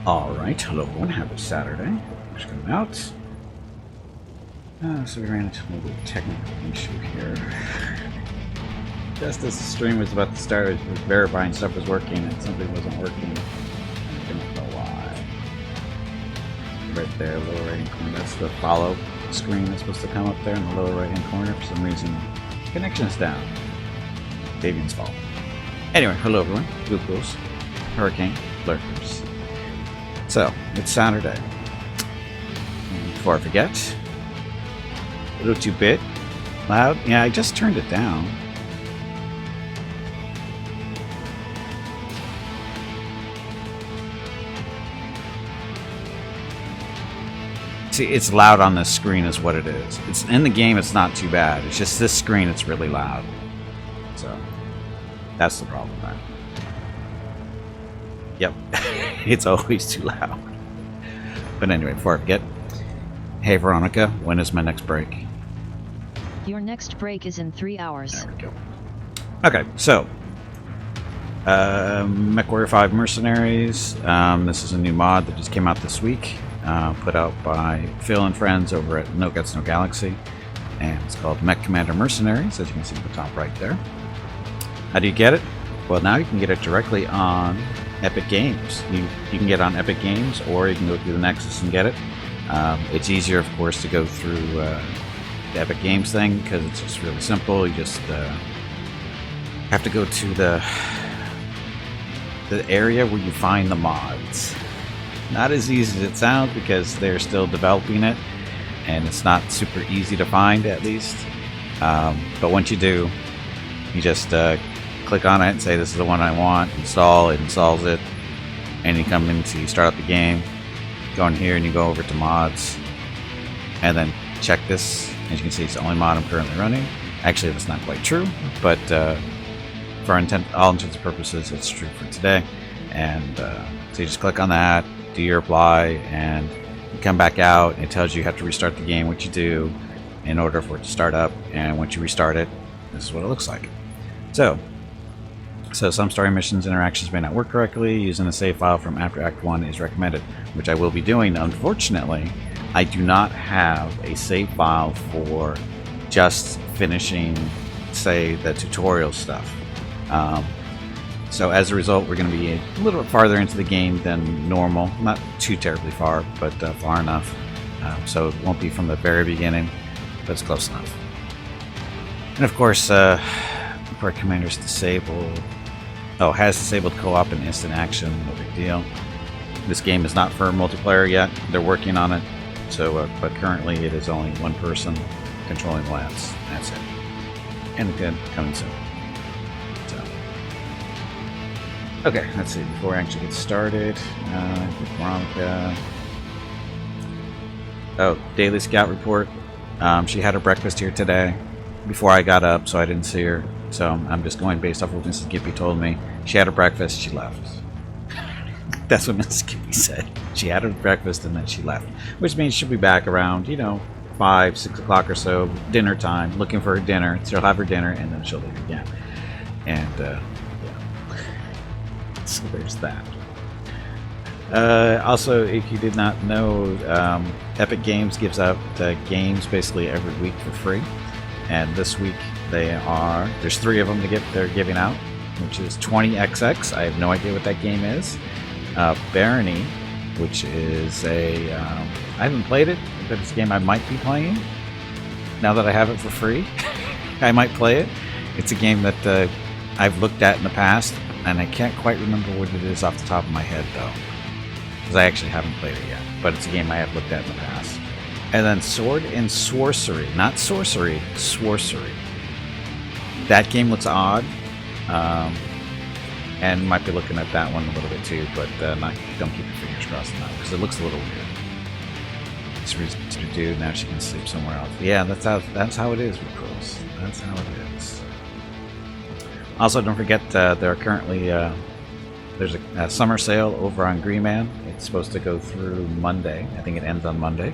Alright, hello everyone, happy Saturday. Just coming out. So we ran into a little technical issue here. Just as the stream was about to start, it was verifying stuff was working and something wasn't working. I don't know why. Right there, lower right hand corner, that's the follow screen that's supposed to come up there in the lower right hand corner. For some reason, connection is down. Davian's fault. Anyway, hello everyone, Googles, Hurricane, Lurkers. So, it's Saturday. And before I forget, a little too bit loud. Yeah, I just turned it down. See, it's loud on this screen is what it is. It's in the game, it's not too bad. It's just this screen, it's really loud. So, that's the problem there. Yep, it's always too loud. But anyway, before I forget, hey Veronica, when is my next break? Your next break is in 3 hours. There we go. Okay, so MechWarrior 5 Mercenaries. This is a new mod that just came out this week, put out by Phil and friends over at No Guts No Galaxy, and it's called MechCommander Mercenaries, as you can see at the top right there. How do you get it? Well, now you can get it directly on Epic Games. You can get it on Epic Games, or you can go through the Nexus and get it. It's easier, of course, to go through the Epic Games thing because it's just really simple. You just have to go to the area where you find the mods. Not as easy as it sounds because they're still developing it, and it's not super easy to find, at least. But once you do, you just click on it and say this is the one I want, install, it installs it, and you come into, you start up the game, go in here and you go over to mods, and then check this. As you can see, it's the only mod I'm currently running. Actually, that's not quite true, but for all intents and purposes, it's true for today. And so you just click on that, do your apply, and you come back out, and it tells you you have to restart the game, which you do, in order for it to start up. And once you restart it, this is what it looks like. So some story missions interactions may not work correctly. Using a save file from after Act 1 is recommended, which I will be doing. Unfortunately, I do not have a save file for just finishing, say, the tutorial stuff. So as a result, we're going to be a little bit farther into the game than normal. Not too terribly far, but far enough. So it won't be from the very beginning, but it's close enough. And of course, Commander's disabled. Oh, has disabled co-op and instant action. No big deal. This game is not for multiplayer yet. They're working on it. So, but currently it is only one person controlling Lance. That's it. And again, coming soon. So, okay, let's see. Before I actually get started, Veronica. Oh, daily scout report. She had her breakfast here today before I got up, so I didn't see her. So I'm just going based off what Mrs. Gippy told me. She had her breakfast, she left. That's what Mrs. Gippy said. She had her breakfast and then she left. Which means she'll be back around, 5, 6 o'clock or so, dinner time, looking for her dinner. She'll have her dinner and then she'll leave again. And, yeah. So there's that. Also, if you did not know, Epic Games gives out games basically every week for free. And this week there's 3 of them they're giving out, which is 20XX. I have no idea what that game is. Barony, which is I haven't played it, but it's a game I might be playing. Now that I have it for free, I might play it. It's a game that I've looked at in the past, and I can't quite remember what it is off the top of my head, though. Because I actually haven't played it yet, but it's a game I have looked at in the past. And then Sword and Sorcery. Not Sorcery, Sworcery. That game looks odd. And might be looking at that one a little bit too, but don't keep your fingers crossed on that because it looks a little weird. It's reason to do, now she can sleep somewhere else. Yeah, that's how it is with girls. That's how it is. Also, don't forget there are currently there's a summer sale over on Green Man. It's supposed to go through Monday. I think it ends on Monday.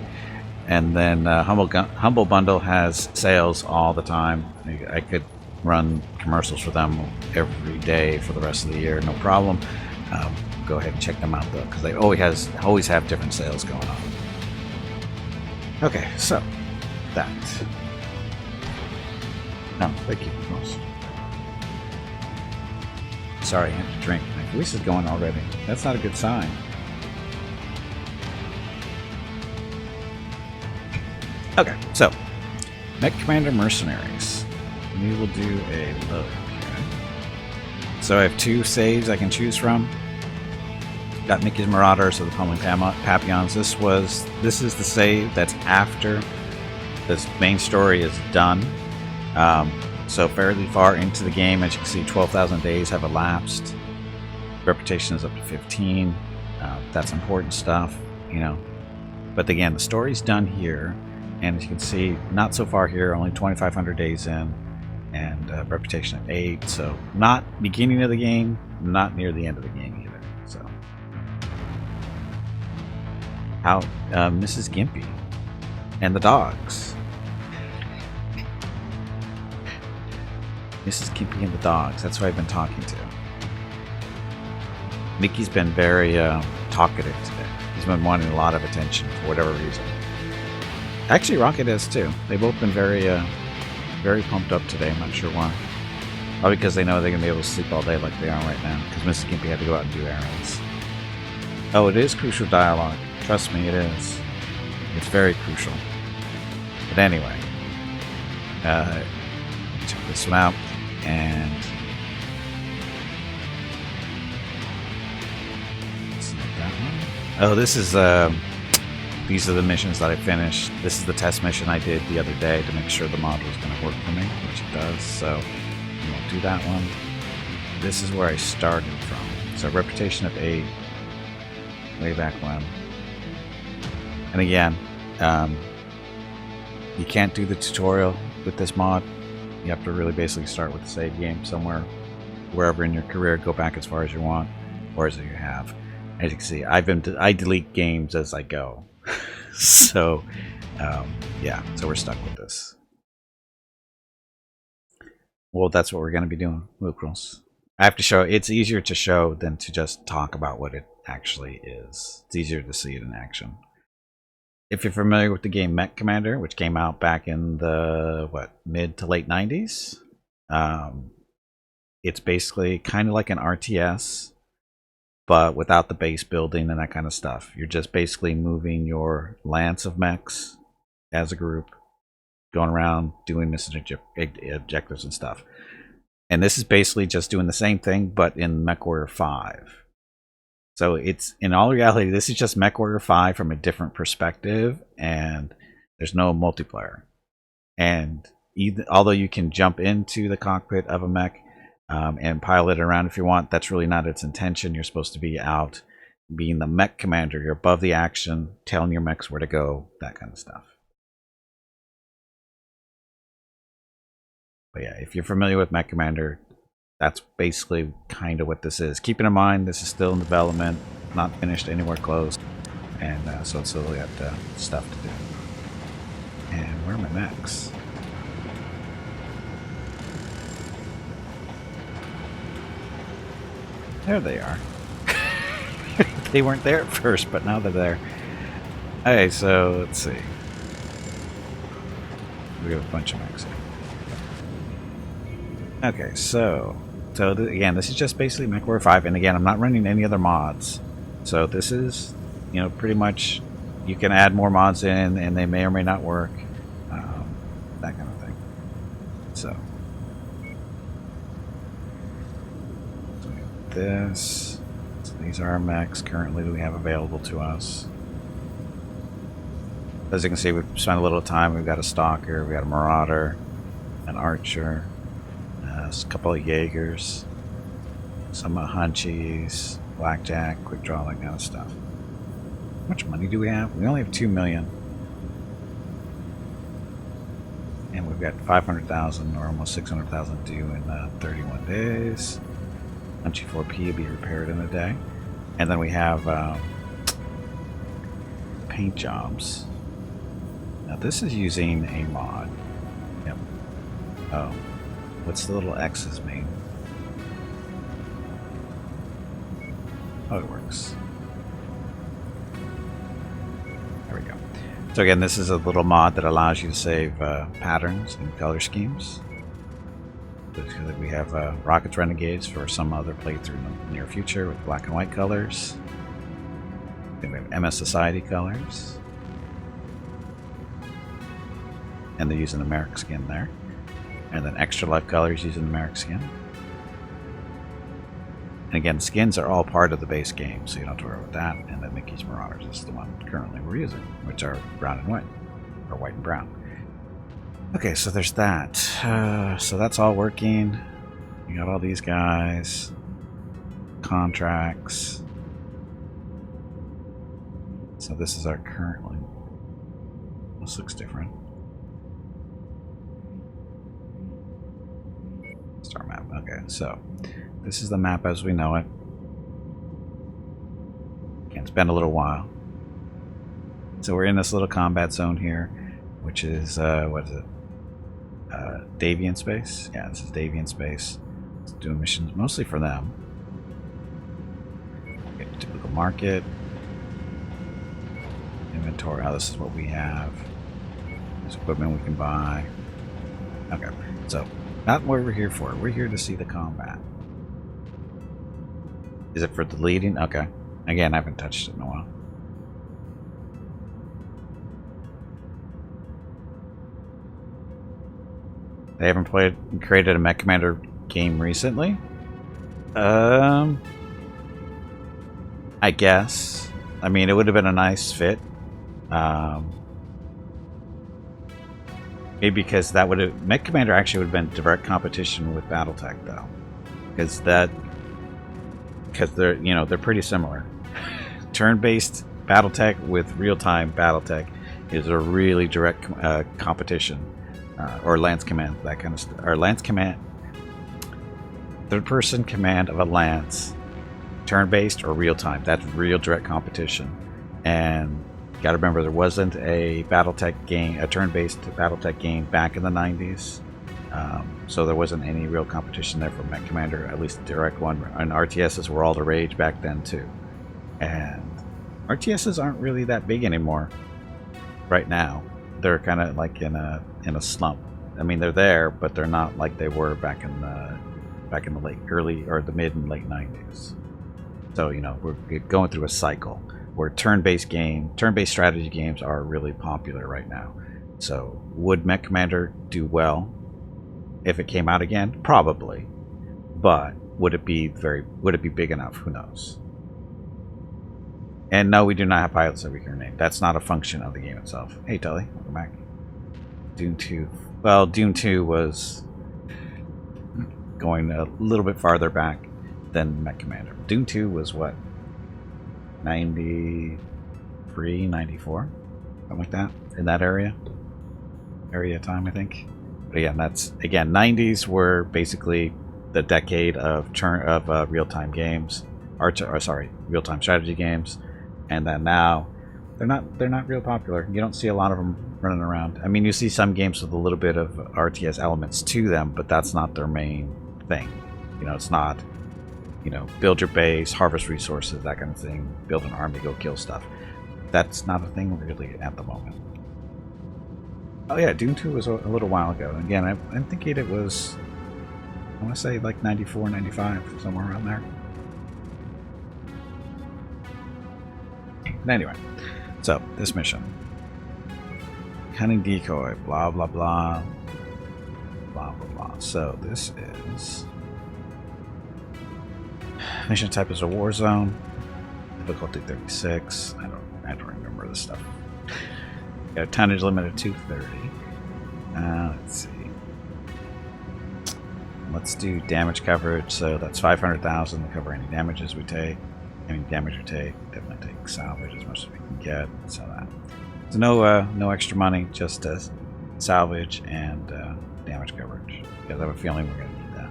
And then Humble Bundle has sales all the time. I could run commercials for them every day for the rest of the year, no problem. go ahead and check them out though, because they always have different sales going on. Okay, so that. No, thank you. Sorry, I have to drink. My voice is going already. That's not a good sign. Okay, so MechCommander Mercenaries. We will do a load here. So I have 2 saves I can choose from. Got Mickey's Marauders of the Pummeling Papillons. This is the save that's after this main story is done. So fairly far into the game, as you can see, 12,000 days have elapsed. Reputation is up to 15. That's important stuff, you know. But again, the story's done here, and as you can see, not so far here, only 2,500 days in, and reputation at 8. So not beginning of the game, not near the end of the game either. So how Mrs. Gimpy and the dogs. Mrs. Gimpy and the dogs. That's who I've been talking to. Mickey's been very talkative today. He's been wanting a lot of attention for whatever reason. Actually, Rocket has too. They've both been very, very pumped up today. I'm not sure why. Probably because they know they're gonna be able to sleep all day like they are right now. Because Mrs. Gimpy had to go out and do errands. Oh, it is crucial dialogue. Trust me, it is. It's very crucial. But anyway, check this one out. And oh, this is these are the missions that I finished. This is the test mission I did the other day to make sure the mod was going to work for me, which it does. So we won't do that one. This is where I started from. So reputation of 8, way back when. And again, you can't do the tutorial with this mod. You have to really basically start with the save game somewhere, wherever in your career, go back as far as you want, or as you have. As you can see, I delete games as I go. So, yeah, so we're stuck with this. Well, that's what we're going to be doing, Lucros. I have to show, it's easier to show than to just talk about what it actually is. It's easier to see it in action. If you're familiar with the game MechCommander, which came out back in the, mid to late 90s, it's basically kind of like an RTS, but without the base building and that kind of stuff. You're just basically moving your lance of mechs as a group, going around doing mission objectives and stuff. And this is basically just doing the same thing, but in MechWarrior 5. So it's, in all reality, this is just MechWarrior 5 from a different perspective, and there's no multiplayer. And although you can jump into the cockpit of a mech and pilot it around if you want, that's really not its intention. You're supposed to be out being the mech commander. You're above the action, telling your mechs where to go, that kind of stuff. But yeah, if you're familiar with MechCommander, that's basically kind of what this is. Keeping in mind, this is still in development, not finished anywhere close, and so it's still got stuff to do. And where are my mechs? There they are. They weren't there at first, but now they're there. Okay, so let's see. We have a bunch of mechs here. Okay, so again, this is just basically MechWarrior 5, and again, I'm not running any other mods. So this is, you know, pretty much, you can add more mods in, and they may or may not work, that kind of thing. So we have this. So these are our mechs currently that we have available to us. As you can see, we've spent a little time. We've got a Stalker, we've got a Marauder, an Archer, a couple of Jaegers, some Hunchies, Blackjack, Quick Draw, that kind of stuff. How much money do we have? We only have 2 million. And we've got 500,000 or almost 600,000 due in 31 days. Hunchy 4P will be repaired in a day. And then we have paint jobs. Now this is using a mod. Yep. Oh. What's the little X's mean? Oh, it works. There we go. So again, this is a little mod that allows you to save patterns and color schemes. We have Rockets Renegades for some other playthrough in the near future with black and white colors. Then we have MS Society colors. And they're using the Merrick skin there. And then Extra Life colors using the Merrick skin. And again, skins are all part of the base game, so you don't have to worry about that. And then Mickey's Marauders is the one currently we're using, which are brown and white, or white and brown. Okay, so there's that. So that's all working. You got all these guys. Contracts. So this is our current one. This looks different. Star map. Okay, so this is the map as we know it. Again, it's been a little while. So we're in this little combat zone here, which is, what is it? Davian space. Yeah, this is Davian space. It's doing missions mostly for them. Okay, typical market. Inventory. Oh, this is what we have. There's equipment we can buy. Okay, so not what we're here for. We're here to see the combat. Is it for deleting? Okay. Again, I haven't touched it in a while. They haven't created a MechCommander game recently. I guess. I mean, it would have been a nice fit. Maybe because that would have MechCommander actually would have been direct competition with BattleTech though, because they're pretty similar. Turn-based BattleTech with real-time BattleTech is a really direct competition. Or Lance Command, that kind of stuff. Or Lance Command, third-person command of a Lance, turn-based or real-time. That's real direct competition. And you got to remember, there wasn't a BattleTech game, a turn-based BattleTech game back in the 90s. So there wasn't any real competition there for MechCommander, at least a direct one. And RTSs were all the rage back then too. And RTSs aren't really that big anymore right now. They're kind of like in a slump. I mean, they're there, but they're not like they were back in the the mid and late 90s. So we're going through a cycle where turn-based strategy games are really popular right now. So would MechCommander do well if it came out again? Probably, but would it be big enough? Who knows? And no, we do not have pilots that we can rename. That's not a function of the game itself. Hey, Tully, welcome back. Doom 2. Well, Doom 2 was going a little bit farther back than MechCommander. Doom 2 was what? 93, 94? Something like that? In that area? Area of time, I think. But yeah, that's, again, 90s were basically the decade of real-time games. Real-time strategy games. And then now they're not real popular. You don't see a lot of them running around. I mean, you see some games with a little bit of RTS elements to them, but that's not their main thing. It's not, build your base, harvest resources, that kind of thing, build an army, go kill stuff. That's not a thing really at the moment. Oh yeah, Doom 2 was a little while ago. Again, I'm thinking it was, I want to say like 94, 95, somewhere around there. But anyway, so this mission. Cunning decoy, blah blah blah. Blah blah blah. So this is mission type is a war zone. Difficulty 36. I don't remember this stuff. Got a tonnage limit of 230. Let's see. Let's do damage coverage. So that's 500,000 to cover any damages we take. Any damage we take. Definitely take salvage as much as we can get. So that. So no extra money, just salvage and damage coverage. Because I have a feeling we're going to need that.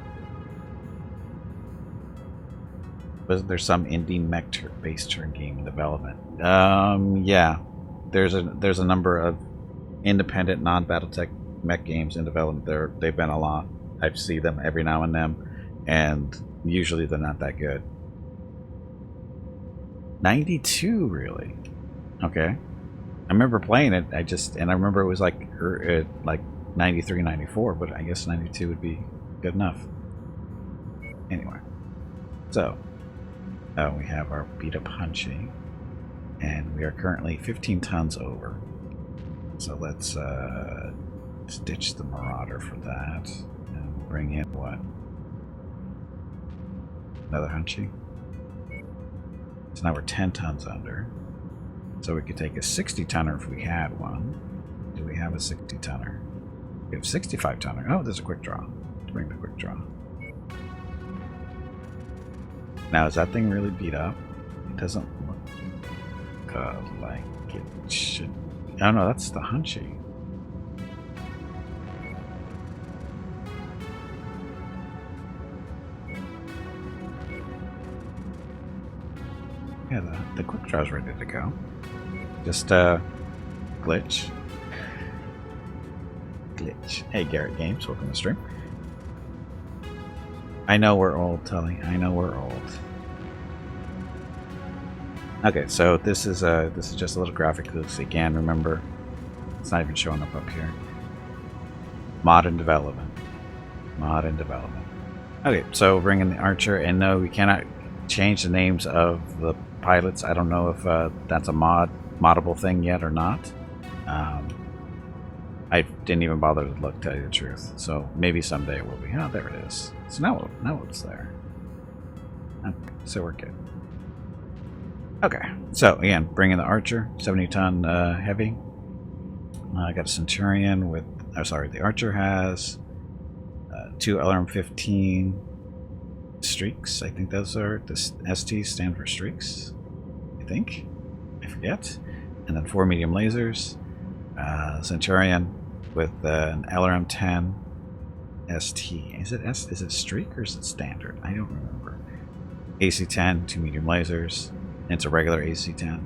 Wasn't there some indie mech-based turn game in development? Yeah. There's a number of independent non-BattleTech mech games in development. They've been a lot. I see them every now and then, and usually they're not that good. 92, really? Okay. I remember playing it. And I remember it was like 93, 94, but I guess 92 would be good enough. Anyway, so we have our beat up Hunchy, and we are currently 15 tons over. So let's ditch the Marauder for that and bring in what? Another Hunchy. So now we're 10 tons under. So we could take a 60 tonner if we had one. Do we have a 60 tonner? We have 65 tonner. Oh, there's a quick draw. Let's bring the quick draw. Now, is that thing really beat up? It doesn't look like it should. Oh no, that's the Hunchy. Yeah, the quick draw's ready to go. Just glitch. Glitch. Hey, Garrett Games, welcome to the stream. I know we're old, Tully. I know we're old. Okay, so this is just a little graphic. Again, remember, it's not even showing up here. Mod in development. Mod in development. Okay, so bring in the Archer, and no, we cannot change the names of the pilots. I don't know if that's a moddable thing yet or not. I didn't even bother to look, tell you the truth. So maybe someday it will be. Oh, there it is. So now it's there. Okay, so we're good. Okay, so again, bring in the Archer, 70-ton heavy. I got a Centurion with. Oh, sorry, the Archer has 2 LRM-15 streaks. I think those are the ST stand for streaks. I think. I forget. And then 4 medium lasers. Centurion with an LRM-10 ST. Is it streak or is it standard? I don't remember. AC-10, 2 medium lasers. And it's a regular AC-10.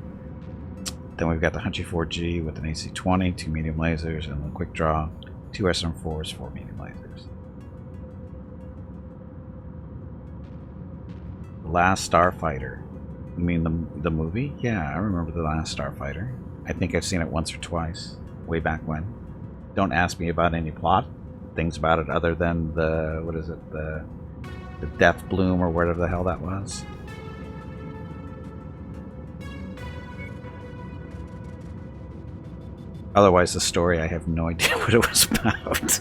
Then we've got the Hunchy 4G with an AC-20, 2 medium lasers, and the quick draw, 2 SM-4s, 4 medium lasers. The Last Starfighter. You mean the movie? Yeah, I remember The Last Starfighter. I think I've seen it once or twice, way back when. Don't ask me about any plot things about it other than the, what is it, the Death Bloom or whatever the hell that was. Otherwise, the story, I have no idea what it was about.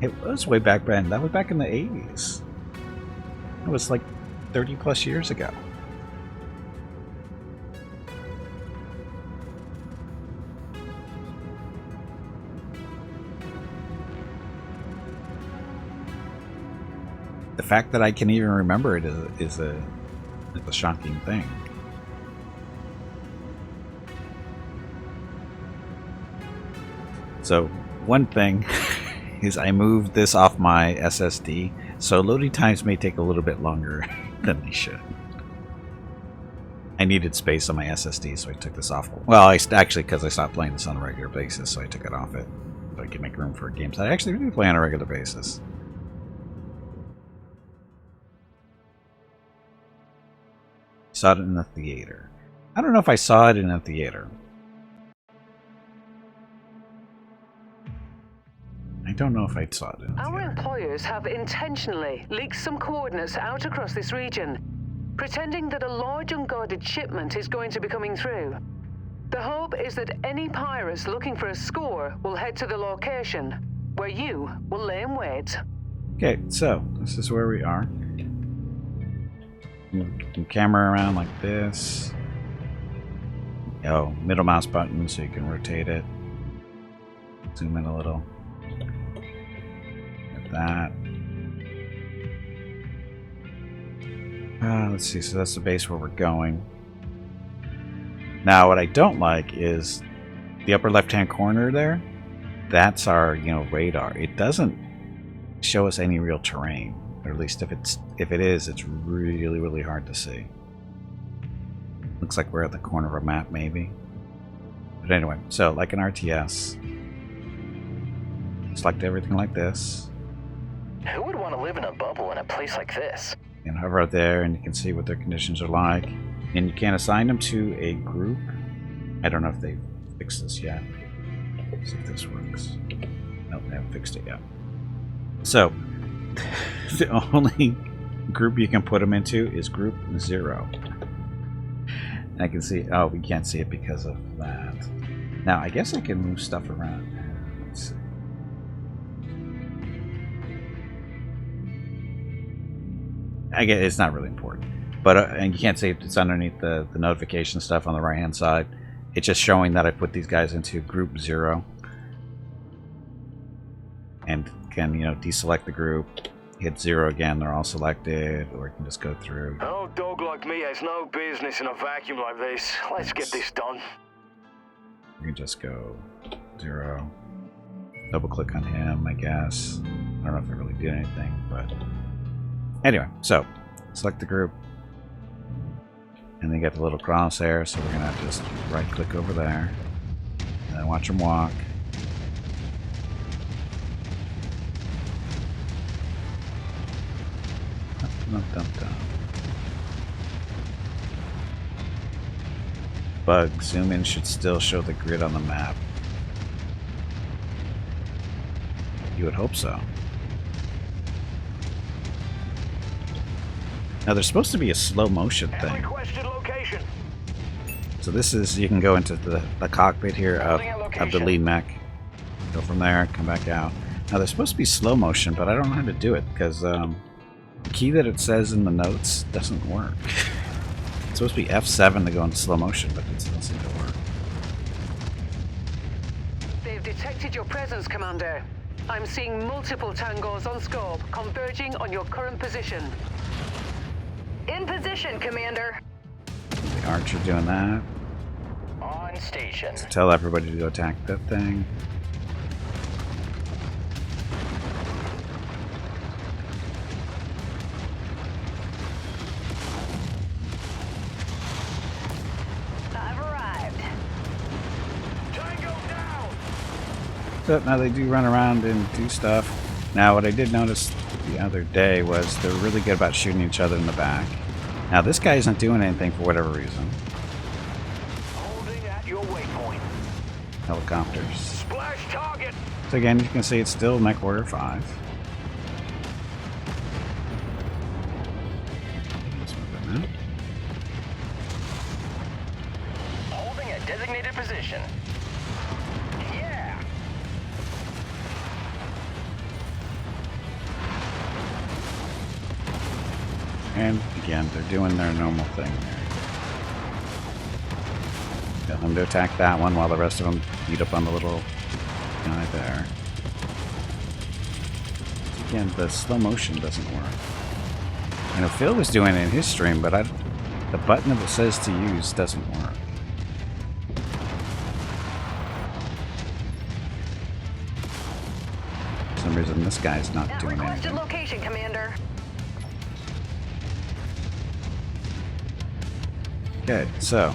It was way back then. That was back in the 80s. It was like 30 plus years ago. The fact that I can even remember it is a shocking thing. So one thing is I moved this off my SSD, so loading times may take a little bit longer than they should. I needed space on my SSD, so I took this off. Well, actually, because I stopped playing this on a regular basis, so I took it off it, so I could make room for games that I actually do play on a regular basis. Saw it in the theater. I don't know if I saw it in a theater. I don't know if I saw it in a theater. Our employers have intentionally leaked some coordinates out across this region, pretending that a large unguarded shipment is going to be coming through. The hope is that any pirates looking for a score will head to the location, where you will lay in wait. Okay, so this is where we are. Move the camera around like this. Oh, middle mouse button so you can rotate it. Zoom in a little. Like that. Let's see, so that's the base where we're going. Now, what I don't like is the upper left-hand corner there. That's our, radar. It doesn't show us any real terrain. Or at least if it is, it's really, really hard to see. Looks like we're at the corner of a map, maybe. But anyway, so like an RTS, select everything like this. Who would want to live in a bubble in a place like this? You can hover out there and you can see what their conditions are like. And you can assign them to a group. I don't know if they've fixed this yet. Let's see if this works. Nope, they haven't fixed it yet. So, the only group you can put them into is group 0. And I can see, oh, we can't see it because of that. Now, I guess I can move stuff around. Let's see. I guess it's not really important. But and you can't see it, it's underneath the notification stuff on the right hand side. It's just showing that I put these guys into group 0. And can, you know, deselect the group, hit 0 again, they're all selected, or you can just go through. An old dog like me has no business in a vacuum like this. Let's get this done. You can just go 0. Double click on him, I guess. I don't know if it really did anything, but anyway, so select the group. And then you get the little crosshair, so we're gonna just right click over there. And then watch them walk. Dum, dum, dum. Bug zoom in should still show the grid on the map. You would hope so. Now there's supposed to be a slow motion thing. So this is, you can go into the cockpit here of the lead mech. Go from there, come back out. Now there's supposed to be slow motion, but I don't know how to do it because the key that it says in the notes doesn't work. It's supposed to be F7 to go into slow motion, but it doesn't seem to work. They've detected your presence, Commander. I'm seeing multiple tangos on scope, converging on your current position. In position, Commander. The Archer doing that. On station. Tell everybody to go attack that thing. I've arrived. Tango down. So now they do run around and do stuff. Now what I did notice the other day was they're really good about shooting each other in the back. Now this guy isn't doing anything for whatever reason. Holding at your waypoint. Helicopters. Splash target. So again, you can see it's still MechWarrior 5. Let's move it now. Holding a designated position. Yeah. And again, they're doing their normal thing there. Get them to attack that one while the rest of them beat up on the little guy there. Again, the slow motion doesn't work. I know Phil was doing it in his stream, but the button that it says to use doesn't work. For some reason, this guy's not At doing requested anything. location, Commander. Okay, so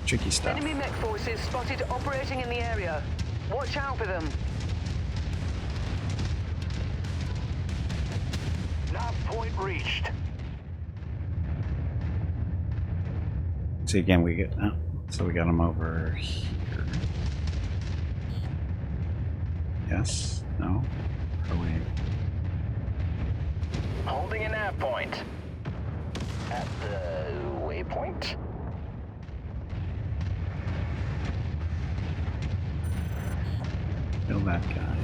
tricky stuff. Enemy mech forces spotted operating in the area. Watch out for them. Nav point reached. See again, we get so we got them over here. Yes? No? Are we? Holding a nav point. At the waypoint. Kill that guy.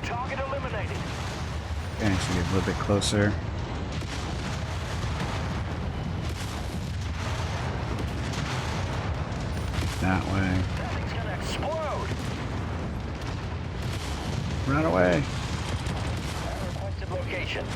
Target eliminated. Okay, so get a little bit closer. That way. That thing's gonna explode. Run away. At requested location.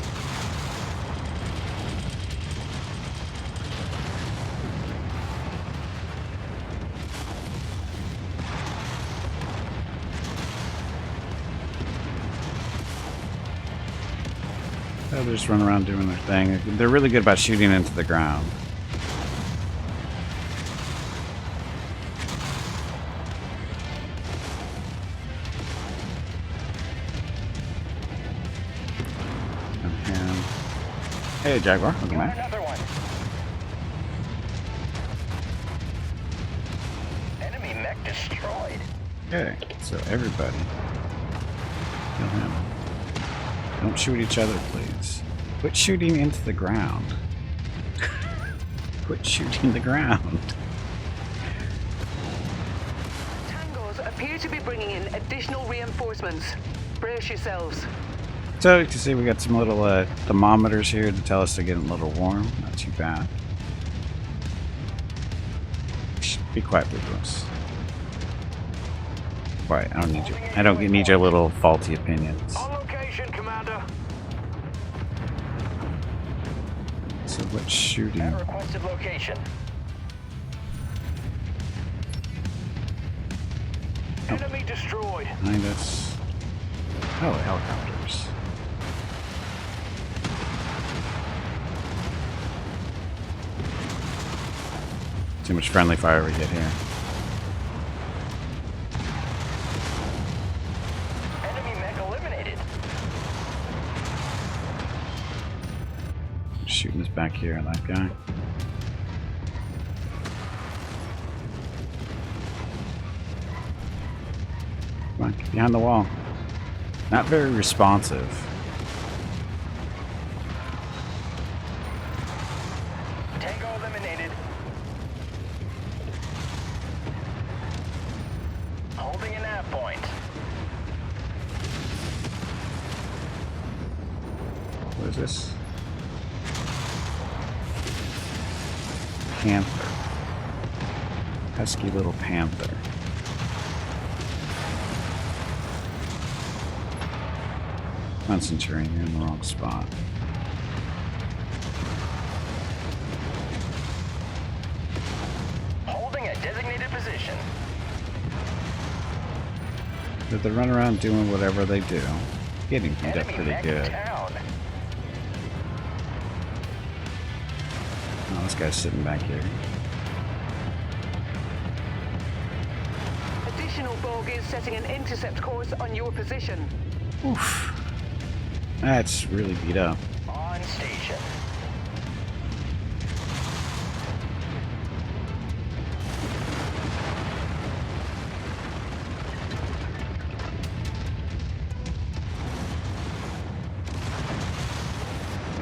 They'll just run around doing their thing. They're really good about shooting into the ground. Hey, Jaguar. Welcome Got back. another one. Enemy mech destroyed. Okay, so everybody, kill him. Don't shoot each other, please. Quit shooting into the ground. Quit shooting the ground. Tangos appear to be bringing in additional reinforcements. Brace yourselves. So you can see we got some little thermometers here to tell us they're getting a little warm. Not too bad. Shh, be quiet, Bruce. Quiet. I don't need you. I don't need your little faulty opinions. On location, Commander. So what's shooting? At requested location. Enemy destroyed. Behind us. Oh, helicopters. Too much friendly fire we get here. Enemy mech eliminated. Shooting us back here, that guy. Come on, get behind the wall. Not very responsive. Tango eliminated. Holding an nav point. What is this? Panther. Pesky little panther. Concentrating, you're in the wrong spot. Holding a designated position. But they run around doing whatever they do. Getting beat up Enemy pretty mech good. down. Oh, this guy's sitting back here. Additional bogies setting an intercept course on your position. Oof. That's really beat up. On station.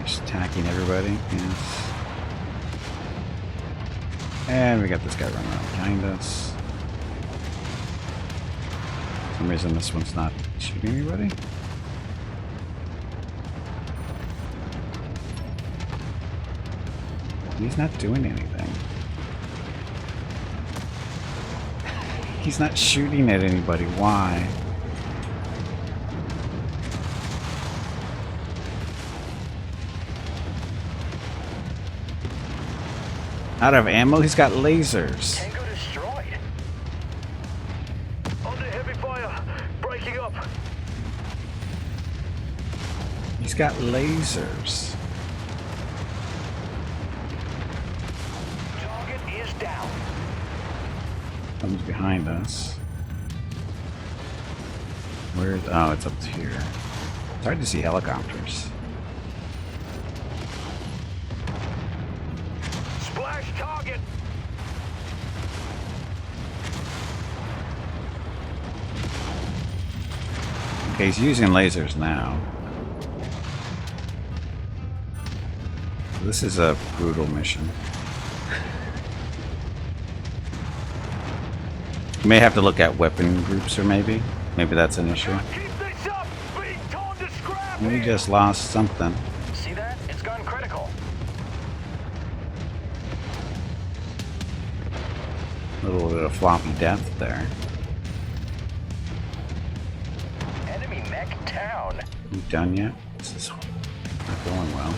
Just attacking everybody. Yes. And we got this guy running around behind us. For some reason this one's not shooting anybody. He's not doing anything. He's not shooting at anybody. Why? Out of ammo? He's got lasers. Tango destroyed. Under heavy fire. Breaking up. He's got lasers. Target is down. Comes behind us. Where? Oh, it's up here. It's hard to see helicopters. Splash target. Okay, he's using lasers now. This is a brutal mission. You may have to look at weapon groups, or maybe that's an issue. Keep this up. Being torn to scrap. We just lost something. See that? It's gone critical. A little bit of floppy death there. Enemy mech down. You done yet? This is not going well.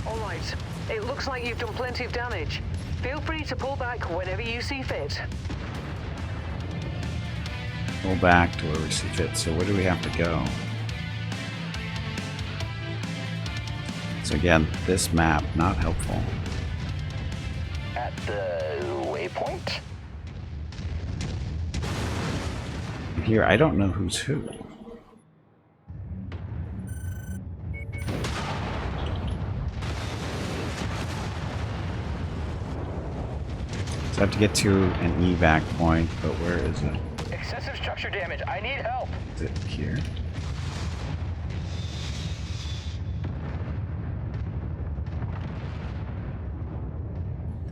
Alright, it looks like you've done plenty of damage. Feel free to pull back whenever you see fit. Pull back to where we see fit. So where do we have to go? So again, this map, not helpful. At the waypoint. Here, I don't know who's who. So I have to get to an evac point, but where is it? Excessive structure damage. I need help. Is it here?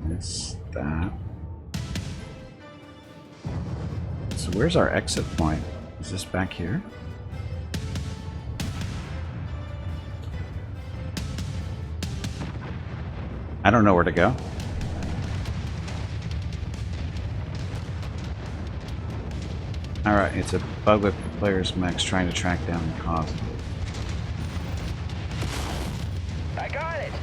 This, that. So where's our exit point? Is this back here? I don't know where to go. Alright, it's a bug with players' mechs trying to track down the cause of it. I got it.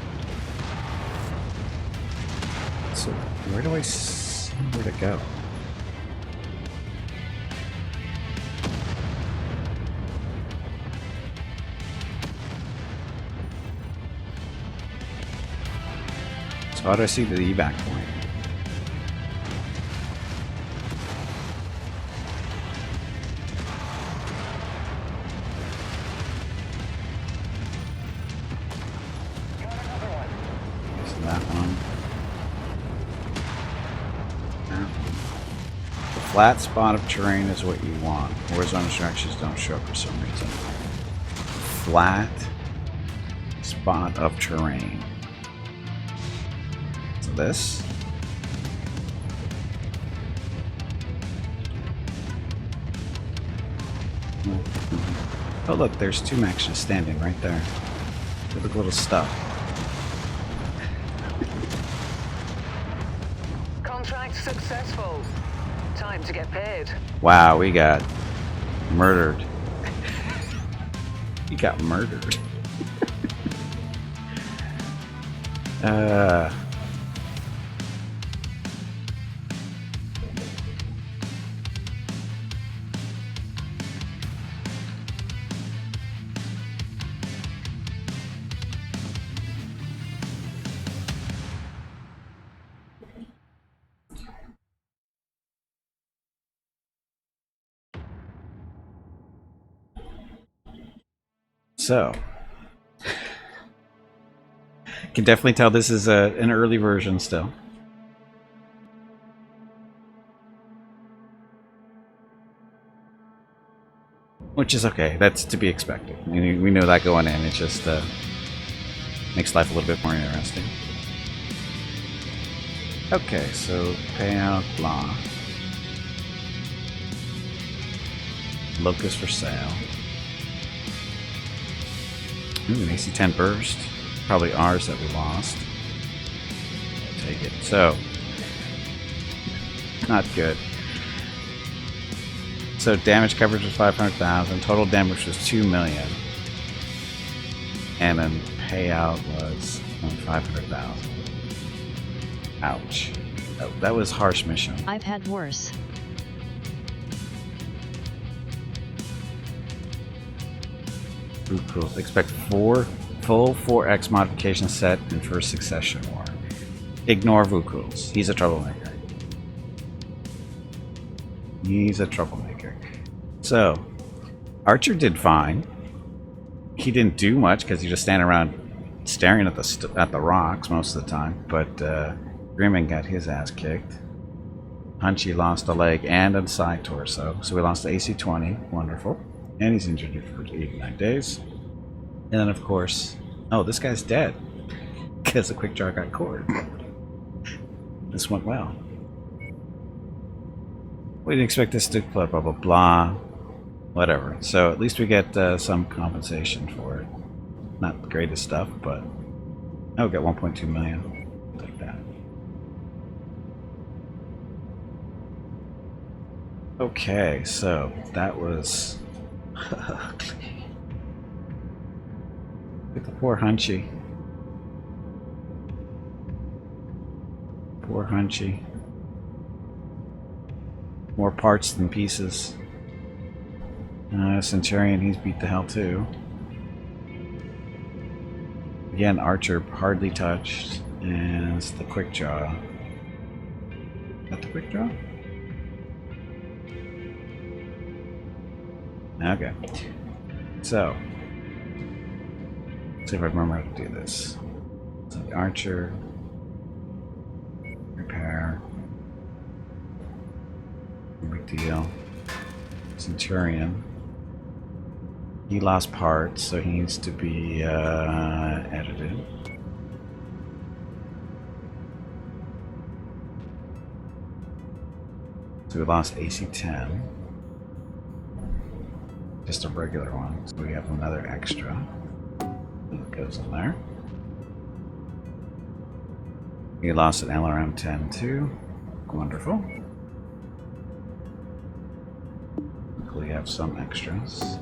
So, where do I see where to go? So how do I see the evac point? Got another one. Is that one? That one. The flat spot of terrain is what you want. Horizontal structures don't show up for some reason. Flat spot of terrain. So this. Oh look, there's two mechs just standing right there. They look a little stuck. Contract successful. Time to get paid. Wow, we got murdered. He got murdered. So, can definitely tell this is an early version still. Which is okay. That's to be expected. I mean, we know that going in. It just makes life a little bit more interesting. Okay, so payout, blah. Locust for sale. Ooh, an AC-10 burst. Probably ours that we lost. Take it. So, not good. So damage coverage was 500,000. Total damage was 2 million. And then payout was 500,000. Ouch. That was harsh mission. I've had worse. Ooh, cool. Expect full 4x modification set in first succession war. Ignore Vukuls. He's a troublemaker. He's a troublemaker. So, Archer did fine. He didn't do much because he just standing around staring at the rocks most of the time. But Grimmin got his ass kicked. Hunchy lost a leg and a side torso, so we lost the AC-20. Wonderful. And he's injured for 89 days. And then, of course, oh, this guy's dead because the quick draw got cord. This went well. We didn't expect this to blah blah blah blah. Whatever. So at least we get some compensation for it. Not the greatest stuff, but I'll get 1.2 million. Like that. Okay, so that was ugly. Look at the poor Hunchy. Poor Hunchy. More parts than pieces. Centurion, he's beat the hell too. Again, Archer hardly touched. And it's the quick draw. Is that the quick draw? Okay. So, let's see if I remember how to do this. So the Archer, repair, deal. Centurion. He lost parts, so he needs to be edited. So we lost AC-10. Just a regular one, so we have another extra. That goes in there. We lost an LRM-10 too. Wonderful. Luckily we have some extras.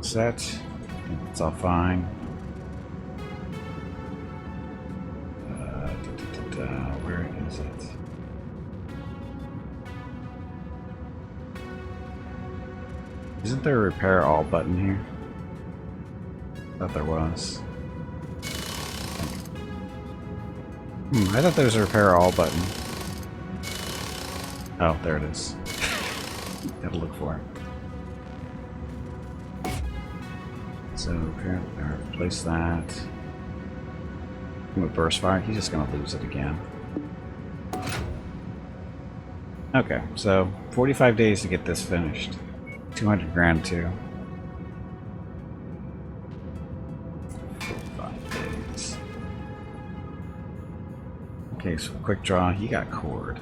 Set. It's all fine. Where is it? Isn't there a repair all button here? Thought there was. I thought there was a repair all button. Oh, there it is. Gotta look for it. So replace that. With burst fire, he's just gonna lose it again. Okay, so 45 days to get this finished. 200 grand too. 45 days. Okay, so quick draw, he got cored.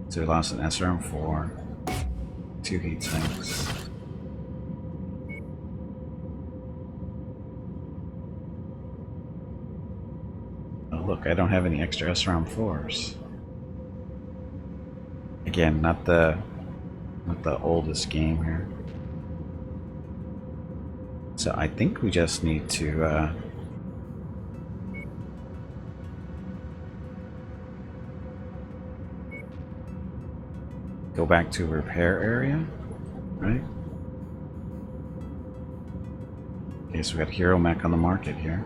So we lost an SRM-4, 2 heat sinks. Look, I don't have any extra SRM-4s. Again, not the oldest game here. So I think we just need to go back to repair area, right? Okay, so we got a hero mech on the market here.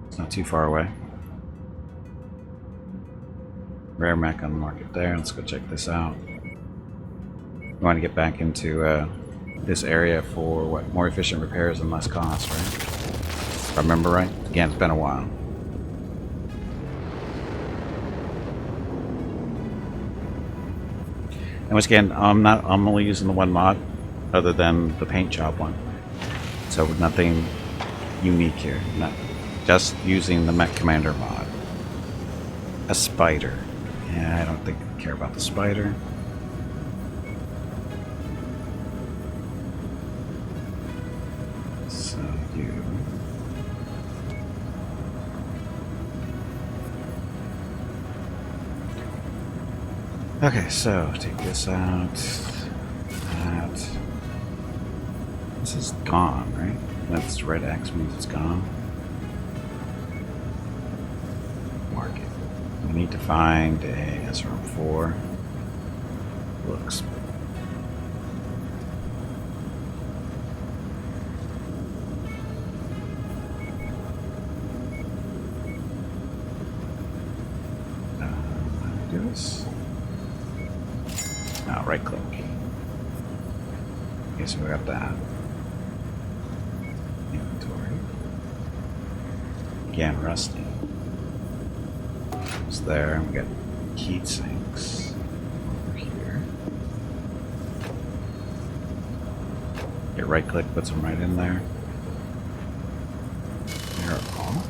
It's not too far away. Rare mech on the market there. Let's go check this out. We want to get back into this area for what, more efficient repairs and less cost, right? If I remember right. Again, it's been a while. And once again, I'm only using the one mod, other than the paint job one. So nothing unique here. Not just using the MechCommander mod. A spider. Yeah, I don't think I care about the spider. So you... Okay, so take this out. That. This is gone, right? That's red X means it's gone. Market. We need to find a SRM-4. Looks. Do this. Now right click. Okay, so we got that. Inventory. Again, rusty. It's there. We got heat sinks over here. Okay, right click puts them right in there. There all.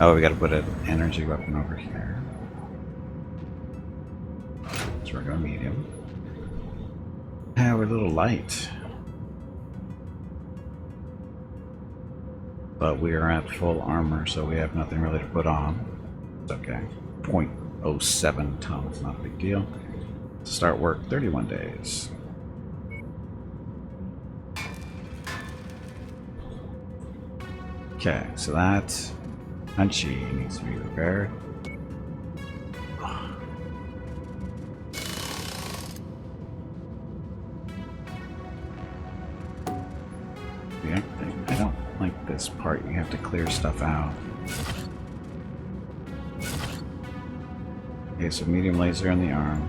Oh, we got to put an energy weapon over here. So we're going medium. Yeah, we're a little light. But we are at full armor, so we have nothing really to put on. It's okay. 0.07 tons, not a big deal. Start work 31 days. Okay, so that Punchy needs to be repaired. Yeah, I don't like this part. You have to clear stuff out. Okay, so medium laser on the arm.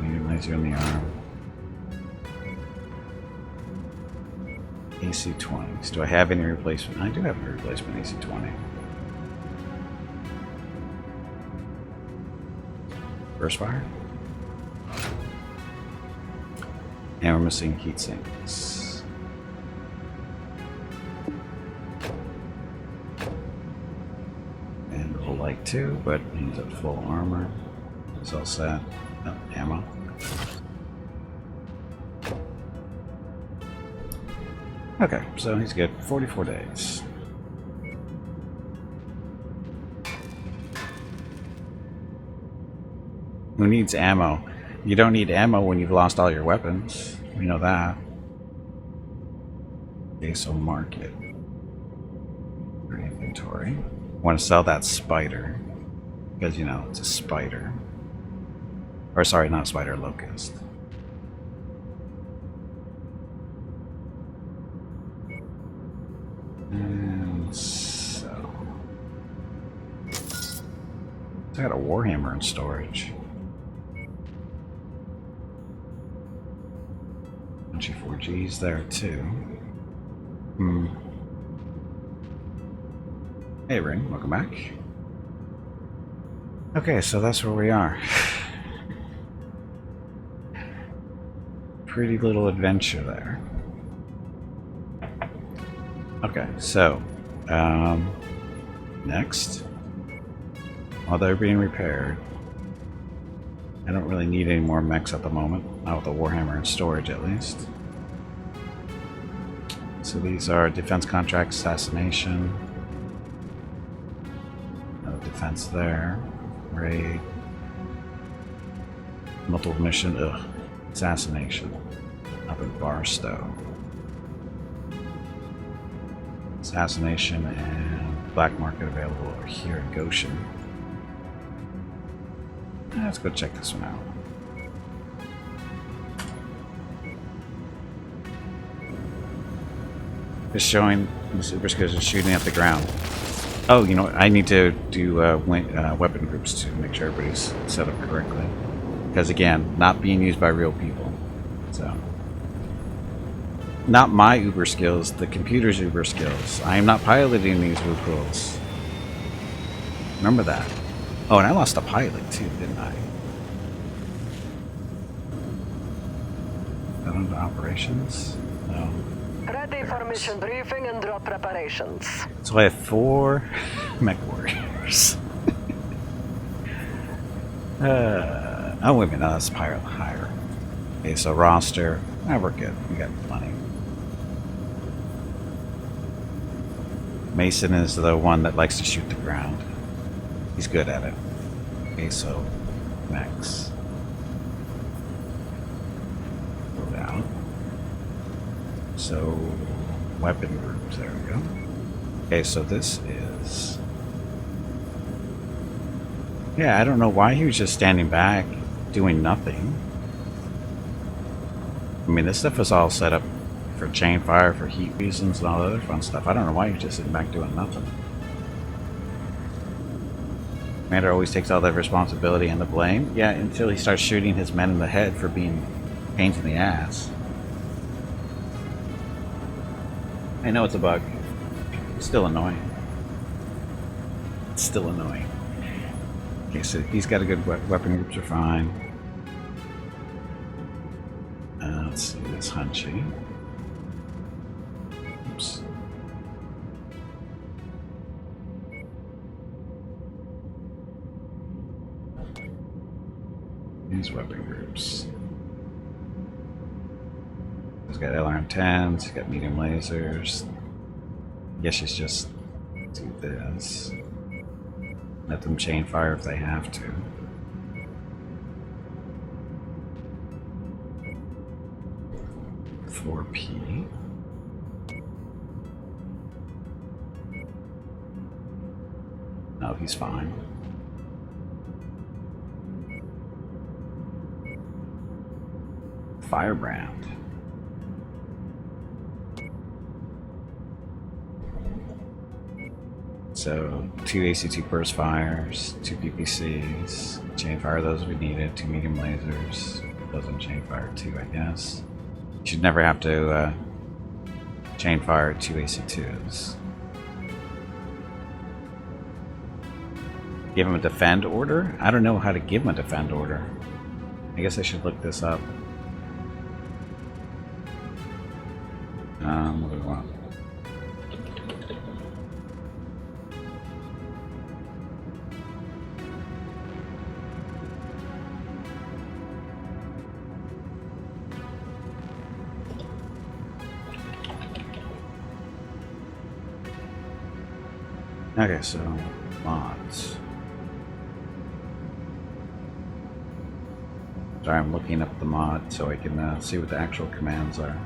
medium laser in the arm. AC-20s. Do I have any replacement? I do have a replacement AC-20. Burst fire. And we're missing heat sinks. And we'll like to, but he's at full armor. He's all set. Oh, ammo. Okay, so he's good. 44 days. Who needs ammo? You don't need ammo when you've lost all your weapons. We know that. Okay, so market. For inventory. Want to sell that spider. Because, you know, it's a spider. Or, sorry, not a spider, locust. And so I got a warhammer in storage. Bunch of 4Gs there too. Hey Ring, welcome back. Okay, so that's where we are. Pretty little adventure there. Okay, so next, while they're being repaired, I don't really need any more mechs at the moment, not with the warhammer in storage at least. So these are defense contract, assassination, no defense there, raid, multiple mission, assassination, up in Barstow. Assassination and black market available over here in Goshen. Let's go check this one out. Just showing the super skills are shooting at the ground. Oh, you know what? I need to do weapon groups to make sure everybody's set up correctly. Because again, not being used by real people. So. Not my Uber skills, the computer's Uber skills. I am not piloting these vehicles. Remember that. Oh, and I lost a pilot too, didn't I? Got into operations? No. Ready for mission briefing and drop preparations. So I have 4 MechWarriors. Oh, wait a minute, no, that's pilot higher. Okay, so roster. We're good. We got plenty. Mason is the one that likes to shoot the ground. He's good at it. Okay, so Max. Go down. So weapon groups, there we go. Okay, so this is... Yeah, I don't know why he was just standing back, doing nothing. I mean, this stuff is all set up for chain fire, for heat reasons, and all the other fun stuff. I don't know why you're just sitting back doing nothing. Commander always takes all the responsibility and the blame. Yeah, until he starts shooting his men in the head for being pains in the ass. I know it's a bug. It's still annoying. It's still annoying. Okay, so he's got a good weapon groups are fine. Let's see, this Hunchy. Oops. These weapon groups. He's got LRM-10s, he's got medium lasers. I guess she's just do this. Let them chain fire if they have to. P. No, he's fine. Firebrand. So 2 AC2 burst fires, 2 PPCs, chain fire those we needed, 2 medium lasers, Does on chain fire too, I guess. You should never have to chain fire 2 AC2s. Give him a defend order? I don't know how to give him a defend order. I guess I should look this up. What do we want? Okay, so mods. Sorry, I'm looking up the mod so I can see what the actual commands are.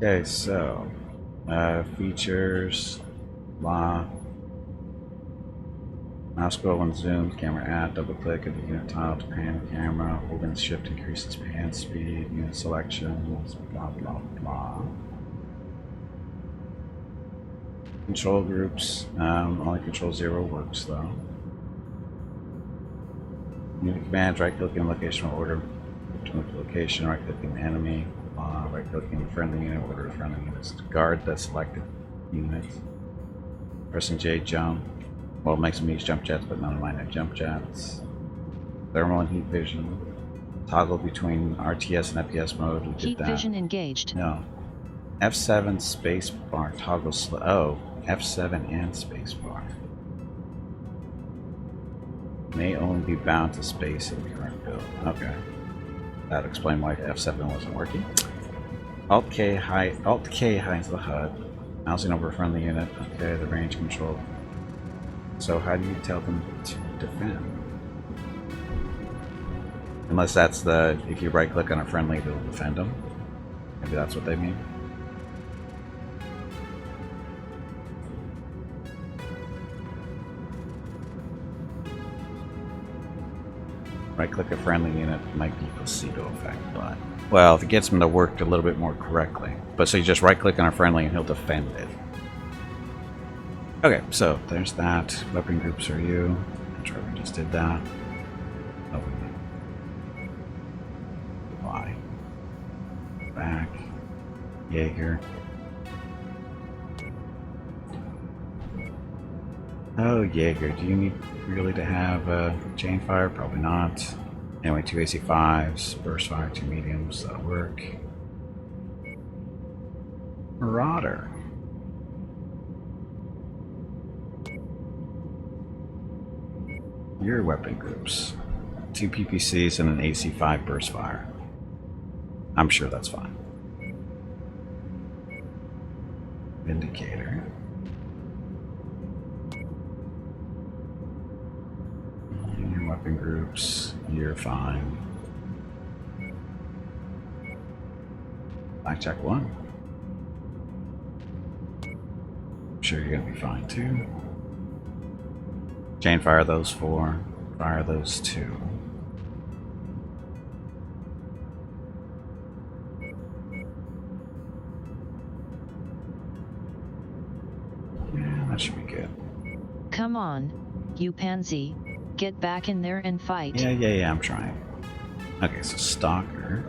Okay, so features, blah. Mouse scroll and zoom, camera add, double click at the unit tile to pan the camera, holding shift increases pan speed, unit selections, blah blah blah. Control groups, only control 0 works though. Unit commands, right clicking location or order to move the location, right clicking the enemy, right clicking the friendly unit, order the friendly units to guard that selected unit. Pressing J jump. Well, it makes them use jump jets, but none of mine have jump jets. Thermal and heat vision. Toggle between RTS and FPS mode. We did Heat that. vision engaged. No. F7 space bar toggle oh, F7 and space bar. May only be bound to space in the current build. Okay. That explains why F7 wasn't working. Alt K hides the HUD. Mousing over a friendly unit. Okay, the range control. So how do you tell them to defend? Unless that's the, if you right click on a friendly, it'll defend them. Maybe that's what they mean. Right click a friendly unit might be placebo effect, but well, if it gets them to work a little bit more correctly. But so you just right click on a friendly and he'll defend it. Okay, so there's that. Weapon groups are you. I'm sure we just did that. Oh, why? Back. Jaeger. Oh, Jaeger. Do you need really to have chain fire? Probably not. Anyway, 2 AC5s, burst fire, 2 mediums. That'll work. Marauder. Your weapon groups. 2 PPCs and an AC5 burst fire. I'm sure that's fine. Vindicator. Your weapon groups, you're fine. Blackjack 1. I'm sure you're gonna be fine too. Chain fire those 4, fire those 2. Yeah, that should be good. Come on, you pansy. Get back in there and fight. Yeah, I'm trying. Okay, so Stalker.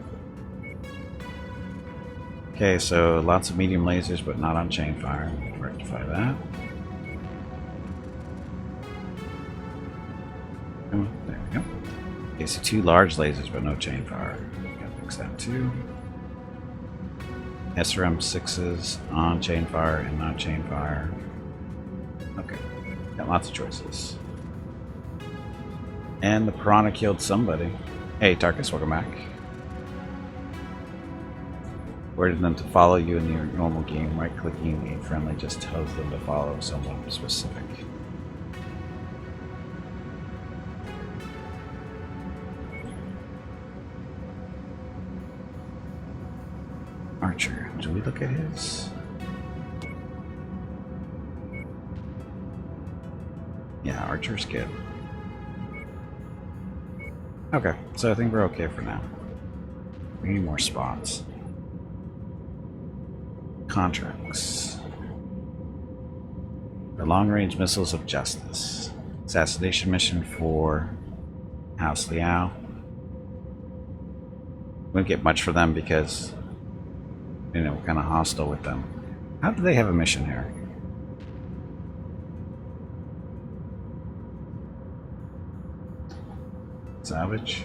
Okay, so lots of medium lasers, but not on chain fire. Rectify that. Oh, there we go. Okay, so 2 large lasers, but no chain fire. Gotta fix that too. SRM 6s on chain fire and not chain fire. Okay, got lots of choices. And the piranha killed somebody. Hey, Tarkus, welcome back. Ordered them to follow you in your normal game. Right-clicking a friendly just tells them to follow someone specific. Archer, do we look at his? Yeah, Archer's good. Okay, so I think we're okay for now. We need more spots. Contracts. The long-range missiles of justice. Assassination mission for House Liao. Wouldn't get much for them because, you know, we're kind of hostile with them. How do they have a mission here? Salvage.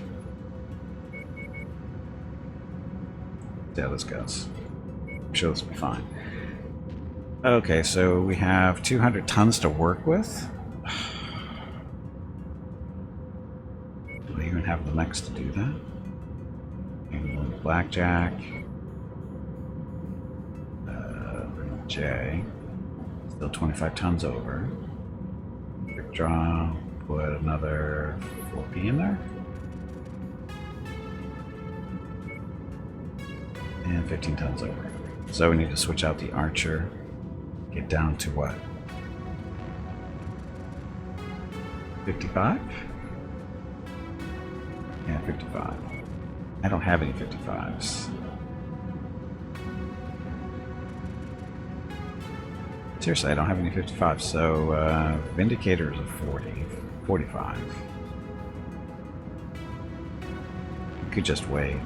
See how this goes. I'm sure this will be fine. Okay, so we have 200 tons to work with. Do we even have the mechs to do that? England Blackjack. J. Still 25 tons over. Quick draw. Put another 4P in there. And 15 tons over. So we need to switch out the Archer. Get down to what? 55? Yeah, 55. I don't have any 55s. Seriously, I don't have any 55s, so Vindicators of 40. 45. You could just wait.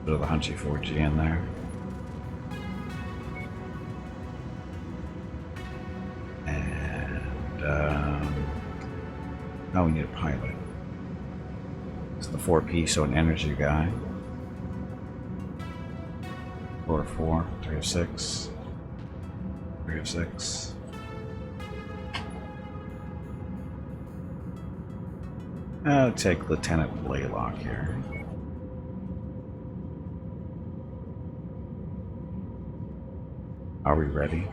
Throw the Hunchy 4G in there. And now we need a pilot. It's the 4P, so an energy guy. 4 of 4, 3 of 6, 3 of 6. I'll take Lieutenant Blaylock here. Are we ready?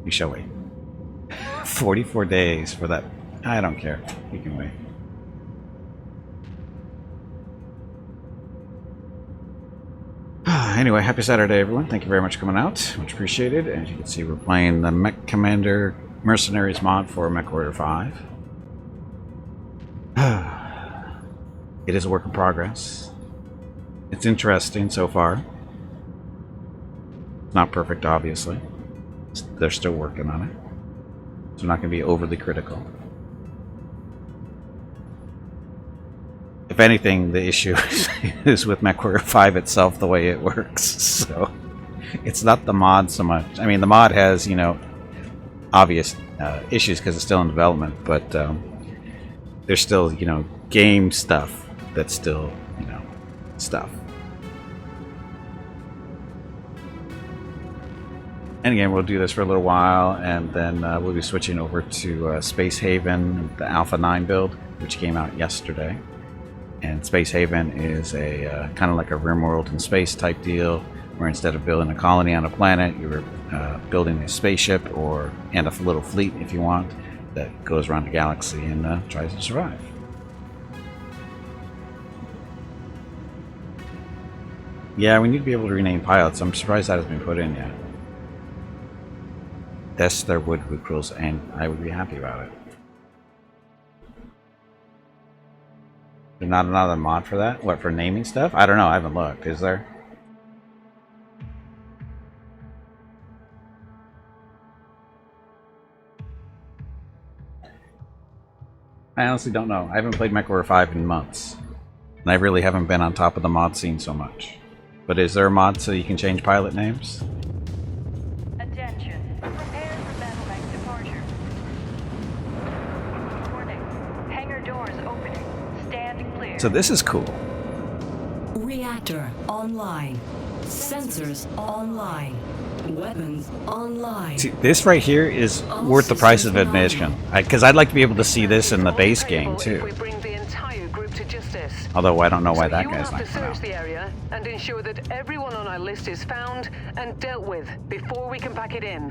We shall wait. 44 days for that. I don't care. We can wait. Anyway, happy Saturday, everyone. Thank you very much for coming out. Much appreciated. As you can see, we're playing the MechCommander Mercenaries mod for MechWarrior 5. It is a work in progress. It's interesting so far. It's not perfect, obviously. They're still working on it. So I'm not going to be overly critical. If anything, the issue is with MechWarrior 5 itself, the way it works. So it's not the mod so much. I mean, the mod has, you know, obvious issues because it's still in development, but there's still, you know, game stuff that's still, you know, stuff. And again, we'll do this for a little while, and then we'll be switching over to Space Haven, the Alpha 9 build, which came out yesterday. And Space Haven is a kind of like a RimWorld in space type deal, where instead of building a colony on a planet, you're building a spaceship and a little fleet, if you want, that goes around the galaxy and tries to survive. Yeah, we need to be able to rename pilots. I'm surprised that hasn't been put in yet. That's their wood recruits, and I would be happy about it. There's not another mod for that? What, for naming stuff? I don't know, I haven't looked. Is there? I honestly don't know. I haven't played MechWarrior 5 in months. And I really haven't been on top of the mod scene so much. But is there a mod so you can change pilot names? Attention. Prepare for battle mech departure. Warning. Hangar doors opening. Stand clear. So this is cool. Reactor online. Sensors online. Weapons online. See, this right here is worth the price of admission. Because I'd like to be able to see this in the base game too. We bring the entire group to justice. Although I don't know why So that you guy's have not to coming search out. the area and ensure that everyone on our list is found and dealt with before we can pack it in.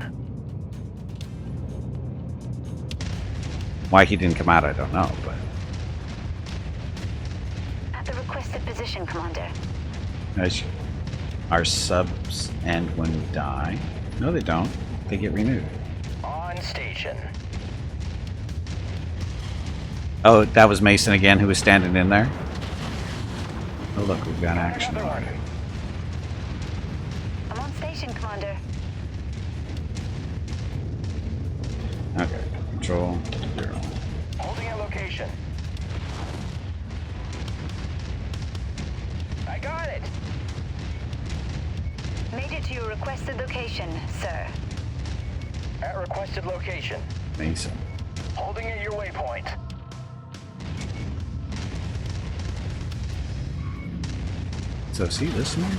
Why he didn't come out, I don't know, but At the requested position, Commander. our subs end when we die. No, they don't. They get renewed. On station. Oh, that was Mason again who was standing in there. Oh look, we've got action already. I'm on station, Commander. Okay, control 0. Holding a location. I got it. Made it to your requested location, sir. At requested location. Mason. Holding at your waypoint. So is he listening?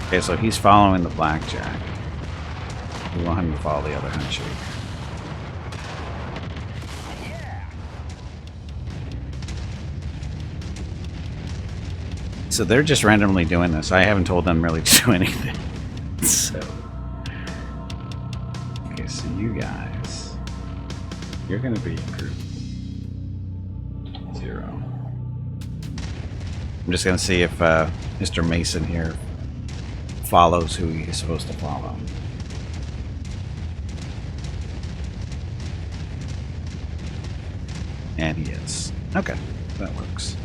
Okay, so he's following the blackjack. We want him to follow the other handshake. Yeah. So they're just randomly doing this. I haven't told them really to do anything. So. Okay, so you guys. You're gonna be in group 0. I'm just gonna see if Mr. Mason here follows who he's supposed to follow. And he is. Okay, that works.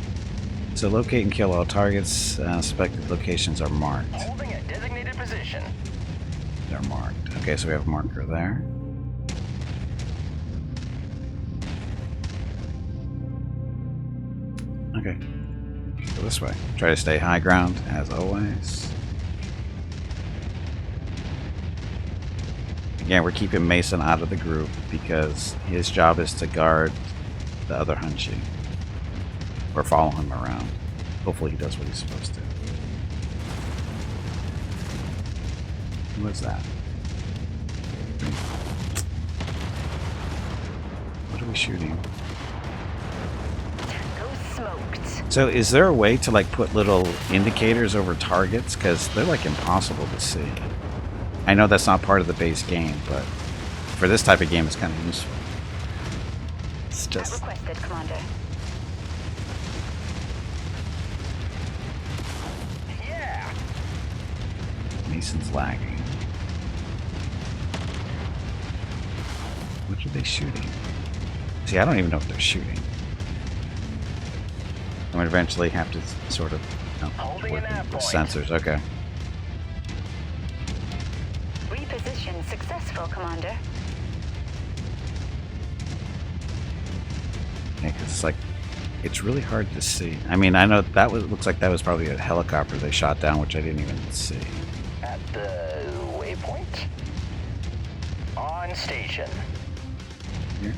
So locate and kill all targets. Suspected locations are marked. Holding a designated position. They're marked. Okay, so we have a marker there. Okay. Let's go this way. Try to stay high ground, as always. Again, we're keeping Mason out of the group because his job is to guard the other Hunchy. Or follow him around. Hopefully he does what he's supposed to. What's that? What are we shooting? Go smoked. So is there a way to like put little indicators over targets? Because they're like impossible to see. I know that's not part of the base game, but for this type of game it's kind of useful. It's As just... requested, Commander. Yeah. Mason's lagging. What are they shooting? See, I don't even know if they're shooting. I'm going to eventually have to sort of Holding work an app with point. sensors. Okay. Reposition successful, Commander. Yeah, 'cause it's like, it's really hard to see. I mean, I know that was, looks like that was probably a helicopter they shot down, which I didn't even see. At the waypoint. On station. Here.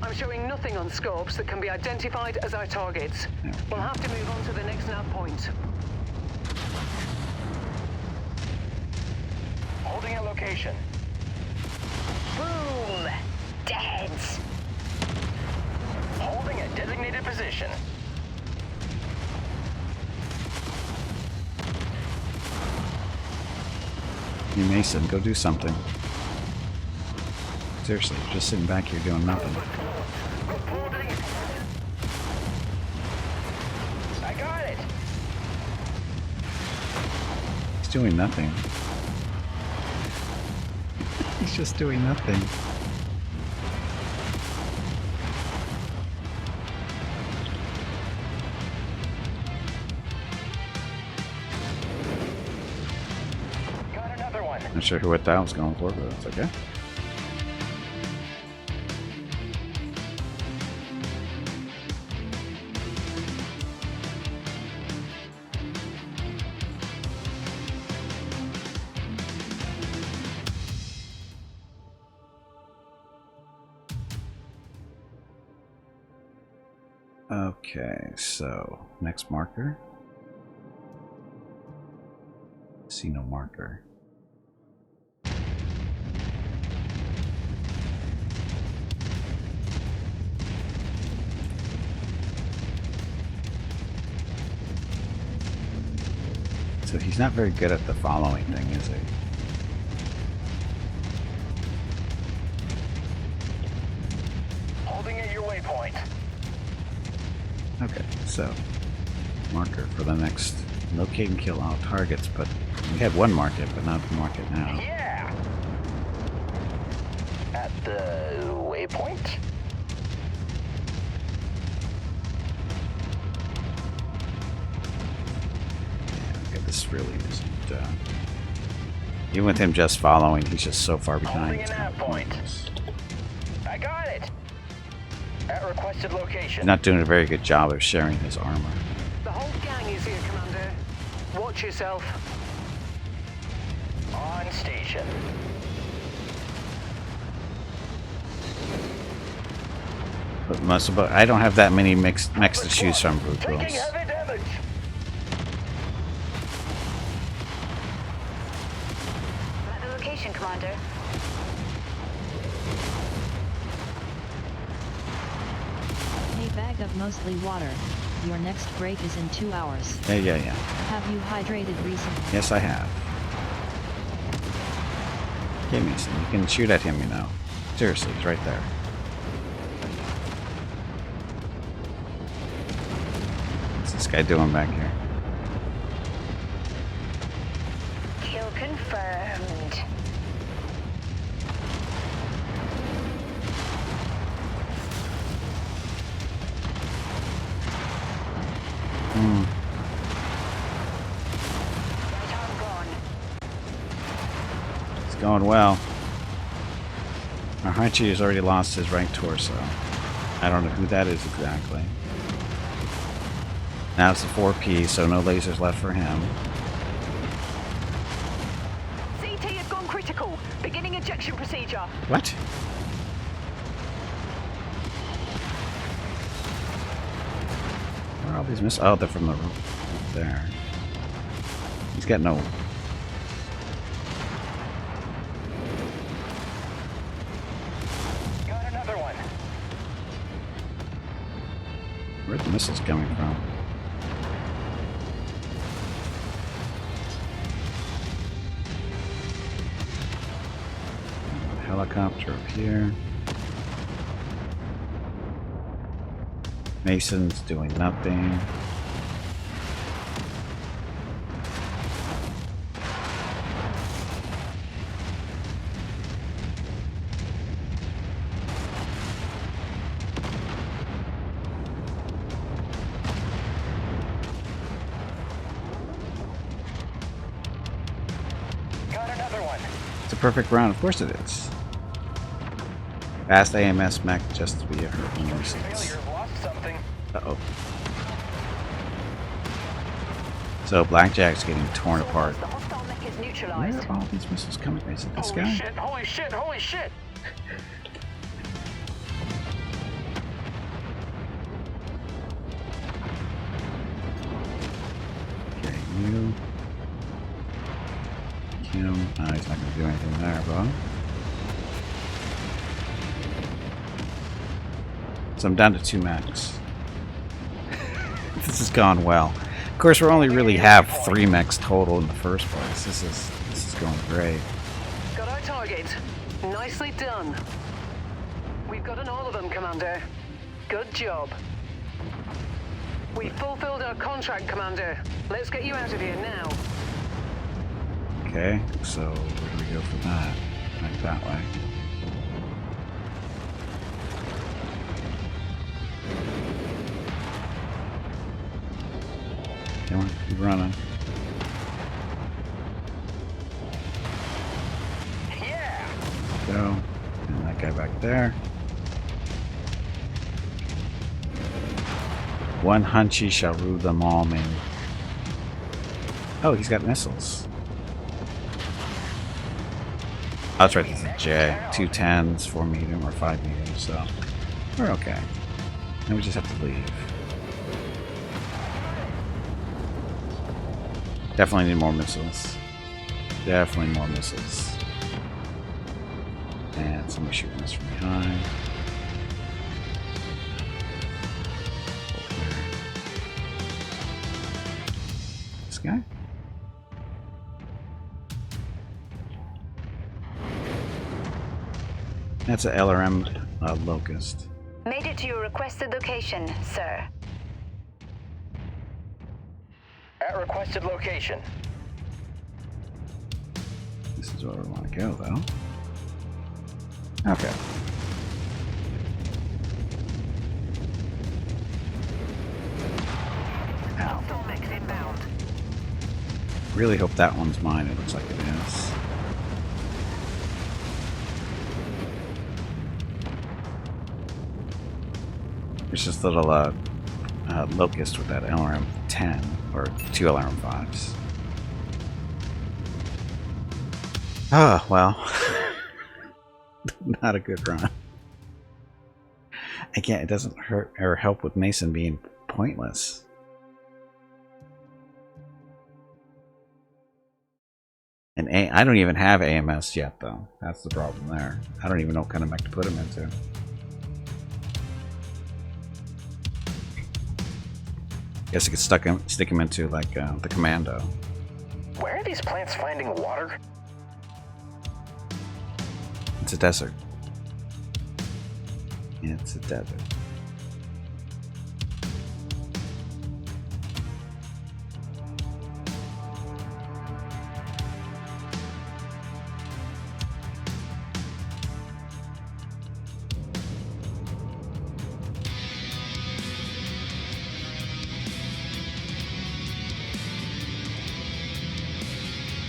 I'm showing nothing on scopes that can be identified as our targets. There we We'll go. have to move on to the next nav point. Holding a location. Boom! Dead! Holding a designated position. Hey Mason, go do something. Seriously, you're just sitting back here doing nothing. I got it. He's doing nothing. He's just doing nothing. Got another one. Not sure what that was going for, but that's okay. Okay, so next marker. See no marker. So he's not very good at the following thing, is he? Holding at your waypoint. Okay, so marker for the next locate and kill all targets, but we had one market, but not the market now. Yeah. the waypoint. Okay, this really isn't. Even with him just following, he's just so far behind. Holding an nav point. I got it. At requested location. He's not doing a very good job of sharing his armor. The whole gang is here, Commander. Watch yourself. On station. But I don't have that many mechs to choose from, Taking Brutals. heavy damage. I'm at the location, Commander. Hey, bag of mostly water. Your next break is in 2 hours. Yeah. Have you hydrated recently? Yes, I have. Okay, Mason, you can shoot at him, you know. Seriously, he's right there. What's this guy doing back here? Kill confirmed. Right arm gone. It's going well. Our Hachi has already lost his right torso. I don't know who that is exactly. Now it's the 4P, so no lasers left for him. CT has gone critical. Beginning ejection procedure. What? Where are all these missiles? Oh, they're from the roof there. He's got no... Got another one. Where are the missiles coming from? Helicopter up here. Mason's doing nothing. Got another one. It's a perfect round. Of course it is. Fast AMS mech just to be a hurt nuisance. Failure. Lost something. Uh-oh. So Blackjack's getting torn apart. The hostile mech is Where neutralized. are all these missiles coming from? Is it this Holy guy? shit! Holy shit! Holy shit! Okay, you. Him. Oh, he's not going to do anything there, bro. So I'm down to 2 mechs. This has gone well. Of course, we only really have 3 mechs total in the first place. This is going great. Got our target. Nicely done. We've gotten all of them, Commander. Good job. We fulfilled our contract, Commander. Let's get you out of here now. Okay, so where do we go from that? Like that way. Come on, keep running. Yeah. Go. And that guy back there. One Hunchy shall rule them all, man. Oh, he's got missiles. Oh, that's right, this is a J. 2 10s, 4 medium, or 5 medium, so we're okay. Then we just have to leave. Definitely need more missiles. Definitely more missiles. And somebody shooting us from behind. This guy? That's a LRM Locust. Made it to your requested location, sir. At requested location. This is where we want to go, though. Okay. Really hope that one's mine. It looks like it is. There's this little locust with that LRM 10 or 2 LRM 5s. Ah, well, not a good run. Again, it doesn't hurt or help with Mason being pointless. And I don't even have AMS yet, though. That's the problem there. I don't even know what kind of mech to put him into. Guess I could stick him into, like, the Commando. Where are these plants finding water? It's a desert. It's a desert.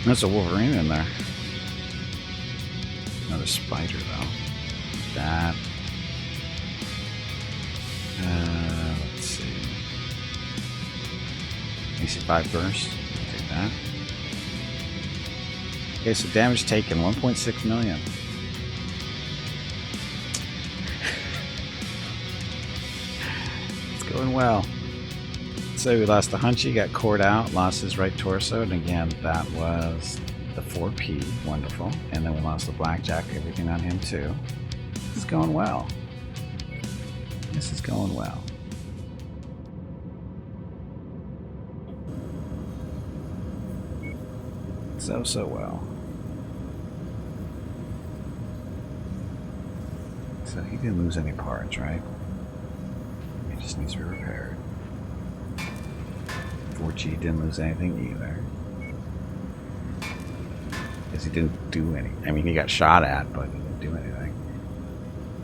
There's a Wolverine in there. Another spider, though. That. Let's see. AC5 burst. Take that. Okay, so damage taken 1.6 million. It's going well. So we lost the Hunchy, got cored out, lost his right torso, and again, that was the 4P, wonderful. And then we lost the Blackjack, everything on him too. This is going well. This is going well. So well. So he didn't lose any parts, right? He just needs to be repaired. 4G didn't lose anything either. Because he didn't do any. I mean, he got shot at, but he didn't do anything.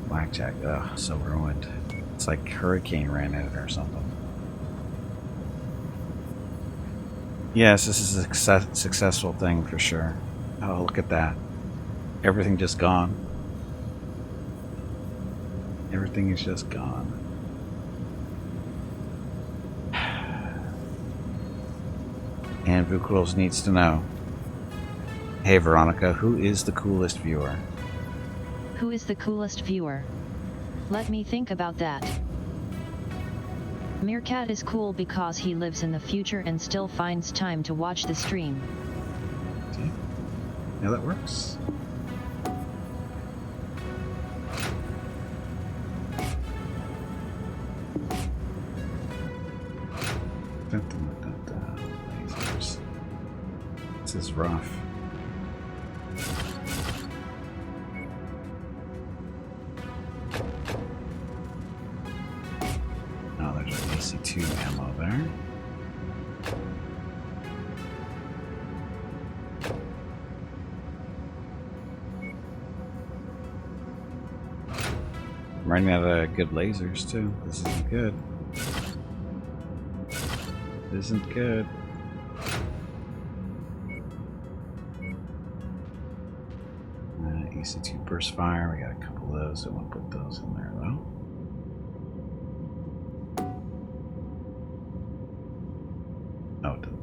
Blackjack, ugh, so ruined. It's like Hurricane ran at it or something. Yes, this is a successful thing for sure. Oh, look at that. Everything just gone. Everything is just gone. And Vukulos needs to know. Hey Veronica, who is the coolest viewer? Who is the coolest viewer? Let me think about that. Meerkat is cool because he lives in the future and still finds time to watch the stream. See? Yeah, that works. Lasers. This is rough. Oh, there's an AC2 ammo there. I'm running out of good lasers too. This isn't good. This isn't good. AC2 burst fire. We got a couple of those. I want to put those in there though. Oh, it didn't.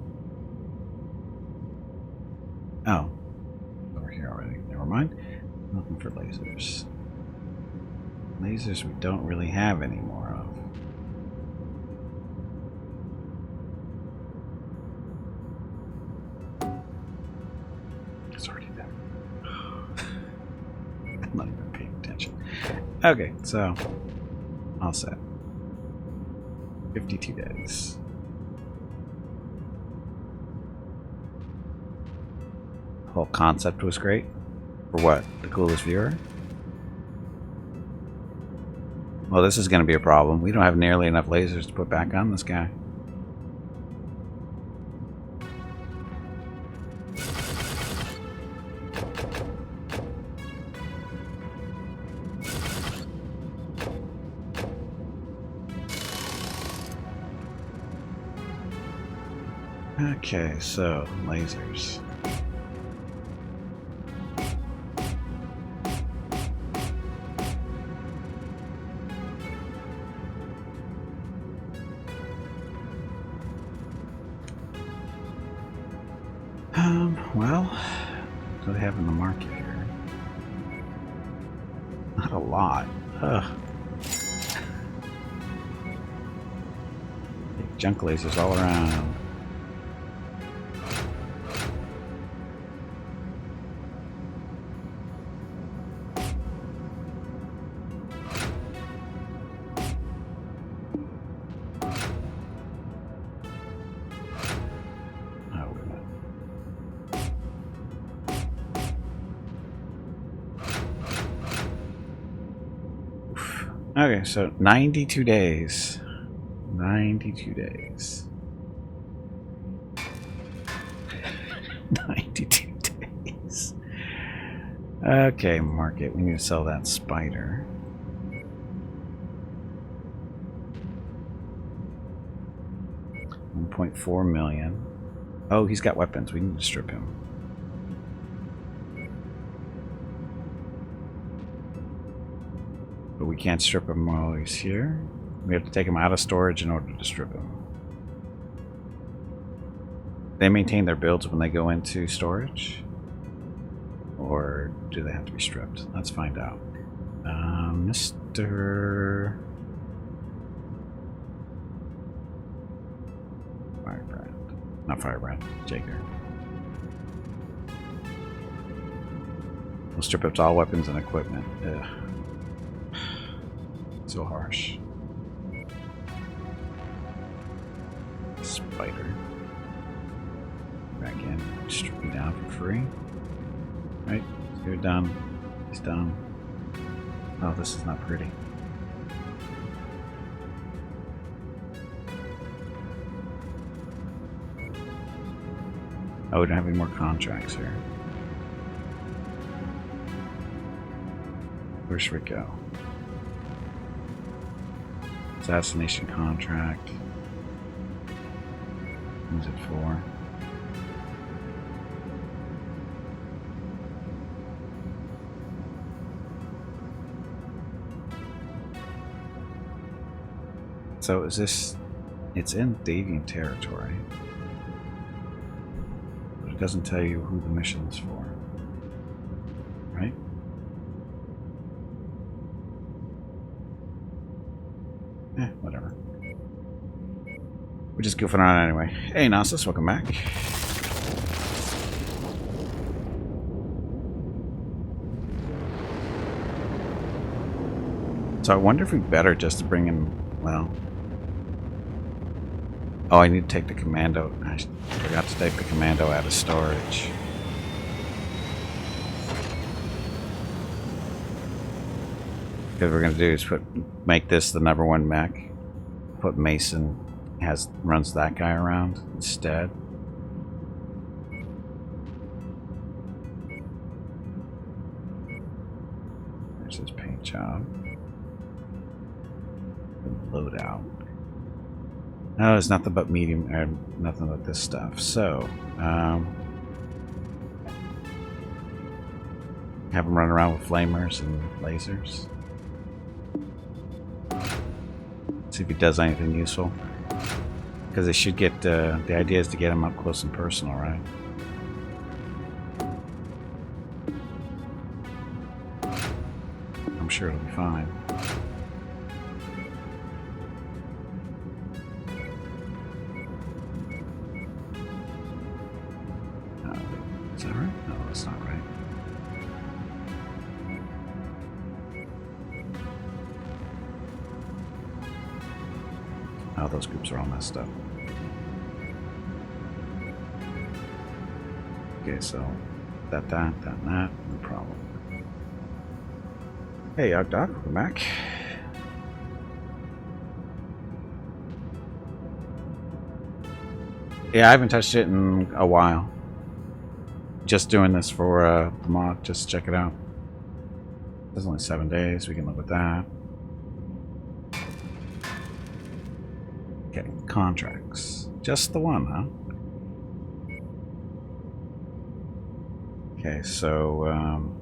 Oh, over here already. Never mind. Looking for lasers. Lasers we don't really have any more of. It's already there. I'm not even paying attention. Okay, so all set. 52 days. The whole concept was great. For what? The coolest viewer? Well, this is going to be a problem. We don't have nearly enough lasers to put back on this guy. Okay, so lasers. Well, what do they have in the market here? Not a lot. Ugh. Junk lasers all around. Okay, so 92 days. 92 days. 92 days. Okay, market. We need to sell that spider. $1.4 million. Oh, he's got weapons. We need to strip him. But we can't strip him while he's here. We have to take him out of storage in order to strip him. They maintain their builds when they go into storage? Or do they have to be stripped? Let's find out. Mr. Firebrand. Not Firebrand, Jager. We'll strip up all weapons and equipment. Ugh. So harsh. Spider. Back in. Strip him down for free. Right? You're done. He's done. Oh, this is not pretty. Oh, we don't have any more contracts here. Where should we go? Assassination contract. Who's it for? So is this... It's in Davian territory. But it doesn't tell you who the mission's for. Right? Whatever. We're just goofing around anyway. Hey, Nasus, welcome back. So I wonder if we better just to bring in, well... Oh, I need to take the commando. I forgot to take the commando out of storage. What we're gonna do is make this the #1 mech. Put Mason runs that guy around instead. There's his paint job. Loadout. No, there's nothing but medium, nothing but this stuff. So, have him run around with flamers and lasers. See if he does anything useful. Because they should get, the idea is to get him up close and personal, right? I'm sure it'll be fine. Is that right? No, that's not right. Oh, those groups are all messed up. Okay, so that, no problem. Hey, Doc, welcome back. Yeah, I haven't touched it in a while. Just doing this for the mod, just check it out. There's only 7 days, we can live with that. Okay, contracts. Just the one, huh? Okay, so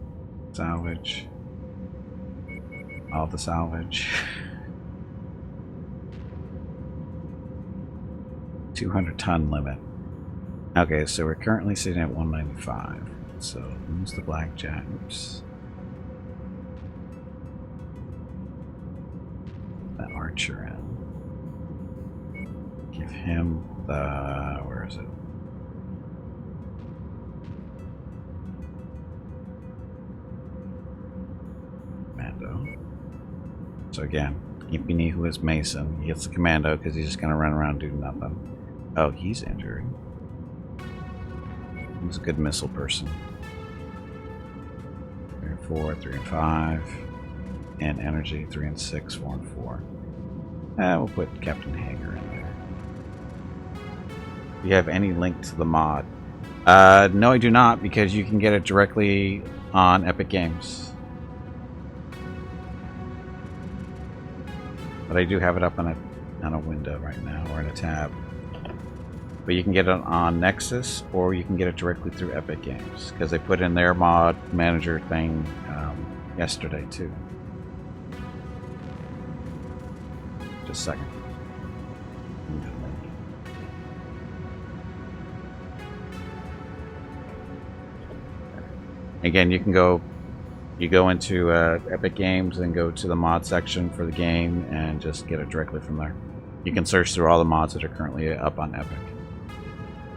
salvage. All the salvage. 200-ton limit. Okay, so we're currently sitting at 195. So who's the blackjack? Oops. The archer in. Give him the... where is it? Commando. So again, Impini, who is Mason, he gets the commando because he's just going to run around doing nothing. Oh, he's injured. He's a good missile person. 3 and 4, 3 and 5. And energy, 3 and 6, 4 and 4. We'll put Captain Hager in there. Do you have any link to the mod? No, I do not, because you can get it directly on Epic Games. But I do have it up on a window right now, or in a tab. But you can get it on Nexus, or you can get it directly through Epic Games, because they put in their mod manager thing yesterday too. Just a second. Again, you can go into Epic Games and go to the mod section for the game and just get it directly from there. You can search through all the mods that are currently up on Epic.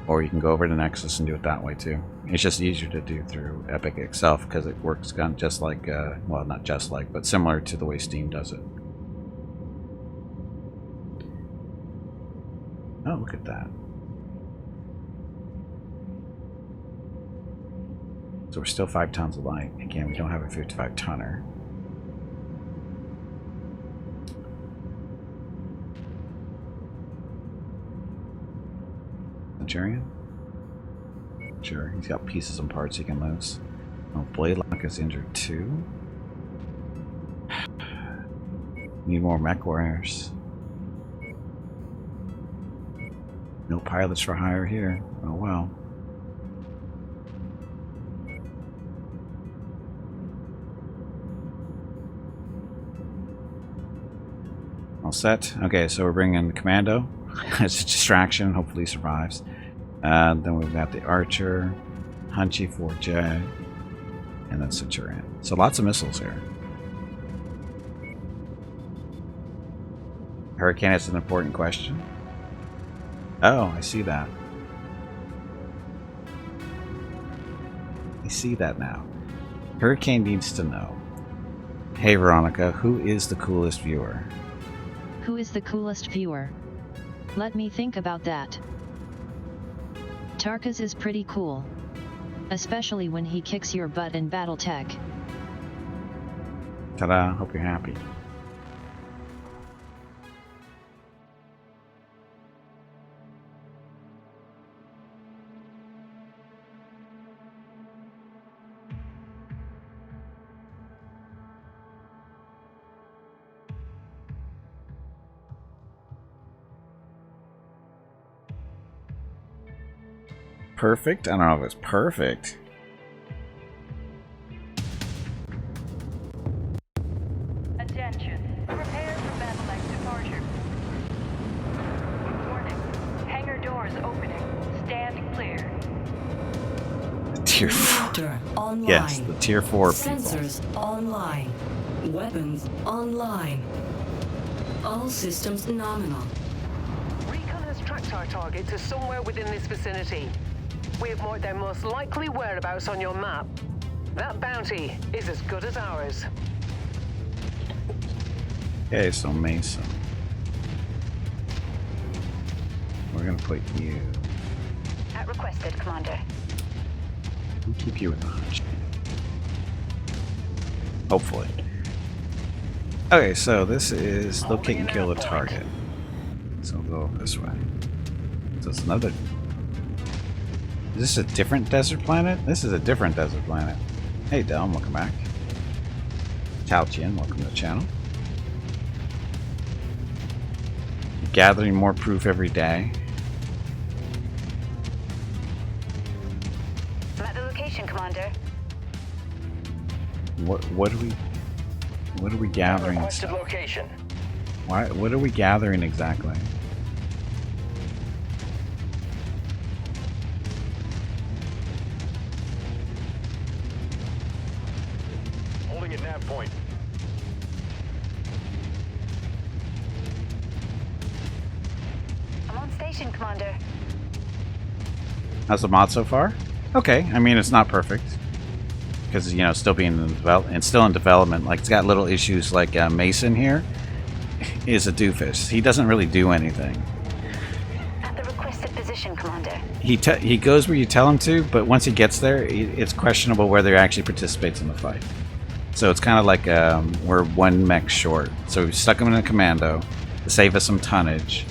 Or you can go over to Nexus and do it that way too. It's just easier to do through Epic itself because it works kind of just like, well, not just like, but similar to the way Steam does it. Oh, look at that. So we're still 5 tons of light. Again, we don't have a 55 tonner. Centurion? Sure, he's got pieces and parts he can lose. Oh, Bladelock is injured too. Need more MechWarriors. No pilots for hire here. Oh well. All set. Okay, so we're bringing in the commando as a distraction. Hopefully he survives. Then we've got the archer, Hunchy 4J, and then Centurion. So lots of missiles here. Hurricane is an important question. Oh, I see that. I see that now. Hurricane needs to know. Hey Veronica, who is the coolest viewer? Who is the coolest viewer? Let me think about that. Tarkas is pretty cool. Especially when he kicks your butt in Battletech. Ta-da, hope you're happy. Perfect? I don't know if it's perfect. Attention. Prepare for Battletech departure. Warning. Hangar doors opening. Stand clear. Tier 4. Reactor online. Yes, the tier 4 people. Sensors online. Weapons online. All systems nominal. Recon has tracked our target to somewhere within this vicinity. We have marked their most likely whereabouts on your map. That bounty is as good as ours. Okay, so Mason. We're gonna put you. At requested, Commander. We'll keep you with the hunch. Hopefully. Okay, so this is locate and kill a target. So we'll go this way. So it's another. Is this a different desert planet? This is a different desert planet. Hey Delm, welcome back. Talchian, welcome to the channel. Gathering more proof every day. Let I'm at the location, Commander. What are we gathering? Requested location. What are we gathering exactly? Holding at nav point. I'm on station, Commander. How's the mod so far? Okay, I mean it's not perfect because you know still being in still in development. Like it's got little issues like Mason here is a doofus. He doesn't really do anything. At the requested position, Commander. He goes where you tell him to, but once he gets there, it's questionable whether he actually participates in the fight. So it's kind of like we're one mech short. So we stuck him in a commando to save us some tonnage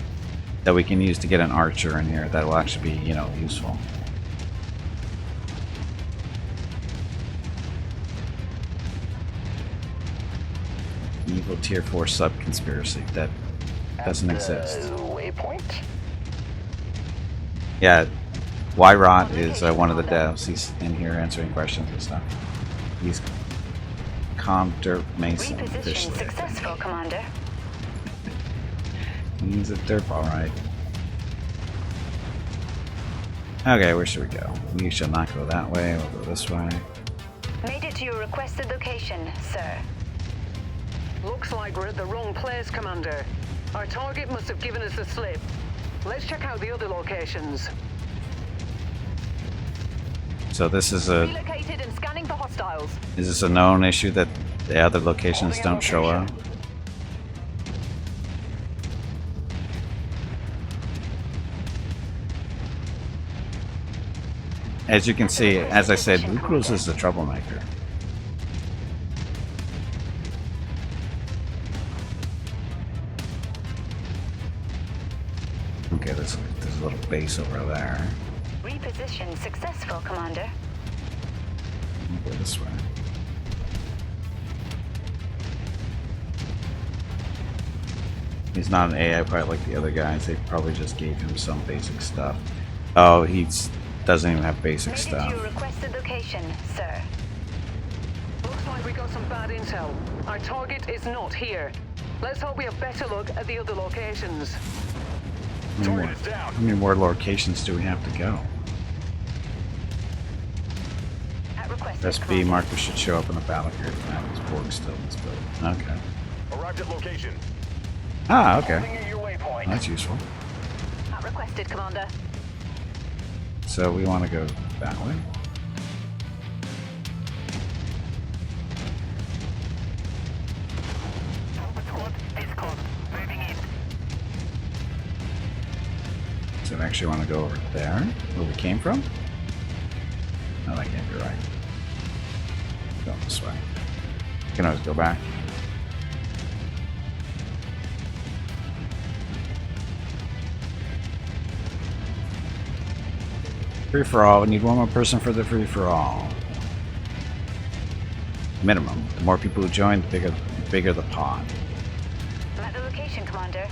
that we can use to get an archer in here that will actually be, you know, useful. Evil tier 4 sub conspiracy that doesn't exist. Waypoint. Yeah, Y-Rot is one of the devs. He's in here answering questions and stuff. He's Derp Mason Reposition officially. successful, Commander. He's a derp, alright. Okay, where should we go? We shall not go that way, we'll go this way. Made it to your requested location, sir. Looks like we're at the wrong place, Commander. Our target must have given us the slip. Let's check out the other locations. So this is a... Relocated and scanning for hostiles. Is this a known issue that the other locations don't show up? As you can see, as I said, Lucas is the troublemaker. Okay, there's a little base over there. Reposition successful, Commander. We'll go this way. He's not an AI pilot like the other guys. They probably just gave him some basic stuff. Oh, he doesn't even have basic Made it to stuff. your requested location, sir. Looks like we got some bad intel. Our target is not here. Let's hope we have better luck at the other locations. How many more locations do we have to go? At requested, SP Commander. marker should show up in the battle here. This Borg still in this building. Okay. Arrived at location. Ah, okay. Holding at your waypoint. That's useful. At requested, Commander. So we want to go that way. So I actually want to go over there, where we came from. No, that can't be right. Go this way. You can always go back. Free for all. We need one more person for the free for all. Minimum. The more people who join, the bigger the pot. I'm at the location, Commander.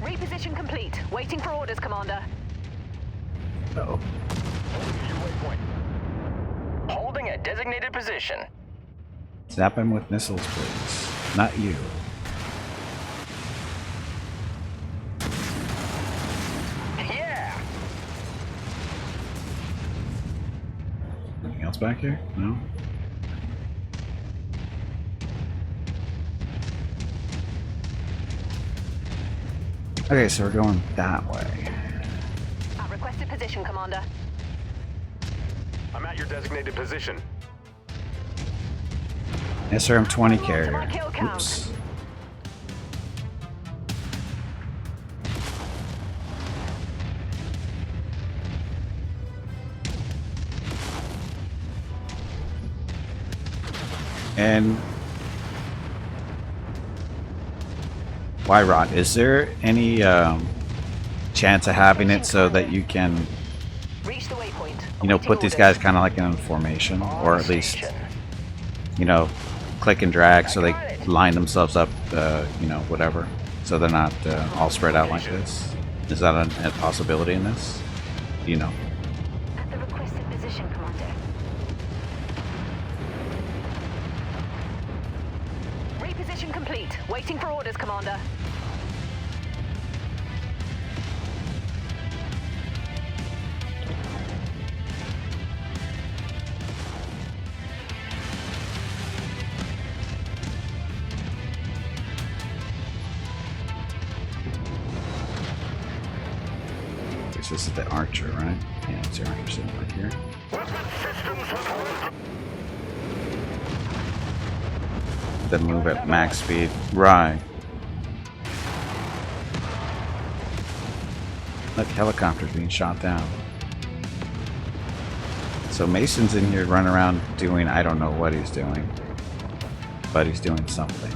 Reposition complete. Waiting for orders, Commander. Uh-oh. Holding at your waypoint. Holding at designated position. Zap him with missiles, please. Not you. Yeah. Anything else back here? No? Okay, so we're going that way. At requested position, Commander. I'm at your designated position. SRM-20 carrier. Oops. And Y-Rot, is there any chance of having it so that you can, Reach the waypoint. you know, Awaiting put these orders. guys kind of like in a formation, or at least, you know, click and drag so they line themselves up, you know, whatever. so they're not all spread out like this. Is that a possibility in this? Do you know? At the requested position, Commander. Reposition complete. Waiting for orders, Commander. This is the Archer, right? Yeah, it's the Archer sitting right here. Then move at max speed. Right. Look, helicopter's being shot down. So Mason's in here running around doing, I don't know what he's doing. But he's doing something.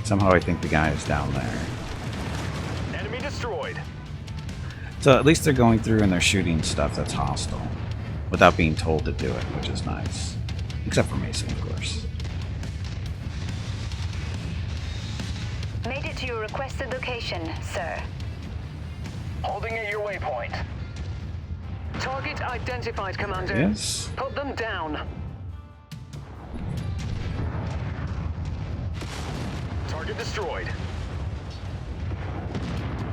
Somehow I think the guy is down there. Enemy destroyed. So at least they're going through and they're shooting stuff that's hostile without being told to do it, which is nice. Except for Mason, of course. Made it to your requested location, sir. Holding at your waypoint. Target identified, Commander. Yes. Put them down. Target destroyed.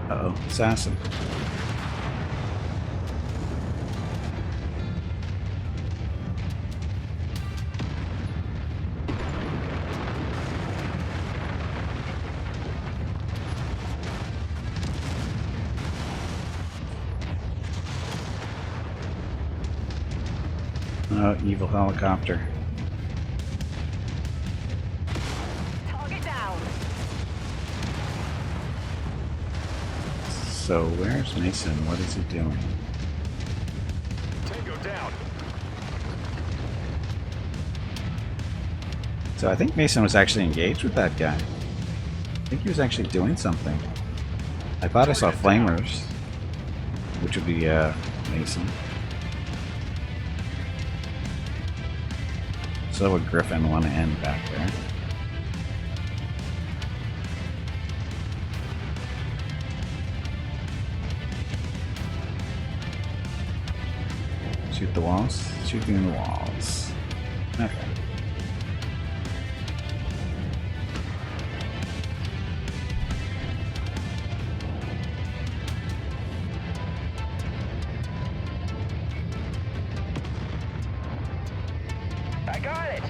Uh-oh, assassin. Oh, evil helicopter. Target down. So where's Mason? What is he doing? Tango down. So I think Mason was actually engaged with that guy. I think he was actually doing something. I thought I saw flamers, which would be Mason. So would Griffin want to end back there. Shoot the walls? Shooting the walls. Okay. I got it.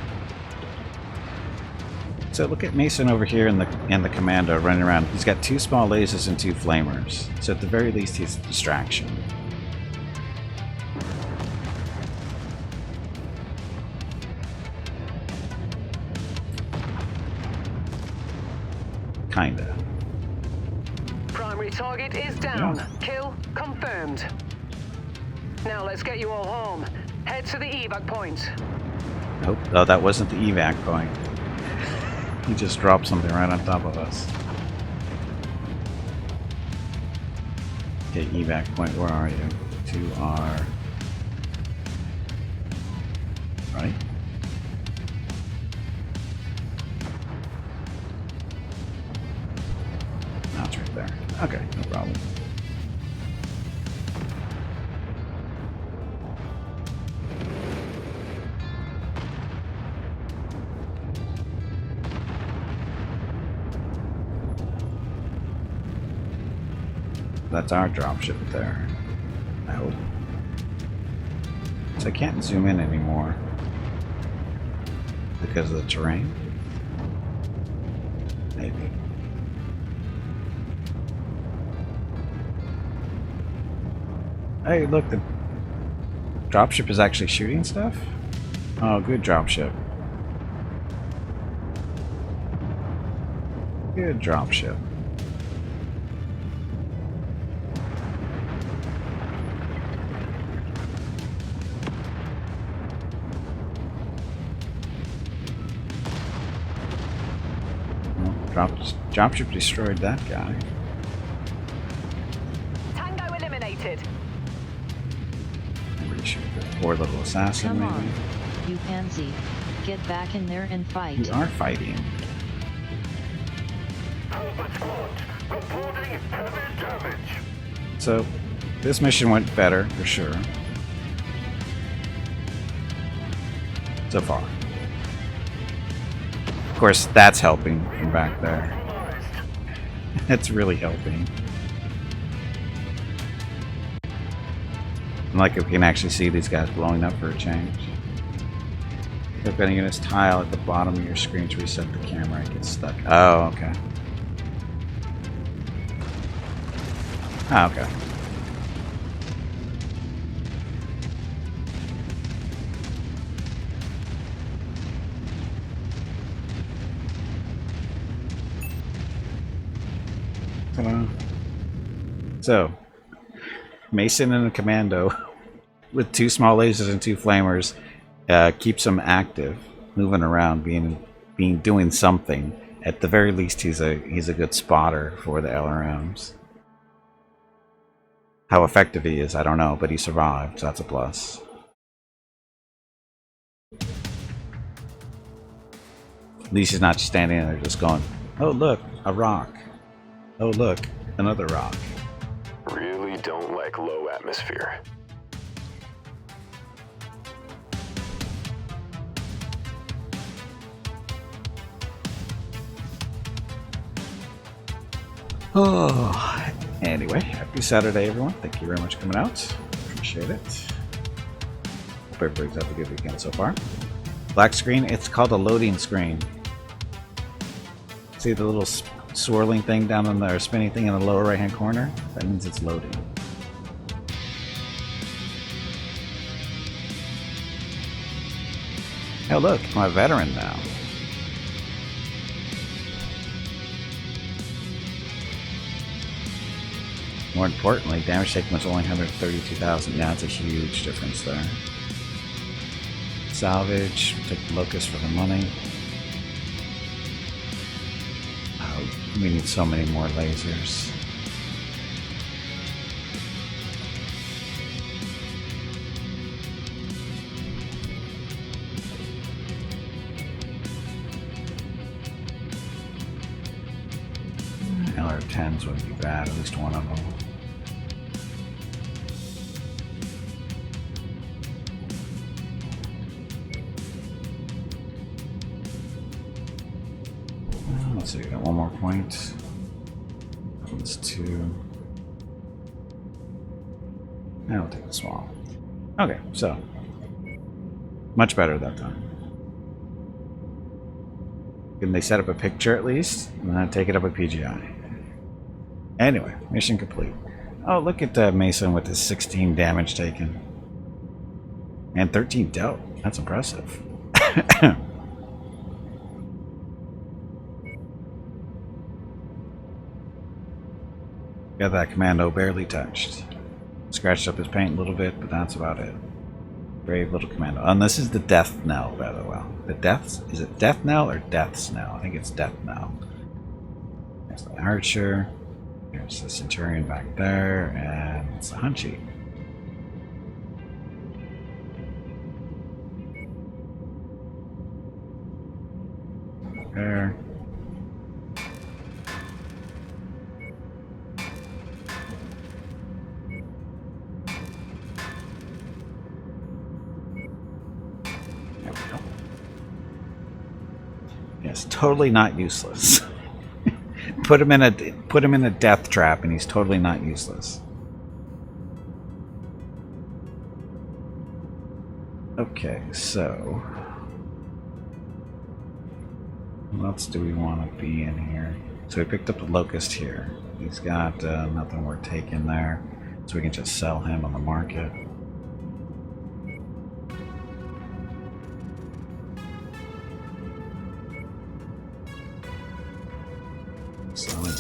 So look at Mason over here and the Commando running around. He's got 2 small lasers and 2 flamers. So at the very least he's a distraction. Kinda. Primary target is down. Yeah. Kill confirmed. Now let's get you all home. Head to the evac point. Nope. Oh, that wasn't the evac point. He just dropped something right on top of us. Okay, evac point, where are you? 2R. Right? No, it's right there. Okay, no problem. That's our dropship there. I hope. So I can't zoom in anymore because of the terrain. Maybe. Hey, look, the dropship is actually shooting stuff? Oh, good dropship. Good dropship. Dropship destroyed that guy. Tango in spotted. I'm pretty sure the poor little assassin, Come maybe. on, you pansy. Get back in there and fight. We are fighting. So, this mission went better, for sure. So far. Of course, that's helping from back there. That's really helping. Like if we can actually see these guys blowing up for a change. Click on a unit's tile at the bottom of your screen to reset the camera. It gets stuck. Oh, okay. Oh, okay. Ta-da. So, Mason and a commando with 2 small lasers and 2 flamers keeps him active, moving around, doing something. At the very least, he's a good spotter for the LRMs. How effective he is, I don't know, but he survived, so that's a plus. At least he's not just standing there just going, oh look, a rock. Oh look, another rock. Really don't like low atmosphere. Oh, anyway, happy Saturday, everyone. Thank you very much for coming out. Appreciate it. Hope everybody's had a good weekend so far. Black screen, it's called a loading screen. See the little swirling thing down in the, or spinning thing in the lower right hand corner? That means it's loading. Oh look, I'm a veteran now. More importantly, damage taken was only 132,000. Yeah, that's a huge difference there. Salvage, take the locust for the money. Oh, we need so many more lasers. LR-10s wouldn't be bad, at least one of them. Let's see, we got one more point. That's 2. Now we'll take the small. Okay, so much better that time. Can they set up a picture at least? And then take it up a PGI. Anyway, mission complete. Oh, look at Mason with his 16 damage taken. And 13 dealt. That's impressive. Got that commando barely touched. Scratched up his paint a little bit, but that's about it. Brave little commando. And this is the death knell, by the way. The deaths? Is it death knell or death's knell? I think it's death knell. There's the archer. There's the centurion back there, and it's the hunchy. There. There we go. Yes, totally not useless. Put him in a death trap, and he's totally not useless. Okay, so what else do we want to be in here? So we picked up the locust here. He's got nothing worth taking there, so we can just sell him on the market. Sell him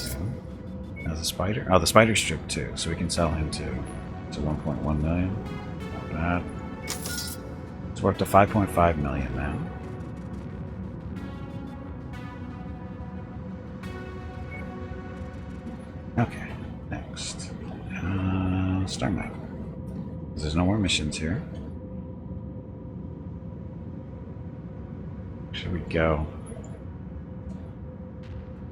as a spider. Oh, the spider strip too, so we can sell him too. It's 1.1 million. Not bad. It's worth to 5.5 million now. Okay, next. Star map. There's no more missions here. Should we go?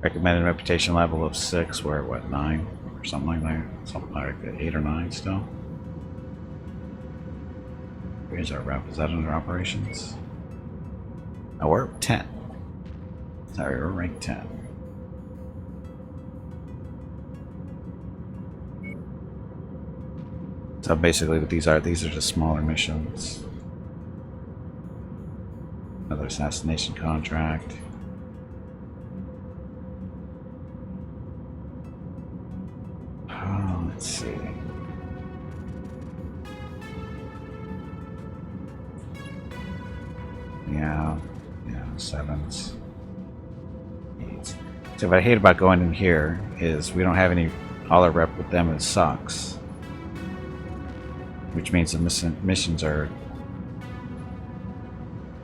Recommended reputation level of 6. We're at what, 9? Or something like that? Something like 8 or 9 still. Where's our rep? Is that under operations? Oh, we're at 10. Sorry, we're ranked 10. So basically what these are just smaller missions. Another assassination contract. Oh, let's see. Yeah, 7s. 8s. So what I hate about going in here is we don't have any all rep with them. It sucks. Which means the missions are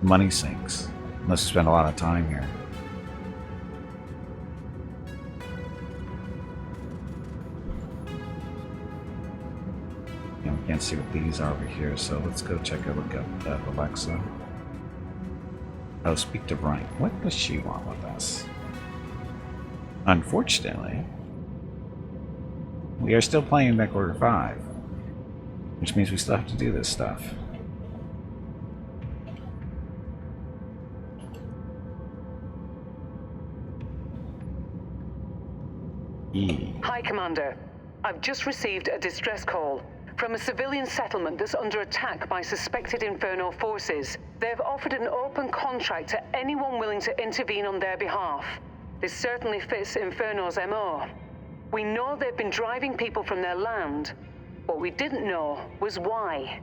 money sinks unless you spend a lot of time here. And we can't see what these are over here, so let's go look up Alexa. Oh, speak to Brian. What does she want with us? Unfortunately, we are still playing MechWarrior 5. Which means we still have to do this stuff. E. Hi, Commander. I've just received a distress call from a civilian settlement that's under attack by suspected Inferno forces. They've offered an open contract to anyone willing to intervene on their behalf. This certainly fits Inferno's MO. We know they've been driving people from their land. What we didn't know was why.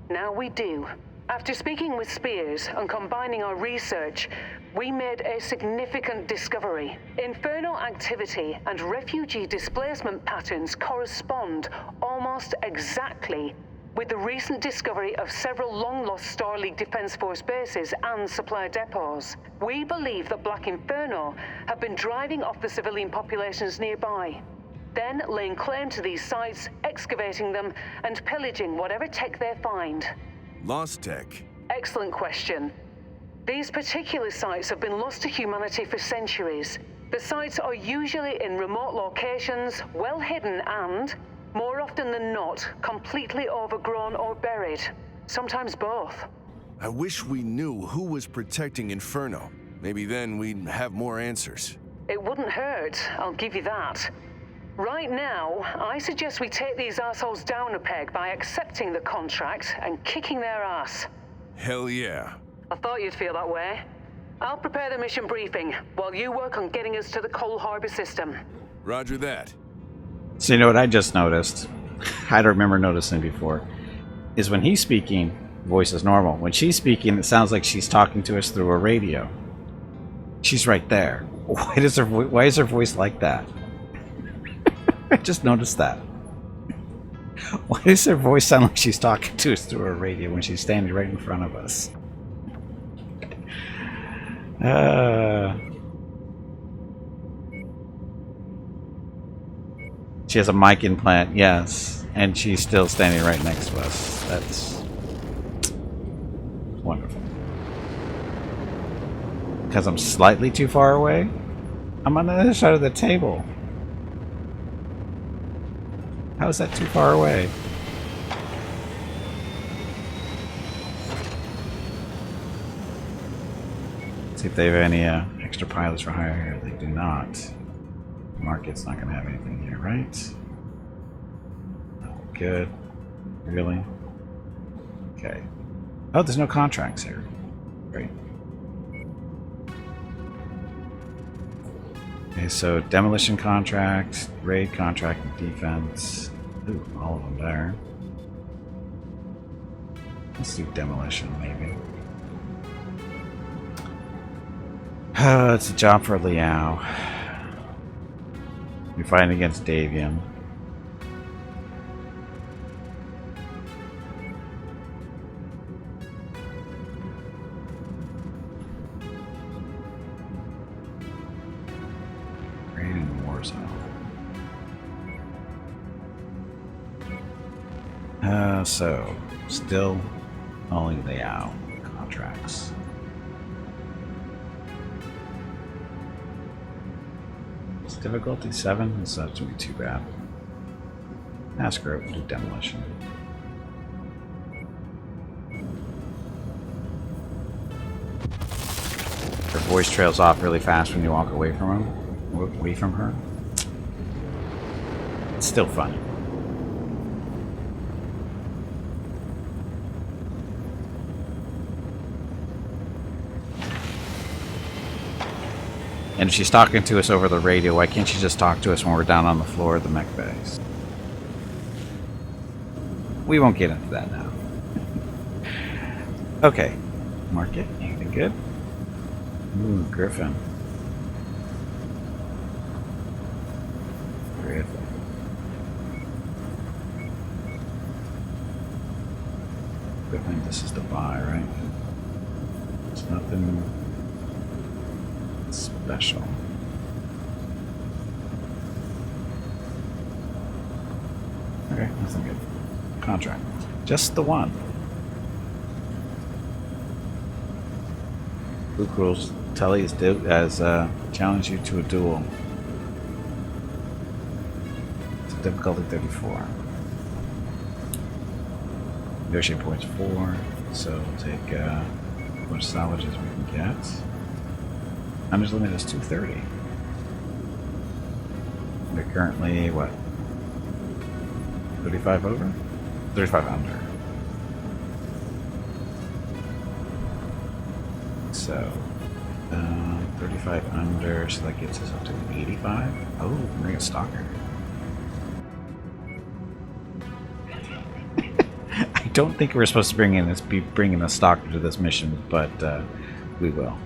Now we do. After speaking with Spears and combining our research, we made a significant discovery. Inferno activity and refugee displacement patterns correspond almost exactly with the recent discovery of several long-lost Star League Defense Force bases and supply depots. We believe that Black Inferno have been driving off the civilian populations nearby, then laying claim to these sites, excavating them, and pillaging whatever tech they find. Lost tech? Excellent question. These particular sites have been lost to humanity for centuries. The sites are usually in remote locations, well hidden and, more often than not, completely overgrown or buried. Sometimes both. I wish we knew who was protecting Inferno. Maybe then we'd have more answers. It wouldn't hurt, I'll give you that. Right now, I suggest we take these assholes down a peg by accepting the contract and kicking their ass. Hell yeah. I thought you'd feel that way. I'll prepare the mission briefing while you work on getting us to the Coal Harbor system. Roger that. So you know what I just noticed? I don't remember noticing before. Is when he's speaking, voice is normal. When she's speaking, it sounds like she's talking to us through a radio. She's right there. Why is her voice like that? I just noticed that. Why does her voice sound like she's talking to us through a radio when she's standing right in front of us? She has a mic implant, yes, and she's still standing right next to us. That's wonderful. Because I'm slightly too far away? I'm on the other side of the table. How is that too far away? See if they have any extra pilots for hire here. They do not. The market's not going to have anything here, right? Good. Really? Okay. Oh, there's no contracts here. Great. Okay, so demolition contract, raid contract, and defense. Ooh, all of them there. Let's do demolition, maybe. It's a job for Liao. We're fighting against Davian. Raid in the war zone. So, still only the out contracts. It's difficulty 7, so that shouldn't be too bad. Ask her to do demolition. Her voice trails off really fast when you walk away from him, away from her. It's still funny. And if she's talking to us over the radio, why can't she just talk to us when we're down on the floor of the mech base? We won't get into that now. Okay. Market. Anything good? Ooh, Griffin. Griffin. Griffin, this is the buy, right? There's nothing special. Okay, nothing good. Contract. Just the one. Luke rules. Tully has challenged you to a duel. It's difficulty 34. Negotiate points 4. So we'll take as much salvage as we can get. Damage limit is 230. We're currently, what? 35 over? 35 under. So, 35 under, so that gets us up to 85. Oh, bring a Stalker. I don't think we're supposed to be bringing a Stalker to this mission, but we will.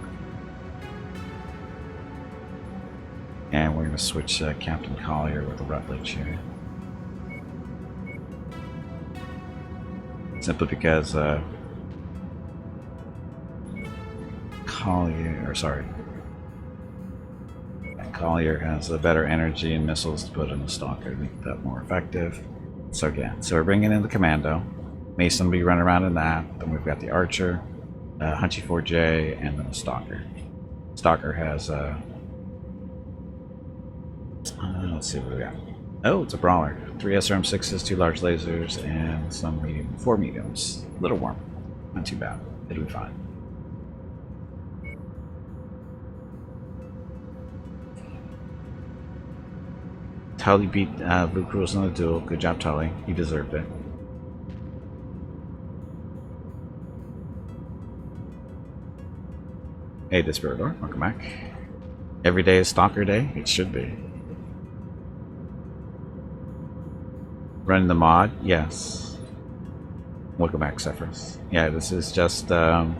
And we're going to switch Captain Collier with a Rutledge here. Simply because Collier has a better energy and missiles to put in the Stalker to make that more effective. So again, so we're bringing in the Commando. Mason will be running around in that. Then we've got the Archer, Hunchy 4J, and then the Stalker. Stalker has let's see what we got. Oh, it's a brawler. 3 SRM6s, 2 large lasers, and some 4 mediums. A little warm. Not too bad. It'll be fine. Tully beat Luke Rules in the duel. Good job, Tully. He deserved it. Hey, Dispirador. Welcome back. Every day is Stalker Day? It should be. Running the mod? Yes. Welcome back, Zephyrus. Yeah, this is just the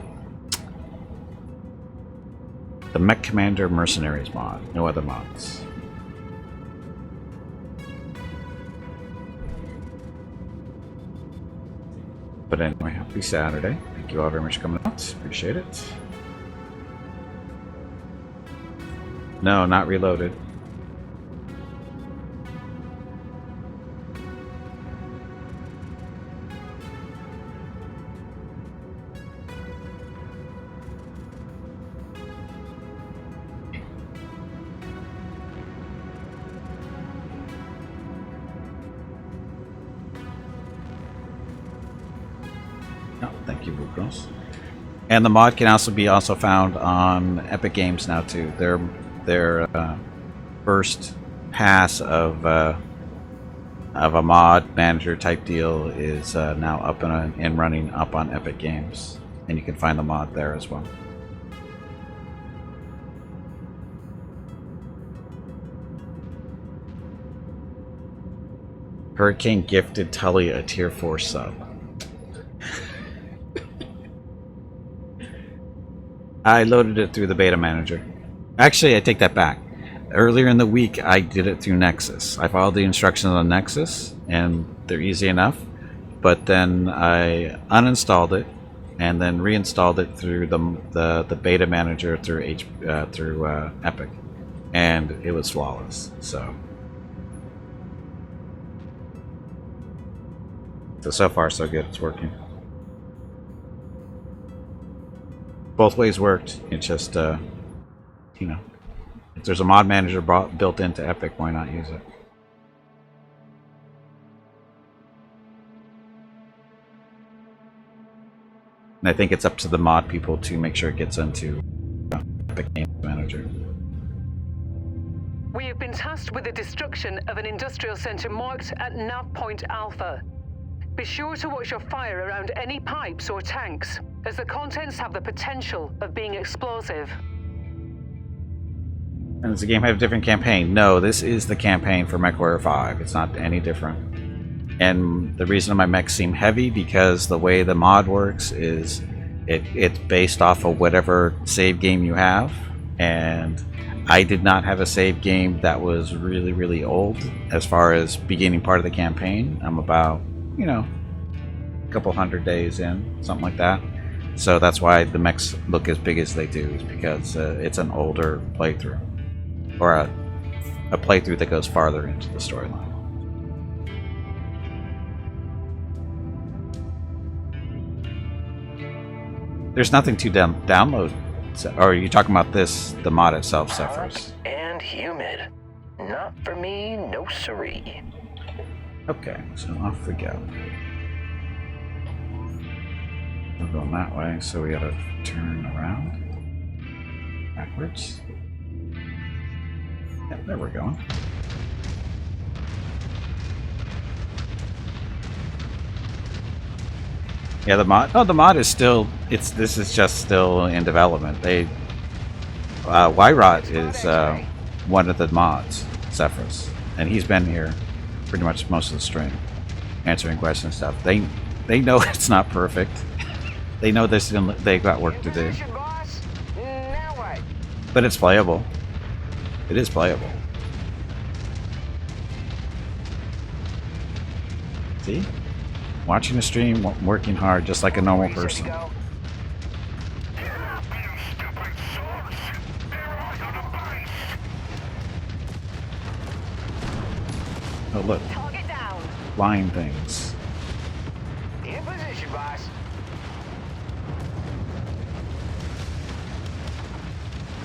MechCommander Mercenaries mod. No other mods. But anyway, happy Saturday. Thank you all very much for coming out. Appreciate it. No, not reloaded. Thank you, Bukros. And the mod can also be found on Epic Games now too. Their first pass of a mod manager type deal is now up and running up on Epic Games, and you can find the mod there as well. Hurricane gifted Tully a tier 4 sub. I loaded it through the beta manager. Actually, I take that back. Earlier in the week, I did it through Nexus. I followed the instructions on Nexus, and they're easy enough. But then I uninstalled it, and then reinstalled it through the beta manager through Epic, and it was flawless. So So far, so good. It's working. Both ways worked. It's just, you know, if there's a mod manager built into Epic, why not use it? And I think it's up to the mod people to make sure it gets into Epic Games Manager. We have been tasked with the destruction of an industrial center marked at nav point Alpha. Be sure to watch your fire around any pipes or tanks, as the contents have the potential of being explosive. And does the game have a different campaign? No, this is the campaign for MechWarrior 5. It's not any different. And the reason my mechs seem heavy, because the way the mod works is it's based off of whatever save game you have. And I did not have a save game that was really, really old as far as beginning part of the campaign. I'm about, you know, a couple 100 days in, something like that. So that's why the mechs look as big as they do, is because it's an older playthrough. Or a playthrough that goes farther into the storyline. There's nothing to download. Or are you talking about this, the mod itself, Cephas? And humid. Not for me, no siree. Okay, so off we go. We're going that way, so we gotta turn around. Backwards. Yep, there we're going. Yeah, the mod. Oh, the mod is still. This is just still in development. They. Wyrot is one of the mods, Cephas, and he's been here pretty much most of the stream, answering questions and stuff. They know it's not perfect. They know they got work to do. But it's playable. It is playable. See? Watching a stream, working hard, just like a normal person. Oh, look. Flying things. In position, boss.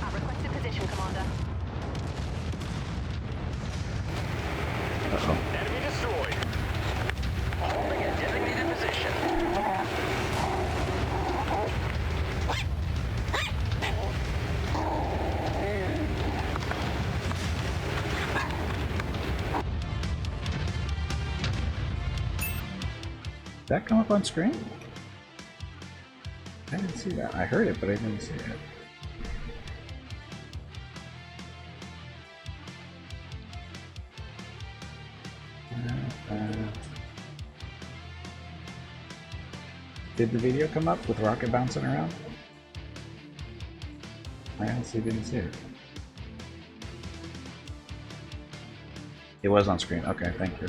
I requested position, Commander. Uh-oh. Enemy destroyed. Holding a designated position. Did that come up on screen? I didn't see that. I heard it, but I didn't see it. Did the video come up with rocket bouncing around? I honestly didn't see it. It was on screen. Okay, thank you.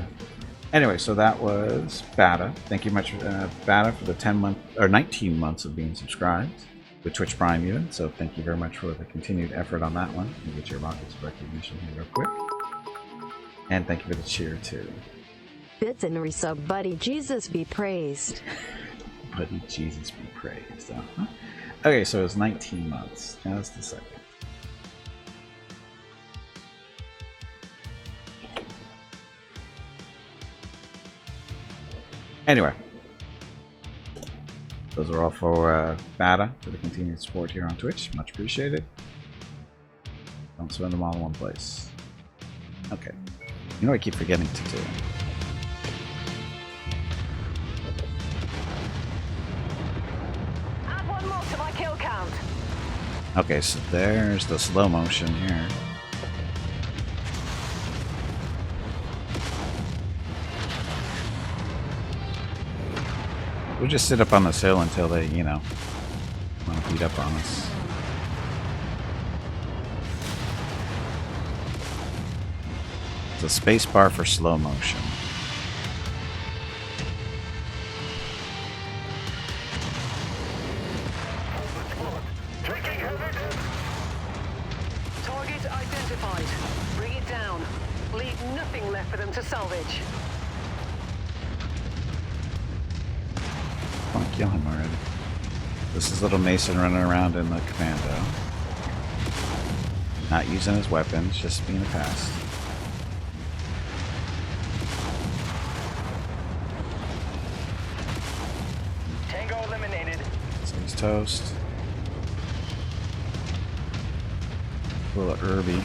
Anyway, so that was Bata. Thank you much, Bata, for the 19 months of being subscribed with Twitch Prime even. So thank you very much for the continued effort on that one. You get your rockets recognition here real quick. And thank you for the cheer too. Bits and resub, buddy. Jesus be praised. Buddy Jesus be praised. Uh-huh. Okay, so it's 19 months. Just a second. Anyway, those are all for Bata for the continued support here on Twitch. Much appreciated. Don't spend them all in one place. Okay. You know what I keep forgetting to do? Add one more to my kill count. Okay, so there's the slow motion here. We'll just sit up on this hill until they, you know, want to beat up on us. It's a space bar for slow motion. Target identified. Bring it down. Leave nothing left for them to salvage. kill him already. This is little Mason running around in the commando. Not using his weapons, just being a pest. Tango eliminated. So he's toast. Little Irby.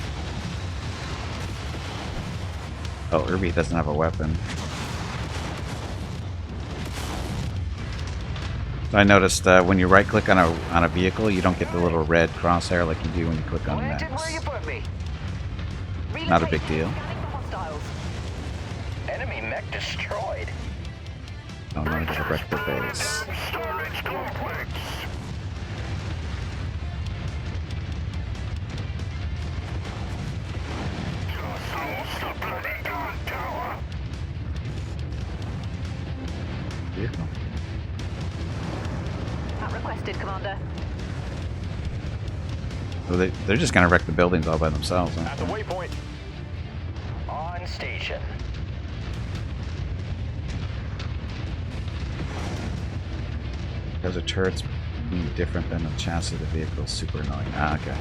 Oh, Irby doesn't have a weapon. So I noticed when you right click on a vehicle, you don't get the little red crosshair like you do when you click on mechs. Not a big deal. Enemy mech destroyed. Oh, I'm gonna just wreck the base. Vehicle. Not requested, Commander. So they're just gonna wreck the buildings all by themselves. At the waypoint. On station. Because the turrets being different than the chassis of the vehicle is super annoying. Ah, okay.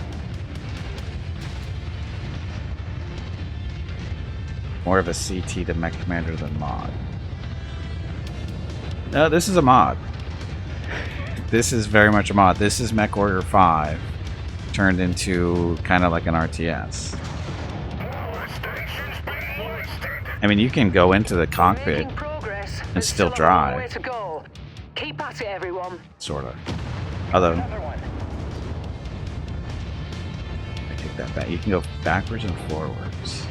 More of a CT to MechCommander than mod. No, this is a mod. This is very much a mod. This is MechWarrior 5 turned into kind of like an RTS. I mean, you can go into the cockpit and still drive. Keep at it, everyone. Sort of. Although, I take that back. You can go backwards and forwards.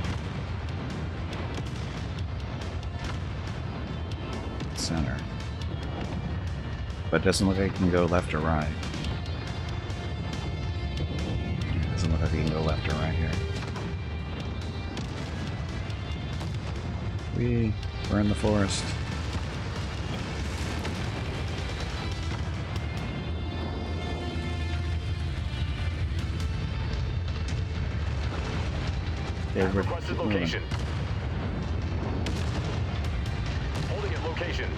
Center. But it doesn't look like you can go left or right. It doesn't look like you can go left or right here. We're in the forest. Requested location. Holding at location.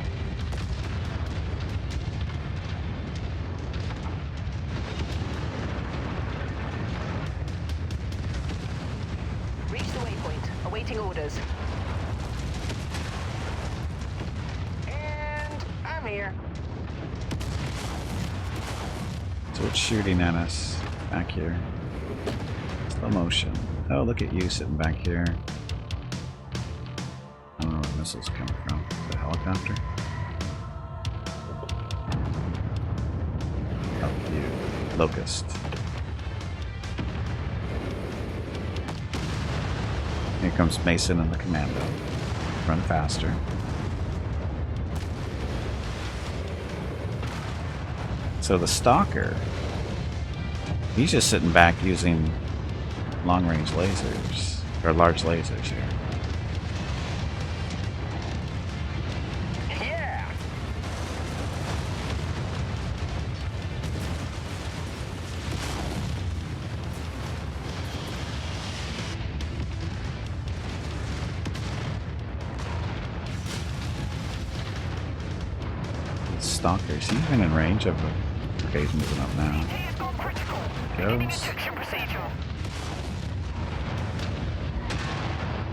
Reach the waypoint. Awaiting orders. And I'm here. So it's shooting at us back here. Slow motion. Oh, look at you sitting back here. I don't know where missiles come from. The helicopter? Oh, you. Locust. Here comes Mason and the commando. Run faster. So the Stalker, he's just sitting back using long-range lasers, or large lasers here. Yeah. The Stalker, is he even in range of a... Okay, he's moving up now. There he goes.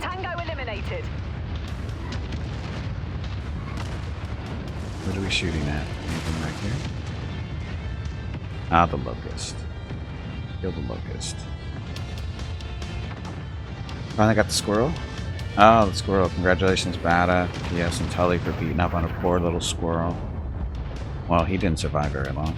Tango eliminated. What are we shooting at? Anything back here? Ah, the Locust. Kill the Locust. Finally got the squirrel? Oh, the squirrel. Congratulations, Bada. Yes, and Tully for beating up on a poor little squirrel. Well, he didn't survive very long.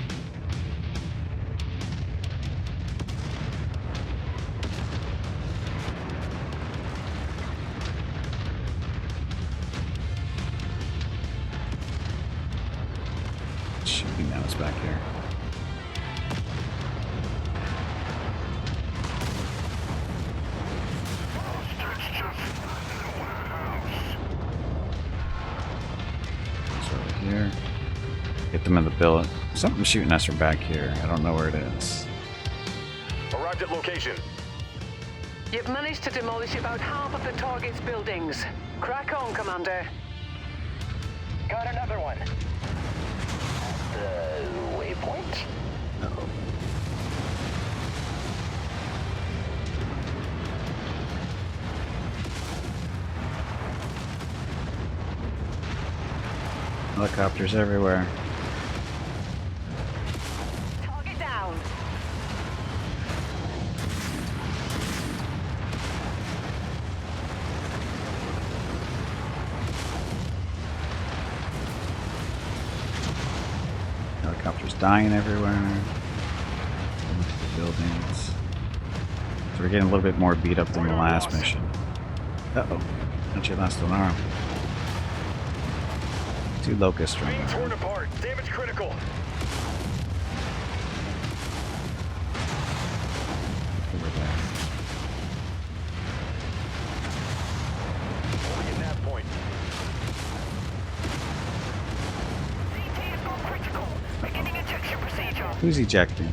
Shooting now is back here. It's over here. Get them in the billet. Something's shooting us from back here. I don't know where it is. Arrived at location. You've managed to demolish about half of the target's buildings. Crack on, Commander. Got another one. the waypoint? Uh-oh. Helicopters everywhere. Target down. Helicopters dying everywhere. Into the buildings. So we're getting a little bit more beat up than the last mission. Uh-oh. Don't you lost an arm. 2 locusts right Being now. torn apart. Damage critical. Over there. Holding at that point. CT is gone critical. Beginning ejection procedure. Who's ejecting?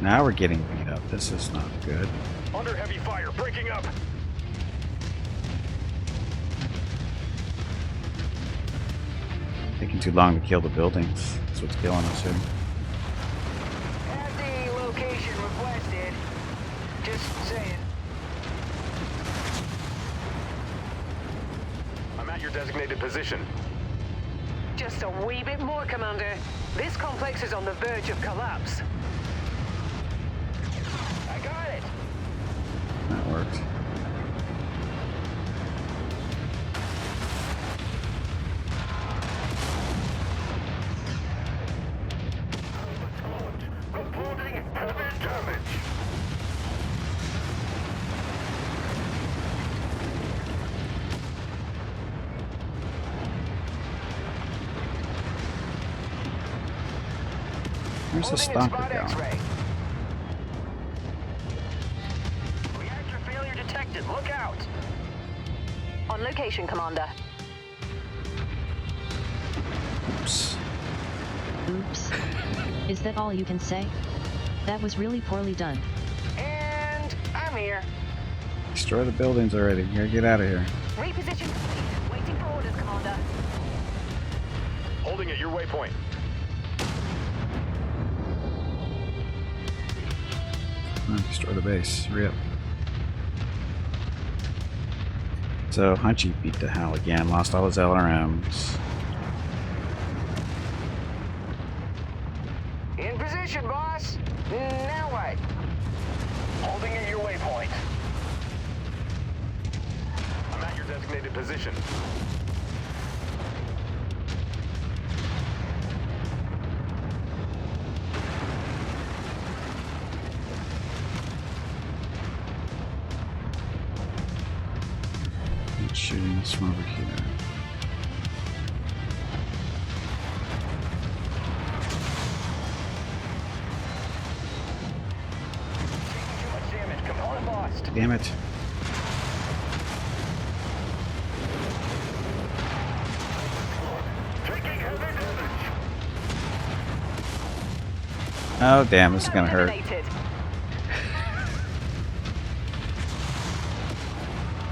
Now we're getting beat up. This is not good. Under heavy fire. Breaking up. Taking too long to kill the buildings. That's what's killing us here. At the location requested. Just saying. I'm at your designated position. Just a wee bit more, Commander. This complex is on the verge of collapse. I got it. That worked. Reporting heavy damage. Where's the Stalker going? Reactor failure detected. Look out. On location, Commander. Oops. Oops. Is that all you can say? That was really poorly done. And I'm here. Destroy the buildings already. You gotta get out of here. Reposition complete. Waiting for orders, Commander. Holding at your waypoint. Come on, destroy the base. Hurry up. So, Hunchy beat the hell again. Lost all his LRMs. In position, boss. Now what? Holding at your waypoint. I'm at your designated position. It's shooting us from over here. Too much damage. Component lost. Damn it. Taking heavy damage. Oh, damn, this is gonna hurt. Eliminated.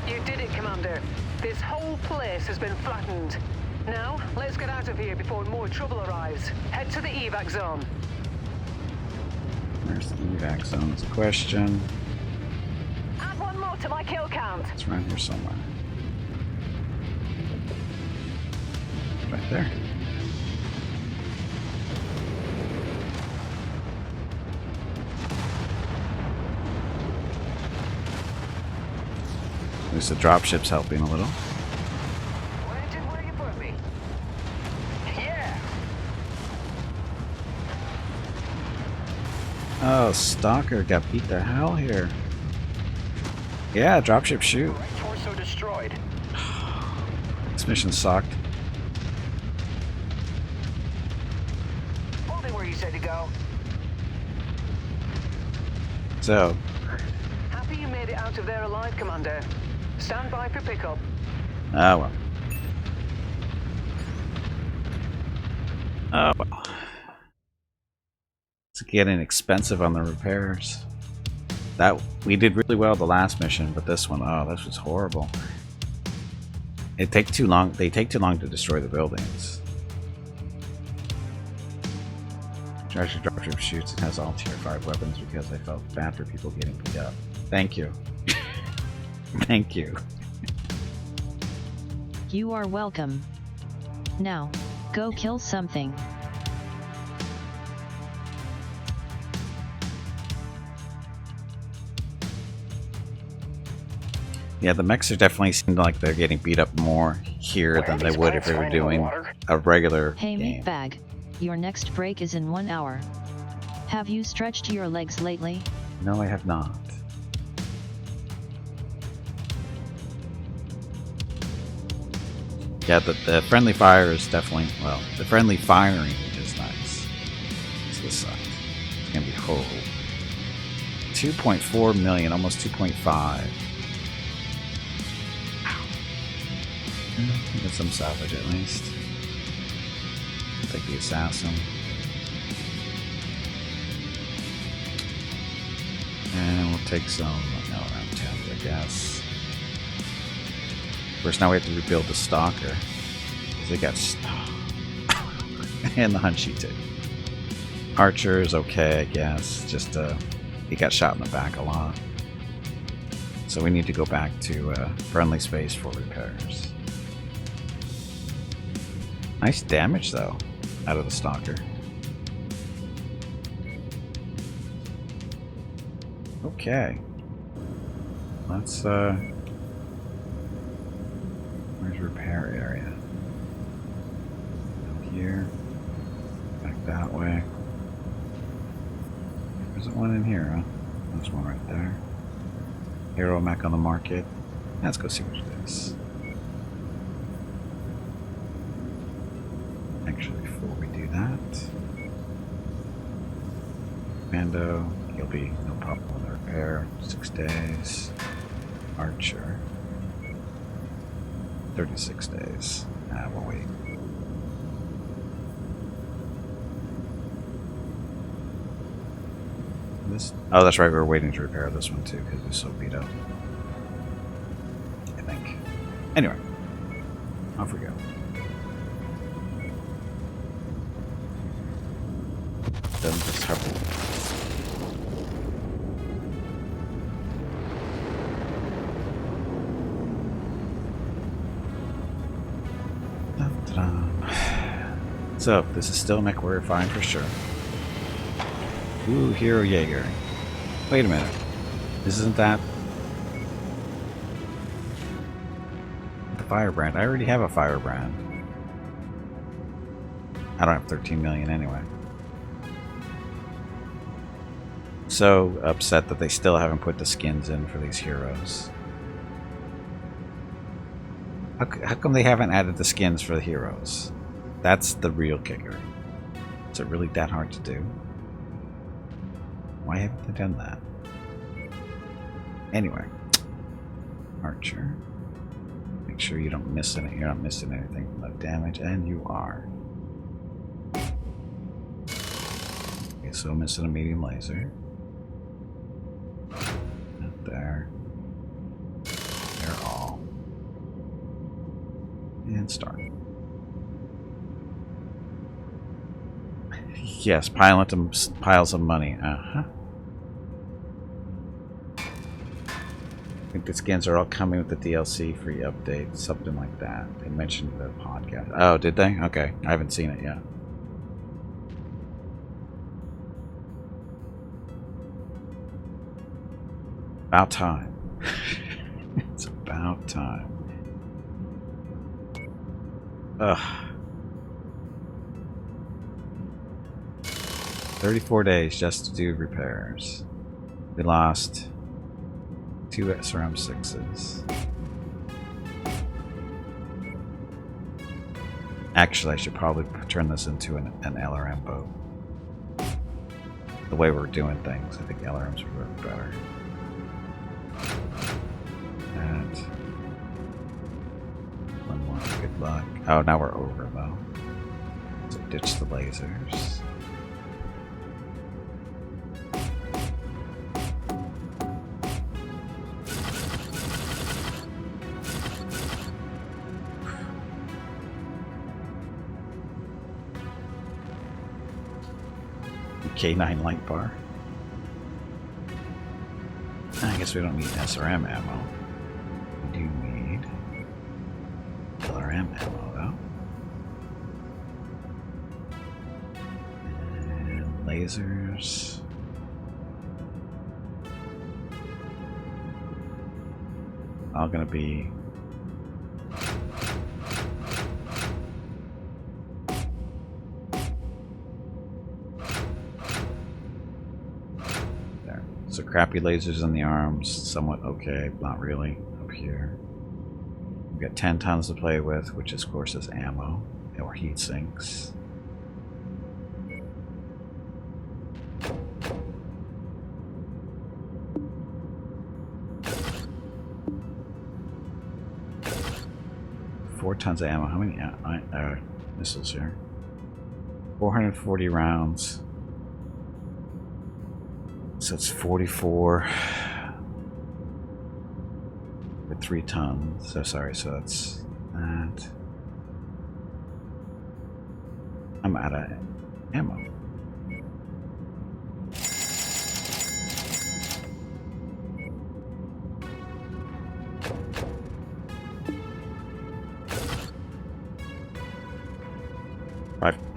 You did it, Commander. This whole place has been flattened. Now, let's get out of here before more trouble arrives. Head to the evac zone. Where's the evac zone? Is the question. Add one more to my kill count. It's around here somewhere. Right there. At least the dropship's helping a little. Planted where you put me. Yeah. Oh, Stalker got beat to hell here. Yeah, dropship shoot. Right torso destroyed. This mission sucked. Holding where you said to go. So, Happy you made it out of there alive, Commander. Stand by for pickup. oh well. Oh well. It's getting expensive on the repairs. That we did really well the last mission, but this one, oh, this was horrible. It takes too long. They take too long to destroy the buildings. Treasure Dropship shoots and has all tier 5 weapons because I felt bad for people getting beat up. Thank you. Thank you. You are welcome. Now, go kill something. Yeah, the mechs are definitely seem like they're getting beat up more here than they would if they were doing a regular Hey game. Meatbag, your next break is in 1 hour. Have you stretched your legs lately? No, I have not. Yeah, the friendly fire is definitely, well, the friendly firing is nice. It's this side. It's gonna be whole. 2.4 million, almost 2.5. Get some salvage at least. Take the assassin. And we'll take some, no, around 10, I guess. Of course, now we have to rebuild the Stalker. Because they got and the Hunchy too. Archer is okay, I guess. Just, he got shot in the back a lot. So we need to go back to friendly space for repairs. Nice damage, though, out of the Stalker. Okay. Let's, where's repair area? Down here. Back that way. There's one in here, huh? There's one right there. Hero mech on the market. Let's go see what it is. Actually, before we do that, Mando, he'll be no problem with the repair. 6 days. Archer, 36 days. We'll wait. This, oh, that's right. We were waiting to repair this one too because it was so beat up. I think. Anyway, off we go. Just trouble. So, this is still MechWarrior 5 for sure. Ooh, Hero Jaeger. Wait a minute. This isn't that. The Firebrand. I already have a Firebrand. I don't have 13 million anyway. So upset that they still haven't put the skins in for these heroes. How come they haven't added the skins for the heroes? That's the real kicker. Is it really that hard to do? Why haven't they done that? Anyway. Archer. Make sure you don't miss any. You're not missing anything from that damage, and you are. Okay, so missing a medium laser. Not there. They're all. And start. Yes, piles of money. Uh-huh. I think the skins are all coming with the DLC free update, something like that. They mentioned the podcast. Oh, did they? Okay, I haven't seen it yet. About time. It's about time. Ugh. 34 days just to do repairs. We lost 2 SRM 6s. Actually, I should probably turn this into an LRM boat. The way we're doing things, I think LRMs would work better. And one more, good luck. Oh, now we're over though. So ditch the lasers. K9 light bar. I guess we don't need SRM ammo. We do need LRM ammo, though. And lasers. All gonna be there. So crappy lasers in the arms, somewhat okay, not really up here. We've got 10 tons to play with, which of course is ammo or heat sinks. Four tons of ammo. How many missiles here? 440 rounds. So it's 44 for 3 tons. So sorry, so that's that. I'm out of ammo.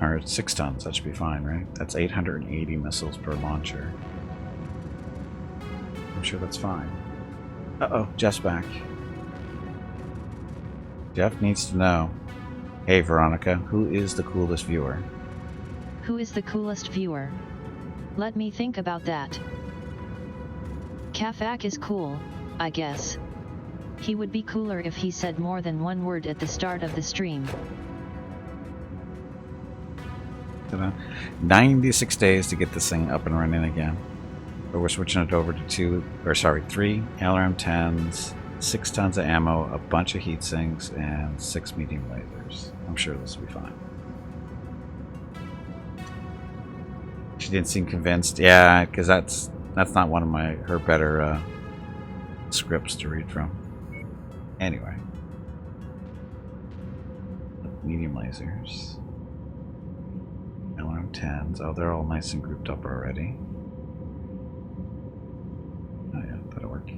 Or 6 tons, that should be fine, right? That's 880 missiles per launcher. I'm sure that's fine. Uh-oh, Jeff's back. Jeff needs to know. Hey, Veronica, who is the coolest viewer? Who is the coolest viewer? Let me think about that. Kafak is cool, I guess. He would be cooler if he said more than one word at the start of the stream. 96 days to get this thing up and running again. But we're switching it over to 3 LRM-10s, 6 tons of ammo, a bunch of heat sinks, and 6 medium lasers. I'm sure this will be fine. She didn't seem convinced. Yeah, because that's not one of her better scripts to read from. Anyway. Medium lasers. LRM-10s. Oh, they're all nice and grouped up already. Oh yeah, that'll work.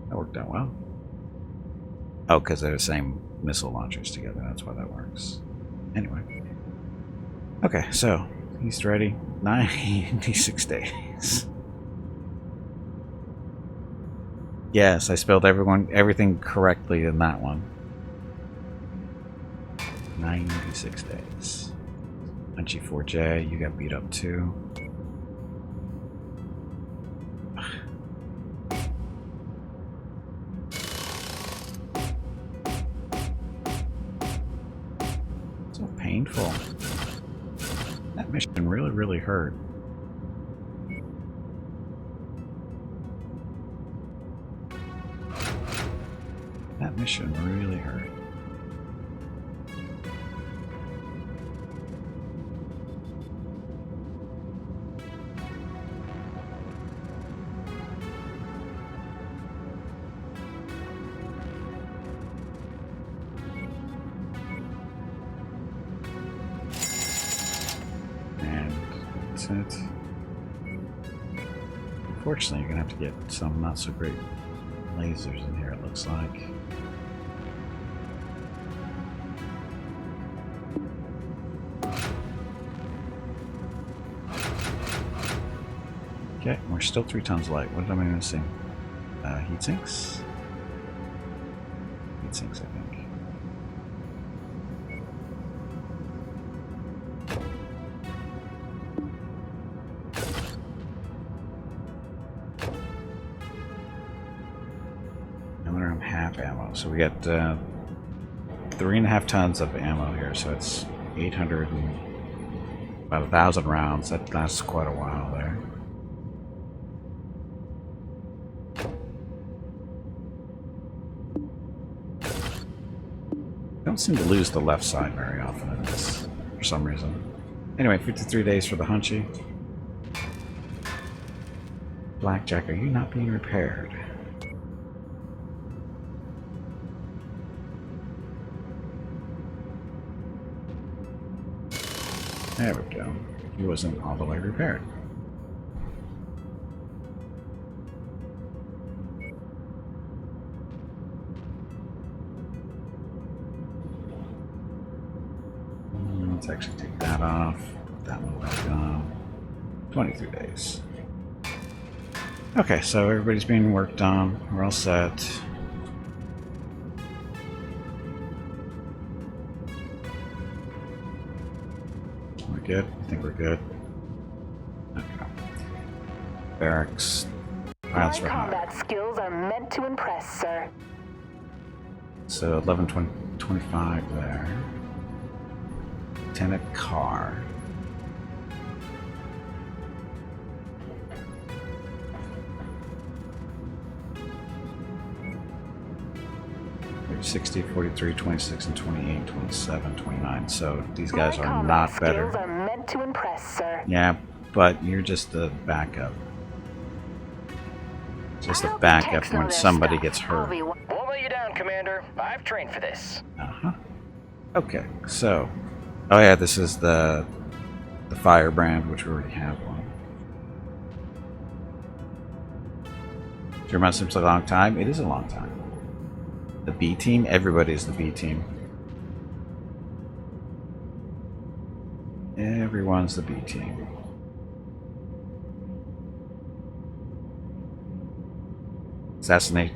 That worked out well. Oh, because they're the same missile launchers together. That's why that works. Anyway. Okay, so he's ready. 96 days. Yes, I spelled everything correctly in that one. 96 days. Punchy 4J, you got beat up too. So painful. That mission really hurt. That mission really hurt. It. Unfortunately, you're gonna have to get some not so great lasers in here, it looks like. Okay, we're still 3 tons light. What am I missing? Heat sinks? Heat sinks, I think. Half ammo. So we got 3.5 tons of ammo here, so it's 800 and about 1,000 rounds. That's quite a while there. Don't seem to lose the left side very often in this, for some reason. Anyway, 53 days for the Hunchy. Blackjack, are you not being repaired? There we go. He wasn't all the way repaired. Let's actually take that off. That one back on. 23 days. Okay, so everybody's being worked on. We're all set. We're good? I think we're good. Okay. Barracks. Pilots for hire. Combat skills are meant to impress, sir. So 11, 20, 25 there. Lieutenant Carr. 60, 43, 26, and 28, 27, 29. So these guys are not better. Skills are meant to impress, sir. Yeah, but you're just the backup. Just a backup when somebody gets hurt. Won't let you down, Commander. I've trained for this. Uh-huh. Okay, so... Oh yeah, this is the firebrand, which we already have one. 3 months seems like a long time. It is a long time. The B team? Everybody's the B team. Everyone's the B team.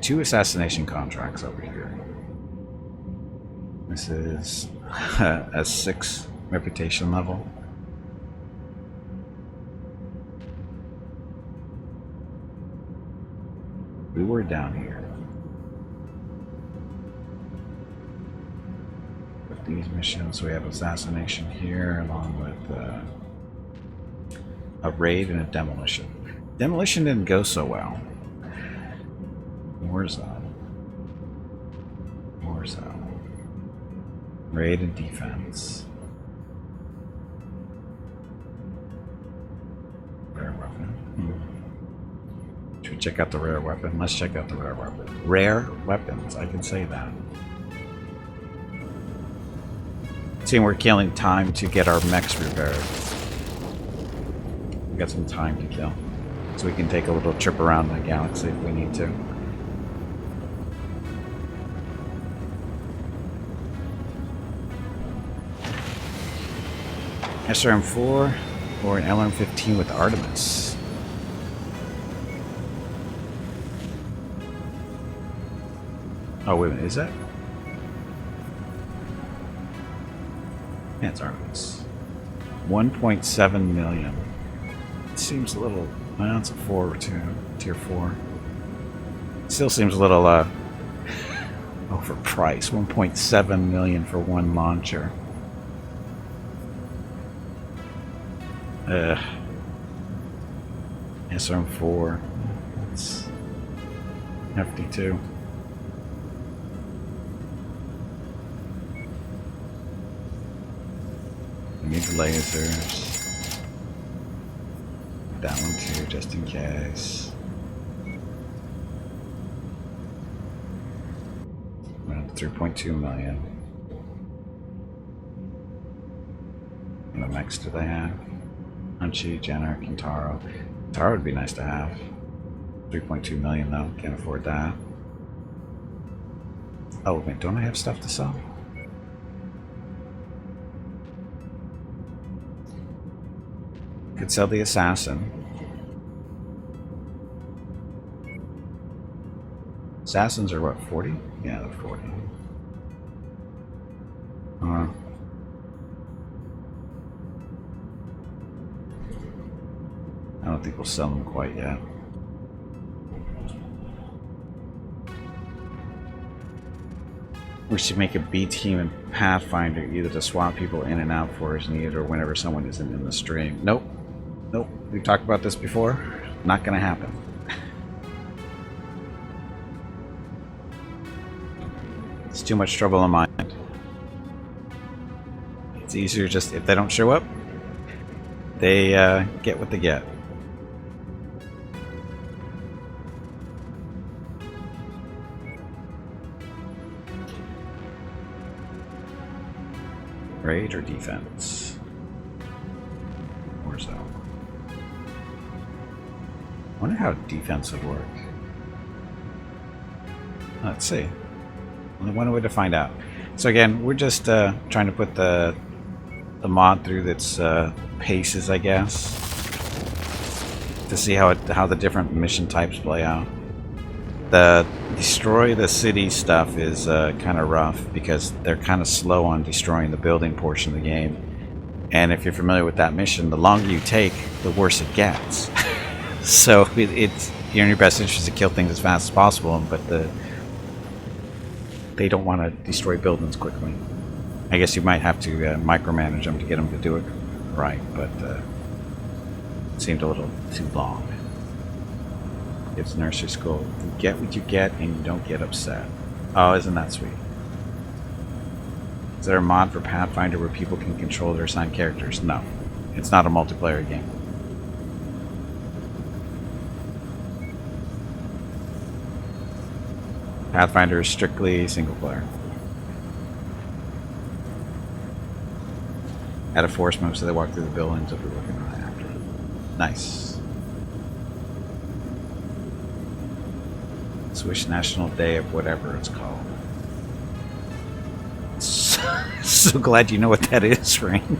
Two assassination contracts over here. This is a 6 reputation level. We were down here. With these missions, we have assassination here, along with a raid and a demolition. Demolition didn't go so well. Warzone. Raid and defense. Rare weapon. Should we check out the rare weapon? Let's check out the rare weapon. Rare weapons, I can say that. Seeing we're killing time to get our mechs repaired. We got some time to kill. So we can take a little trip around the galaxy if we need to. SRM-4 or an LRM-15 with Artemis. Oh, wait a minute, is that? Yeah, it's Artemis. 1.7 million. It seems a little... Well, it's a 4 or 2. Tier 4. Still seems a little, overpriced. 1.7 million for one launcher. SRM-4. It's hefty too. We need the lasers. That one too, just in case. We're at 3.2 million. What mechs do they have? Unchi, Jenner, Kintaro. Kintaro would be nice to have. 3.2 million though, can't afford that. Oh wait, don't I have stuff to sell? Could sell the assassin. Assassins are what, 40? Yeah, they're 40. I don't think we'll sell them quite yet. We should make a B team in Pathfinder either to swap people in and out for as needed or whenever someone isn't in the stream. Nope. Nope. We've talked about this before. Not gonna happen. It's too much trouble on my end. It's easier just if they don't show up, they get what they get. Raid or defense? Or Wonder how defense would work. Let's see. Only one way to find out. So again, we're just trying to put the mod through its paces, I guess, to see how the different mission types play out. The destroy the city stuff is kind of rough because they're kind of slow on destroying the building portion of the game. And if you're familiar with that mission, the longer you take, the worse it gets. So it's you're in your best interest to kill things as fast as possible, but they don't want to destroy buildings quickly. I guess you might have to micromanage them to get them to do it right, but it seemed a little too long. It's nursery school. You get what you get and you don't get upset. Oh, isn't that sweet? Is there a mod for Pathfinder where people can control their assigned characters? No. It's not a multiplayer game. Pathfinder is strictly single player. Add a force move so they walk through the buildings if we're looking right after. Nice. Swiss National Day of whatever it's called. So glad you know what that is, Rain.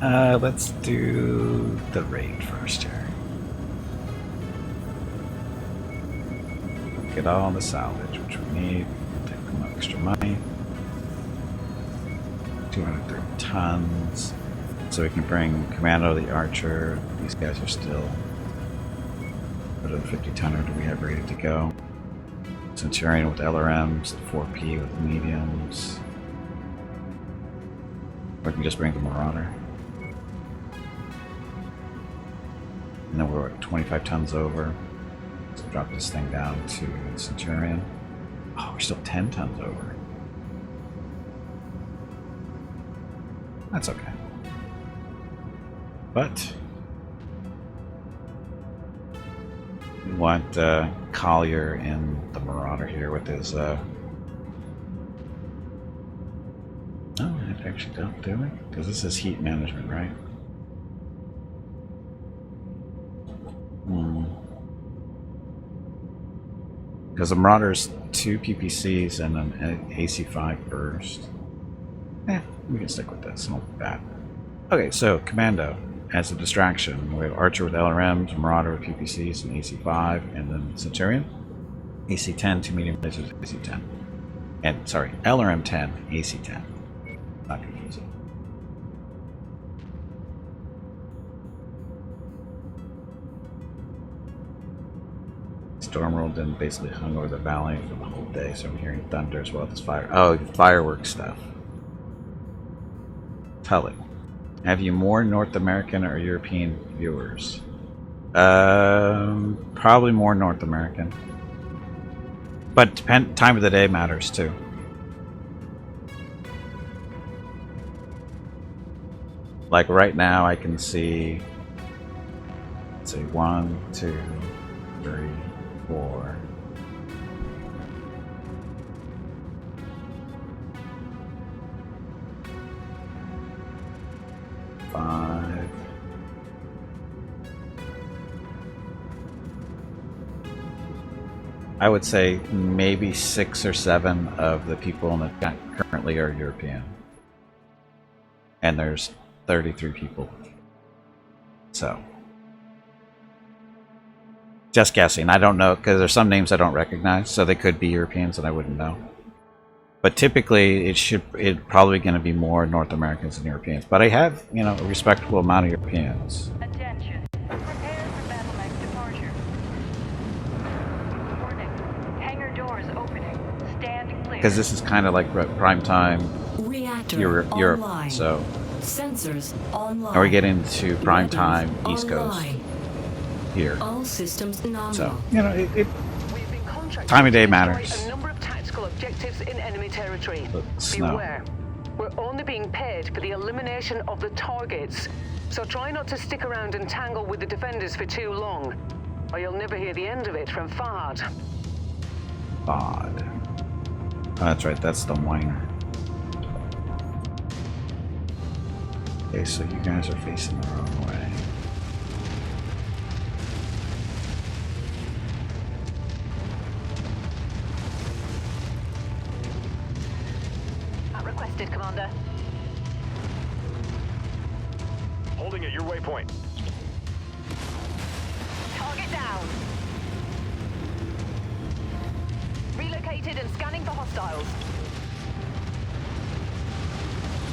Let's do the raid first here. Get all the salvage, which we need. Take some extra money. 230 tons. So we can bring Commando, the Archer. These guys are still... What other 50 tonner do we have ready to go? Centurion with LRMs, 4P with mediums. Or we can just bring the Marauder. And then we're at 25 tons over. So drop this thing down to Centurion. Oh, we're still 10 tons over. That's okay. But we want Collier in the Marauder here with his oh, I actually don't do it because this is heat management, right? Because the Marauder's 2 PPCs and an AC5 burst. We can stick with this, not bad. Okay, so Commando as a distraction. We have Archer with LRMs, Marauder with PPCs and AC5, and then Centurion. AC10, 2 medium lasers, AC10. And, sorry, LRM10, AC10. Not confusing. Stormworld then basically hung over the valley for the whole day, so I'm hearing thunder as well as fire. Oh, fireworks stuff. Tully. Have you more North American or European viewers? Probably more North American. But time of the day matters too. Like right now I can see, let's see, 1, 2, 3, 4. 5. I would say maybe 6 or 7 of the people in the chat currently are European. And there's 33 people. So. Just guessing. I don't know, because there's some names I don't recognize, so they could be Europeans and I wouldn't know. But typically, it's probably going to be more North Americans than Europeans. But I have, you know, a respectable amount of Europeans. Attention. Prepare for battle mech departure. Warning. Hangar doors opening. Stand clear. Because this is kind of like prime time Europe, so. Sensors online. Are we getting to prime time East Coast here? All systems nominal. So, you know, time of day matters. Objectives in enemy territory. Snow. Beware. We're only being paid for the elimination of the targets, so try not to stick around and tangle with the defenders for too long, or you'll never hear the end of it from Fahd. Fahd. Oh, that's right, that's the whiner. Okay, so you guys are facing the wrong way. requested, Commander. Holding at your waypoint. Target down. Relocated and scanning for hostiles.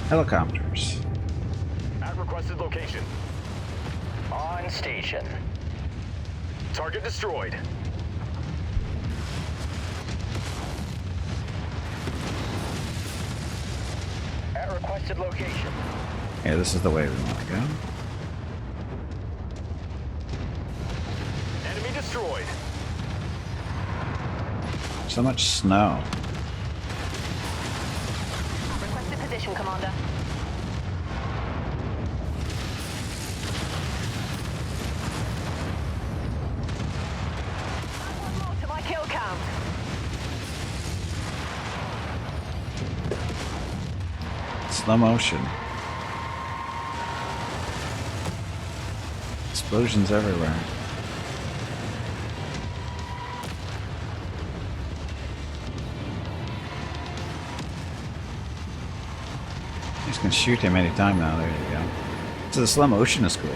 Helicopters. At requested location. On station. Target destroyed. At requested location. Yeah, this is the way we want to go. Enemy destroyed. So much snow. Requested position, Commander. One more to my kill count. Slow motion. Explosions everywhere. You just can shoot him anytime now. There you go. So the slow motion is cool.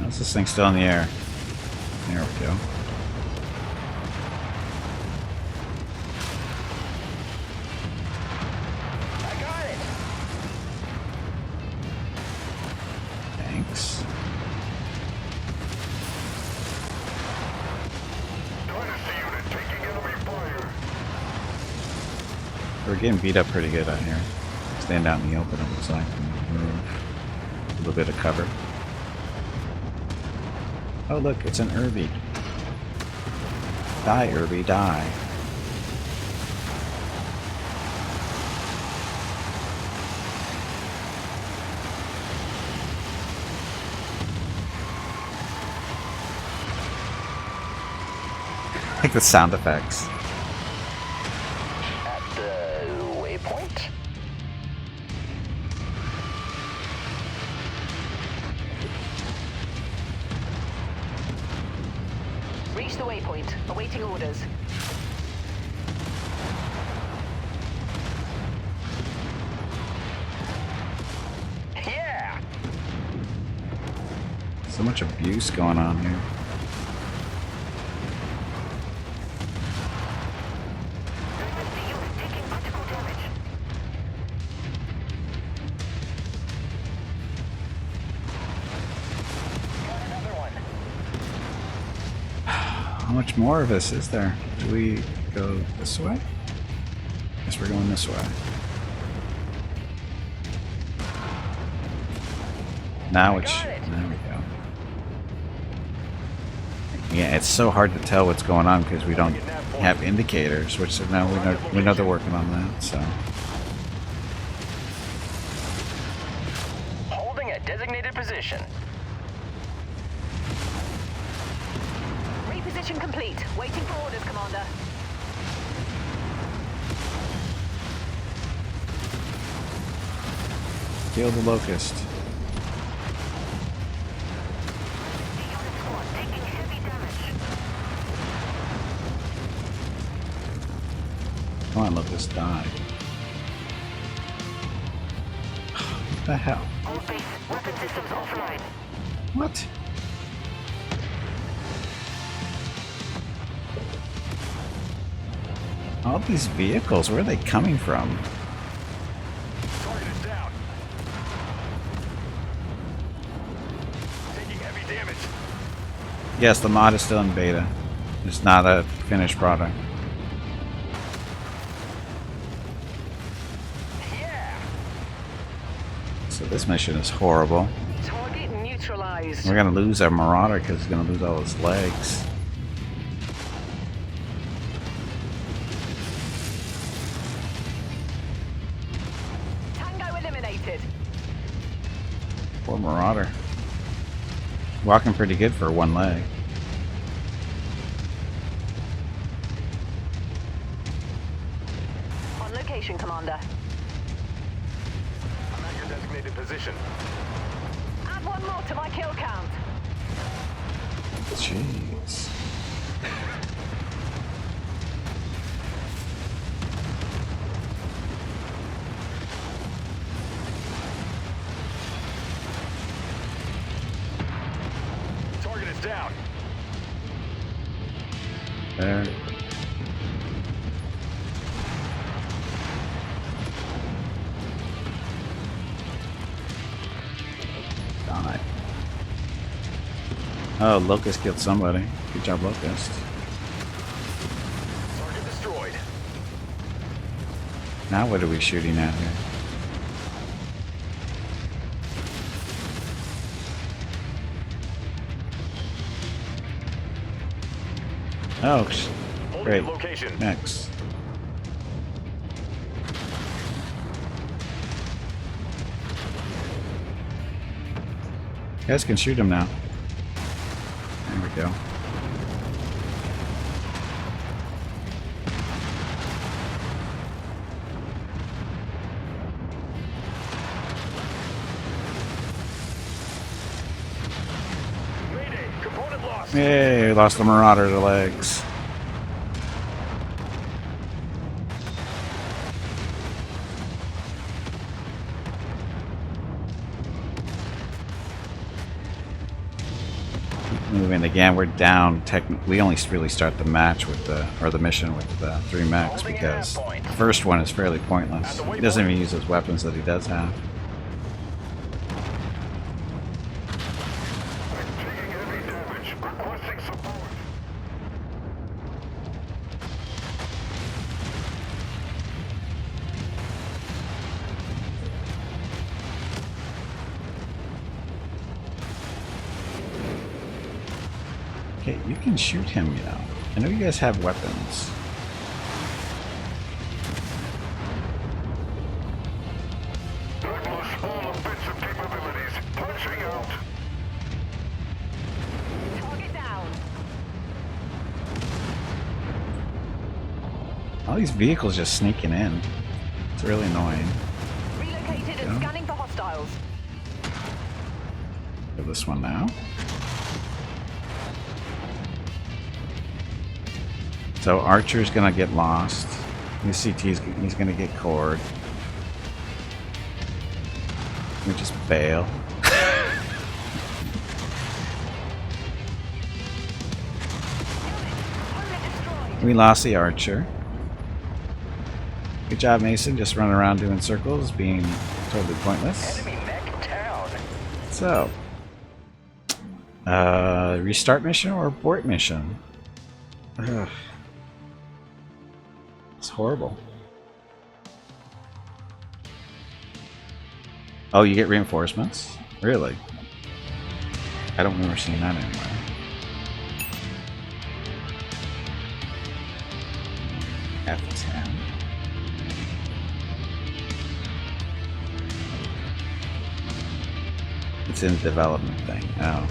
How's this thing still in the air? There we go. I got it. Thanks. We're getting beat up pretty good out here. Stand out in the open, it looks like. A little bit of cover. Oh look, it's an Irby. Die, Irby, die. I like the sound effects. At the waypoint. Reach the waypoint. Awaiting orders. Yeah. So much abuse going on here. How much more of this is there? Do we go this way? Guess we're going this way. Now it's... There we go. Yeah, it's so hard to tell what's going on because we don't have indicators, which now we know they're working on that, so... Holding a designated position. Reposition complete. Waiting for orders, Commander. Kill the locust. Come on, locust, die. What the hell? All base weapon systems offline. What? All these vehicles, where are they coming from? Target is down. Taking heavy damage. Yes, the mod is still in beta. It's not a finished product. Yeah. So this mission is horrible. Target neutralized. We're gonna lose our Marauder because he's gonna lose all his legs. Tango eliminated. Poor Marauder. Walking pretty good for one leg. On location, Commander. I'm at your designated position. Admiral one more to my kill count. Jeez. Target is down. There. Die. Oh, Locust killed somebody. Good job, Locust. Target destroyed. Now what are we shooting at here? Oh, great. Location. Next. You guys can shoot him now. There we go. Mayday. Component lost. Yay, we lost the Marauder to legs. Moving again, we're down. We only really start the match with the mission with 3 mechs because the first one is fairly pointless. He doesn't even use his weapons that he does have. Taking heavy damage. Requesting support. Okay, you can shoot him, you know. I know you guys have weapons. Douglas, all offensive capabilities. Punching out. Target down. All these vehicles just sneaking in. It's really annoying. Relocated and scanning for hostiles. Do this one now. So Archer's gonna get lost. UCT's he's gonna get cored. We just bail. We lost the Archer. Good job, Mason. Just running around doing circles, being totally pointless. Enemy mech down. So, restart mission or abort mission? Ugh. It's horrible. Oh, you get reinforcements? Really? I don't remember seeing that anywhere. F10. It's in the development thing. Oh.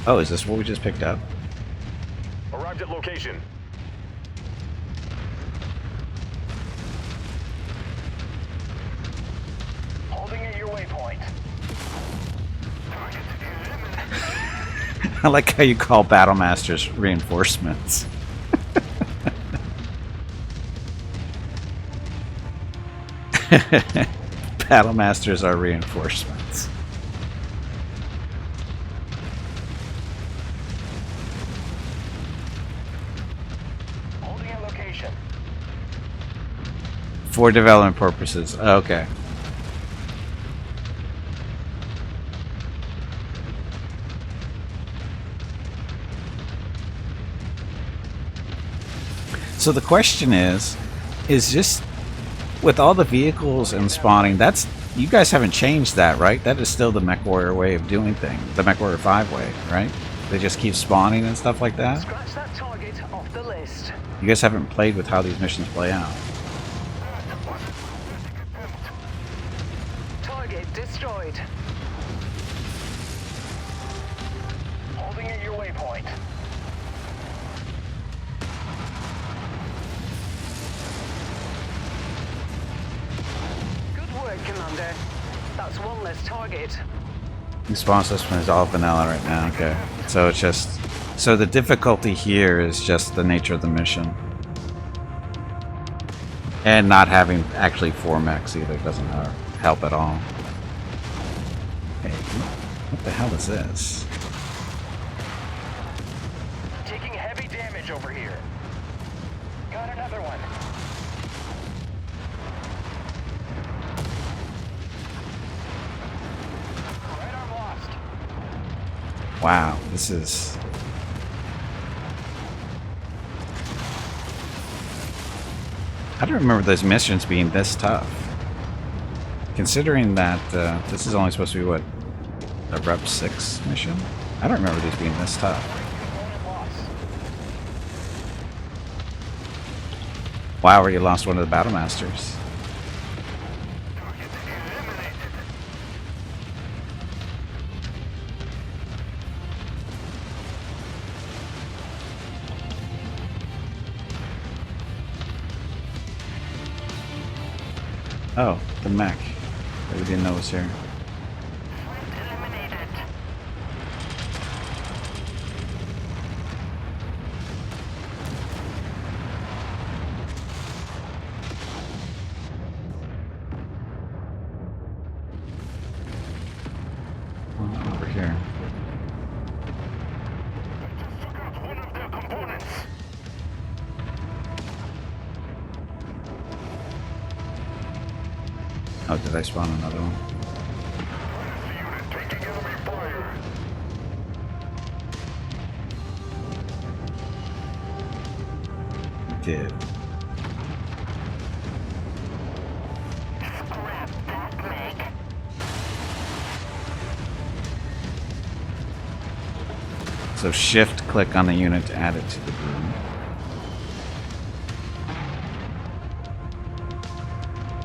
Oh, is this what we just picked up? Arrived at location. Holding at your waypoint. I like how you call Battle Masters reinforcements. Battle Masters are reinforcements. Holding at location. For development purposes. Okay. So the question is just with all the vehicles and spawning, that's you guys haven't changed that, right? That is still the MechWarrior way of doing things, the MechWarrior 5 way, right? They just keep spawning and stuff like that. Scratch that target off the list. You guys haven't played with how these missions play out. Target destroyed. Holding at your waypoint. point. Good work, Commander. That's one less target. Respawn system is all vanilla right now. Okay, so it's just the difficulty here is just the nature of the mission, and not having 4 mechs either doesn't help at all. Hey, what the hell is this? Taking heavy damage over here. Got another one. Right arm lost. Wow, this is... I don't remember those missions being this tough. Considering that this is only supposed to be, what, a Rep 6 mission? I don't remember these being this tough. Wow, already lost one of the Battle Masters. Oh, the mech that we didn't know was here. Over here. Oh, did I spawn another one? I did. So shift click on the unit to add it to the group.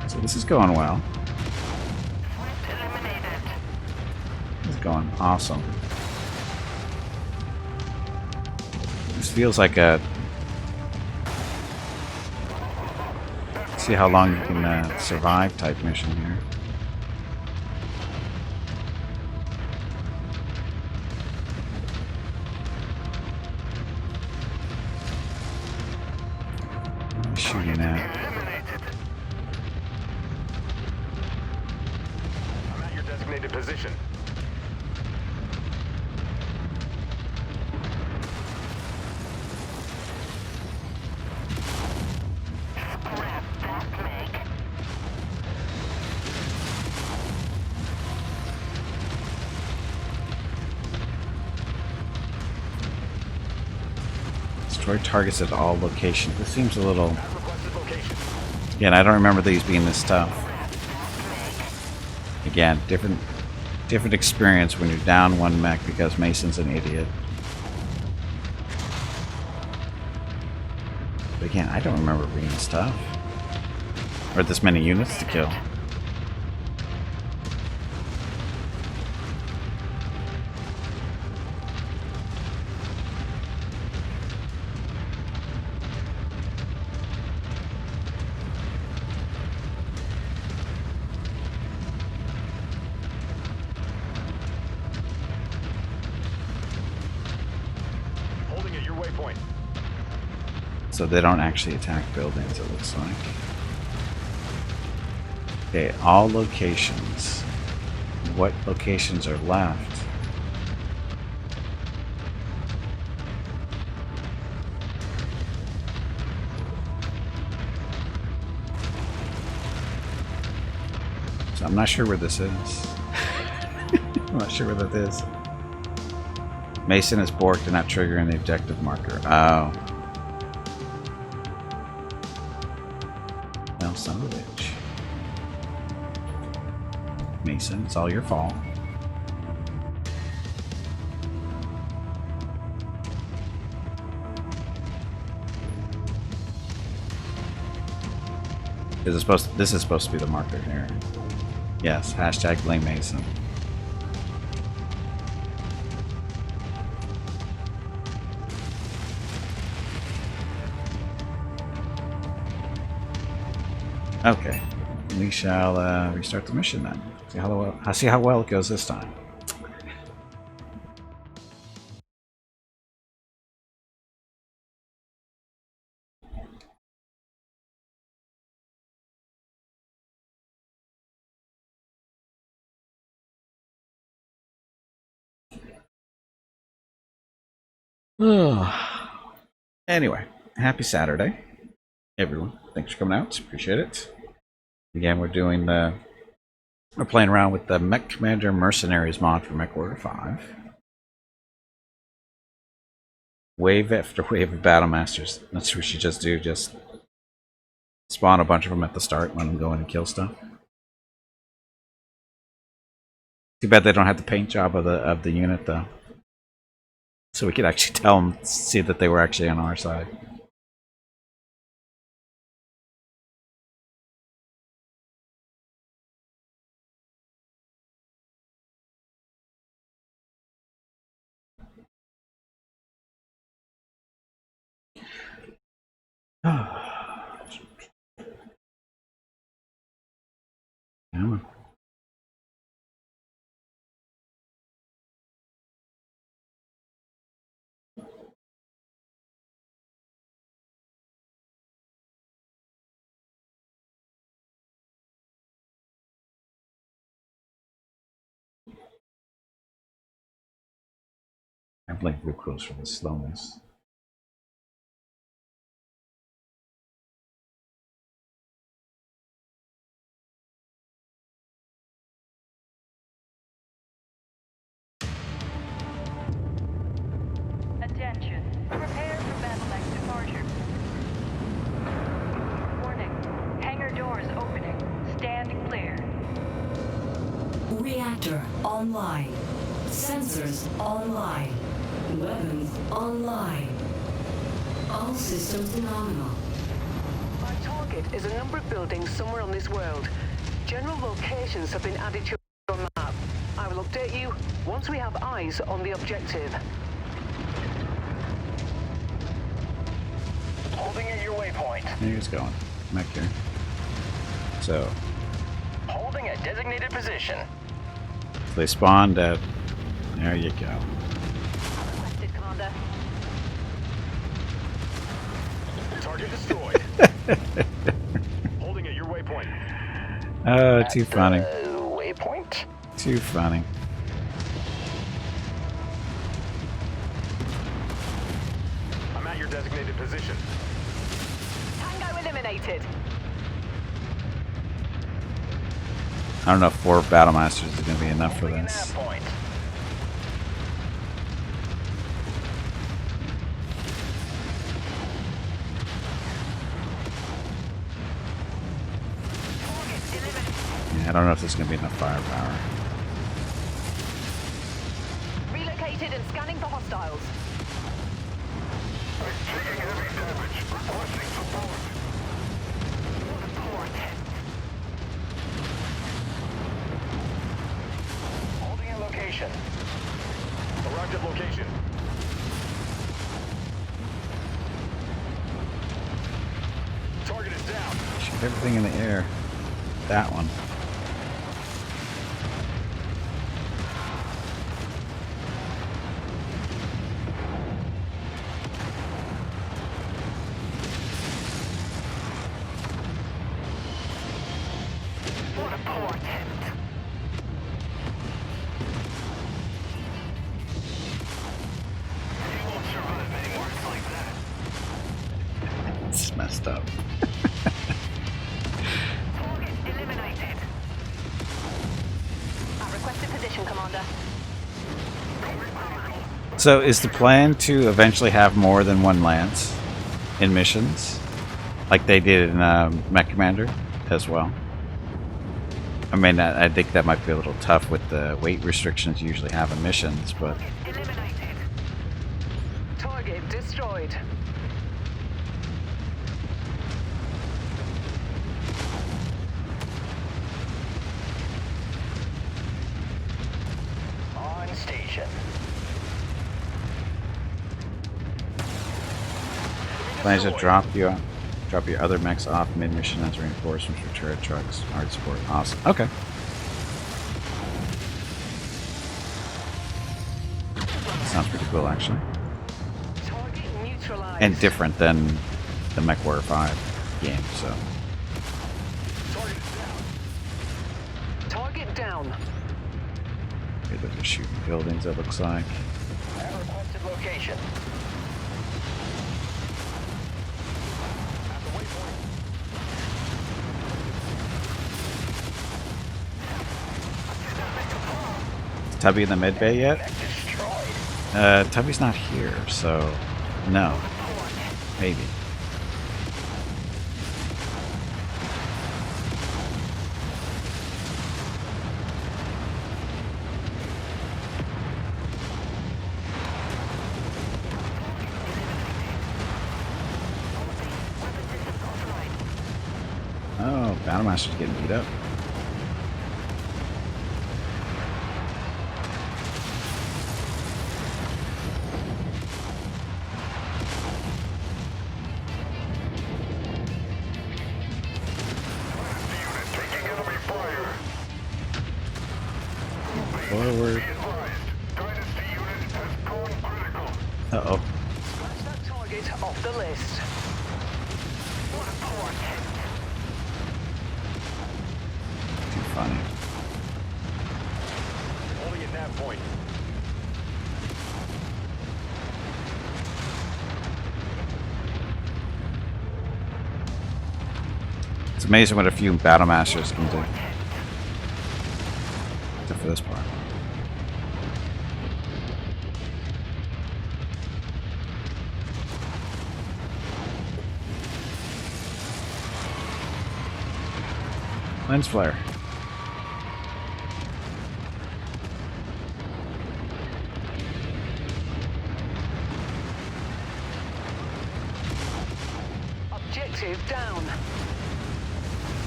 So this is going well. This is going awesome. This feels like a... see how long you can survive type mission here. Shooting at. I'm at your designated position. Destroy targets at all locations. This seems a little... Again, I don't remember these being this tough. Again, different experience when you're down one mech because Mason's an idiot. But again, I don't remember being this tough. Or this many units to kill. So they don't actually attack buildings, it looks like. Okay, all locations. What locations are left? So I'm not sure where this is. I'm not sure where that is. Mason is borked and not triggering the objective marker. Oh. Well, son of a bitch. Mason, it's all your fault. This is supposed to be the marker here. Yes, hashtag blame Mason. Okay, we shall restart the mission then. See how well it goes this time. Anyway, happy Saturday, everyone. Thanks for coming out. Appreciate it. Again, we're playing around with the MechCommander Mercenaries mod for MechWarrior 5. Wave after wave of Battle Masters. That's what we should just do. Just spawn a bunch of them at the start, let them go in and kill stuff. Too bad they don't have the paint job of the unit though. So we could actually tell them, see that they were actually on our side. Come on. I blink real close for the slowness. Attention. Prepare for battle mech departure. Warning. Hangar doors opening. Stand clear. Reactor online. Sensors online. Weapons online. All systems nominal. Our target is a number of buildings somewhere on this world. General locations have been added to your map. I will update you once we have eyes on the objective. Holding at your waypoint. Here's going. Mech here. So. Holding at designated position. They spawned at. There you go. Requested, Commander. Target destroyed. Holding at your waypoint. Oh, too funny. Waypoint. Too funny. I'm at your designated position. Tango eliminated. I don't know if 4 Battle Masters is going to be enough for Holding this. at that point. Yeah, I don't know if there's going to be enough firepower. Relocated and scanning for hostiles. Taking heavy damage. Requesting support. Holding at location. Arrived at location. Target is down. Shoot everything in the air. That one. What a poor attempt. You won't survive any words like that. It's messed up. Target eliminated. At requested position, Commander. So is the plan to eventually have more than one lance in missions? Like they did in MechCommander as well? I mean, I think that might be a little tough with the weight restrictions you usually have in missions, but... Eliminated. Target destroyed. On station. Plans to drop Drop your other mechs off mid-mission as reinforcements for turret trucks. Hard support. Awesome. Okay. Sounds pretty cool, actually. Target neutralized. And different than the MechWarrior 5 game, so. Target down. Okay, those are shooting buildings, it looks like. At requested location. At the waypoint. Is Tubby in the mid bay yet? Tubby's not here, so no. Maybe. Oh, Battlemaster's getting beat up. Forward. Uh-oh. Scratch that target off the list. Too funny. Only at that point. It's amazing what a few Battlemasters can do. Except for this part. Lens flare. Objective down.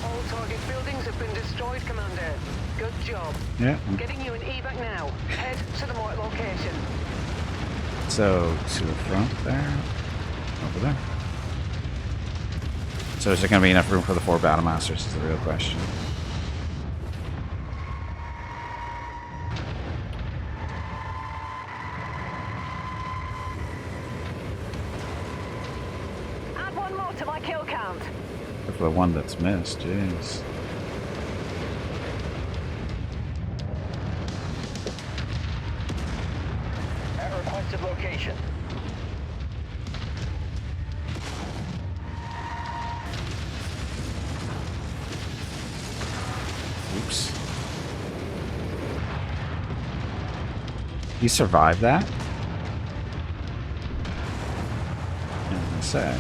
All target buildings have been destroyed, Commander. Good job. Yeah. Getting you an evac now. Head to the marked location. So, to the front there. Over there. So is there going to be enough room for the 4 Battlemasters is the real question. Add one more to my kill count. For the one that's missed, jeez. At requested location. Oops. He survived that? I say.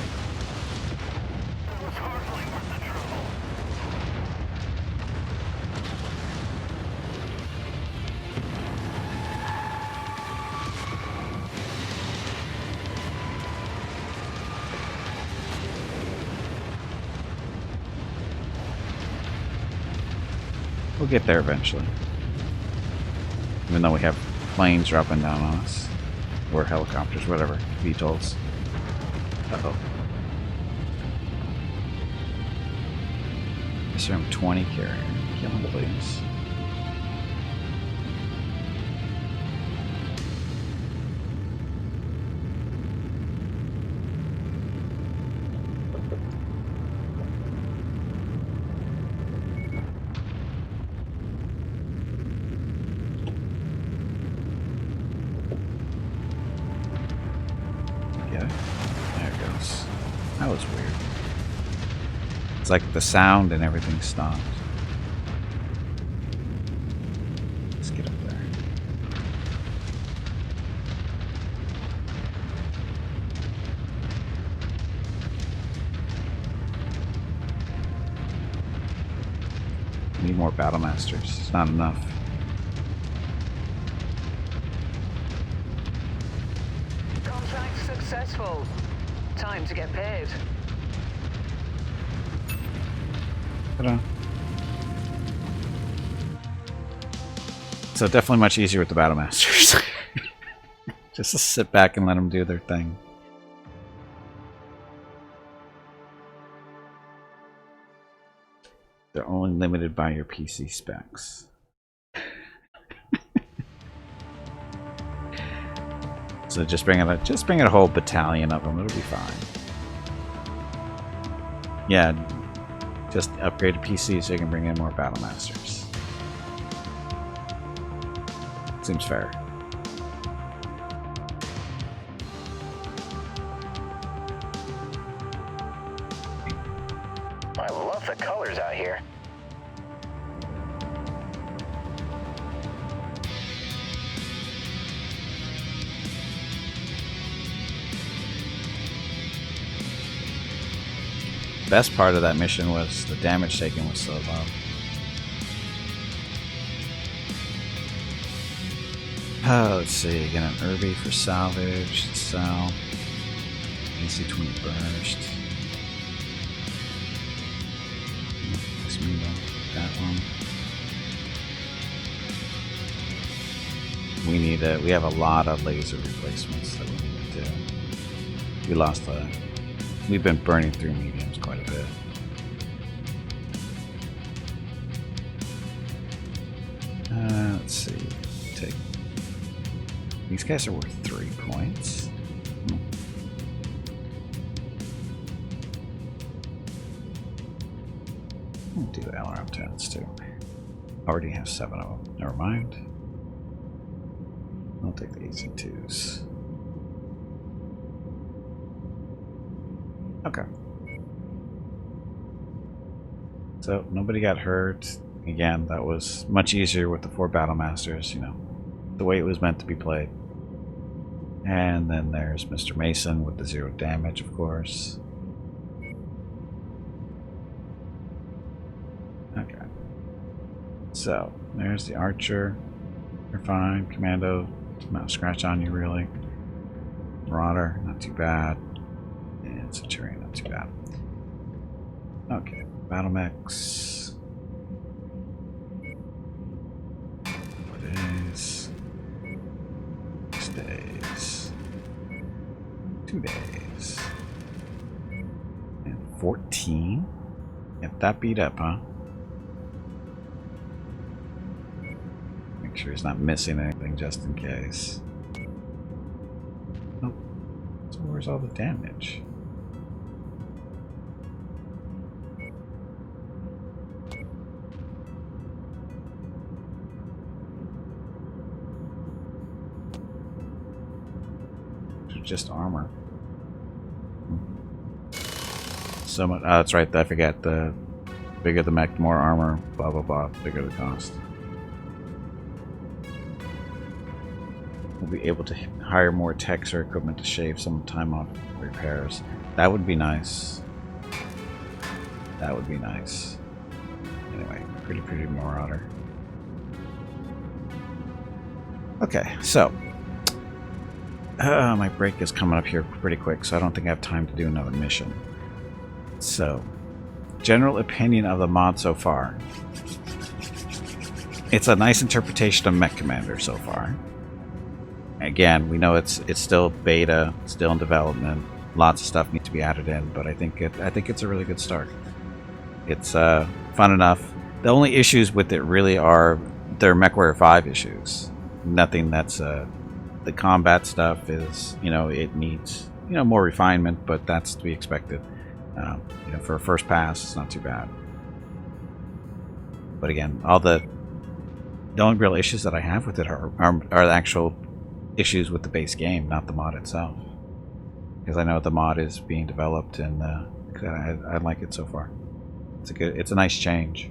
We'll get there eventually. Even though we have planes dropping down on us. Or helicopters, whatever. VTOLs. Uh-oh. SRM-20 carrier. Kill him, please. That was weird. It's like the sound and everything stopped. Let's get up there. Need more Battlemasters. It's not enough. Contract successful. Time to get paid. Ta-da. So definitely much easier with the Battlemasters. Just to sit back and let them do their thing. They're only limited by your PC specs. So just bring in a whole battalion of them. It'll be fine. Yeah, just upgrade a PC so you can bring in more battle masters. Seems fair. I love the colors out here. Best part of that mission was the damage taken was so low. Let's see, get an Irby for salvage, sell. AC-20 burst. That one. We have a lot of laser replacements that we need to do. We've been burning through mediums quite a bit. Let's see. These guys are worth 3 points. We'll do LRM 10s too. Already have 7 of them. Never mind. I'll take the AC-2s. Okay. So nobody got hurt. Again, that was much easier with the 4 battle masters, you know, the way it was meant to be played. And then there's Mr. Mason with the 0 damage, of course. Okay. So there's the archer. You're fine. Commando, not a scratch on you really. Marauder, not too bad. And Centurion, not too bad. Okay, battle mechs. 4 days. 6 days. 2 days. And 14? Get that beat up, huh? Make sure he's not missing anything just in case. Oh, so where's all the damage? Just armor. So much. That's right. I forget. The bigger the mech, more armor. Blah blah blah. Bigger the cost. We'll be able to hire more techs or equipment to shave some time off repairs. That would be nice. That would be nice. Anyway, pretty Marauder. Okay, so. My break is coming up here pretty quick, so I don't think I have time to do another mission. So, general opinion of the mod so far. It's a nice interpretation of MechCommander so far. Again, we know it's still beta, still in development. Lots of stuff needs to be added in, but I think it's a really good start. It's fun enough. The only issues with it really are their MechWarrior 5 issues. Nothing that's the combat stuff is, you know, it needs, you know, more refinement, but that's to be expected. You know, for a first pass, it's not too bad. But again, the only real issues that I have with it are the actual issues with the base game, not the mod itself. Because I know the mod is being developed, and I like it so far. It's a nice change.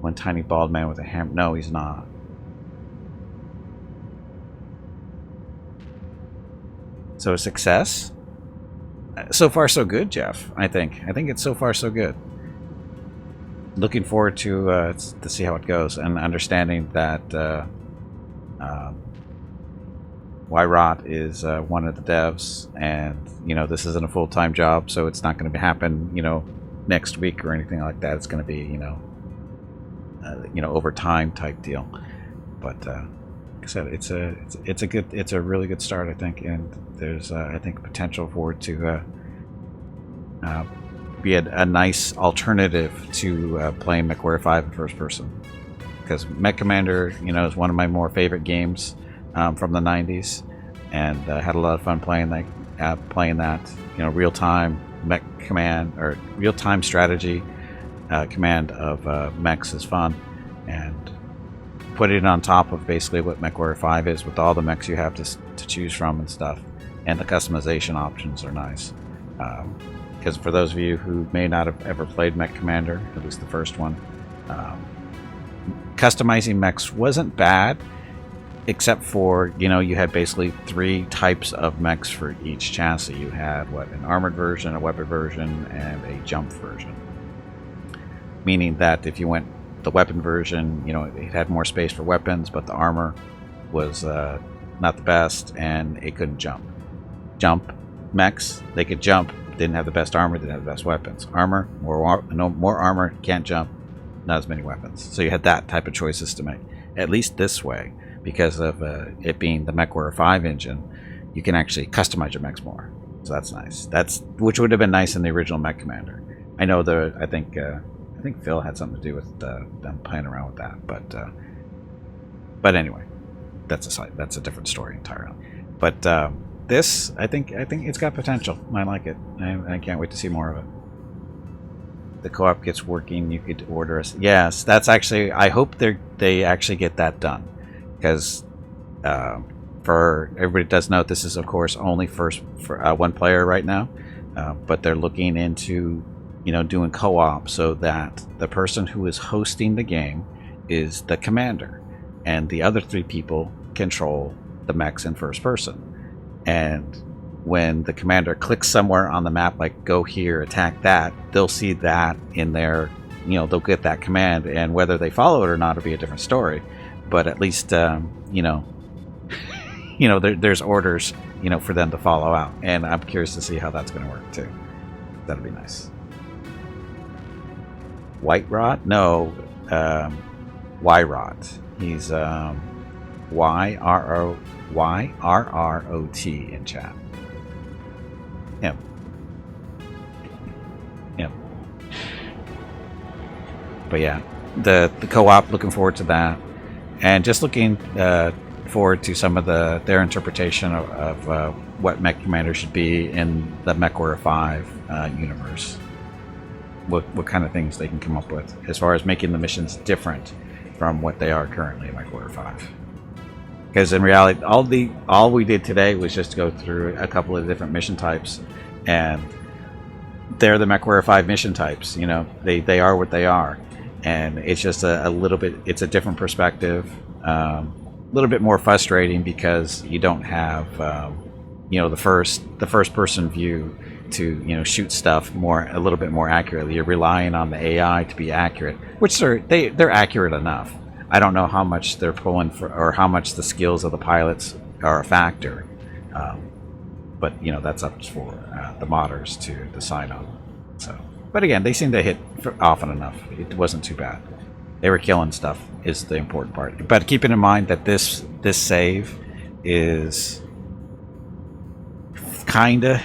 One tiny bald man with a hammer. No, he's not. So a success? So far so good, Jeff. I think it's so far so good. Looking forward to see how it goes, and understanding that Wyrot is one of the devs, and you know, this isn't a full-time job, so it's not going to happen, you know, next week or anything like that. It's going to be, you know, over time type deal. But like I said, it's a really good start, I think, and there's I think potential for it to be a nice alternative to playing MechWarrior 5 in first person. Because MechCommander, you know, is one of my more favorite games from the 90s, and had a lot of fun playing that. You know, real-time mech command or real-time strategy command of mechs is fun, and putting it on top of basically what MechWarrior 5 is, with all the mechs you have to choose from and stuff, and the customization options are nice. Because for those of you who may not have ever played MechCommander, at least the first one, customizing mechs wasn't bad, except for, you know, you had basically 3 types of mechs for each chassis. You had an armored version, a weapon version, and a jump version. Meaning that if you went the weapon version, you know, it had more space for weapons, but the armor was not the best, and it couldn't jump. Jump mechs, they could jump, didn't have the best armor, didn't have the best weapons. Armor, more armor, can't jump, not as many weapons. So you had that type of choices to make. At least this way, because of it being the MechWarrior 5 engine, you can actually customize your mechs more. So that's nice. Which would have been nice in the original MechCommander. I know I think Phil had something to do with them playing around with that, but anyway, that's a different story entirely. But this, I think it's got potential. I like it. I can't wait to see more of it. The co-op gets working. You could order us. Yes, that's actually. I hope they actually get that done, because for everybody does note, this is of course only for one player right now, but they're looking into, you know, doing co-op so that the person who is hosting the game is the commander, and the other 3 people control the mechs in first person. And when the commander clicks somewhere on the map, like go here, attack that, they'll see that in their, you know, they'll get that command, and whether they follow it or not will be a different story. But at least, you know, there's orders, you know, for them to follow out, and I'm curious to see how that's going to work too. That'll be nice. White Rot? No, Y-Rot. He's YRROT in chat. Him. But yeah, the co-op, looking forward to that, and just looking forward to some of their interpretation of what MechCommander should be in the MechWarrior 5 universe. What kind of things they can come up with as far as making the missions different from what they are currently in MechWarrior 5. Because in reality, all we did today was just go through a couple of different mission types, and they're the MechWarrior 5 mission types. You know, they are what they are, and it's just a little bit. It's a different perspective, a little bit more frustrating because you don't have, you know, the first person view to, you know, shoot stuff a little bit more accurately. You're relying on the AI to be accurate, which they're accurate enough. I don't know how much they're pulling for, or how much the skills of the pilots are a factor, but you know, that's up for the modders to decide on. So, but again, they seem to hit often enough. It wasn't too bad. They were killing stuff is the important part. But keeping in mind that this save is kinda,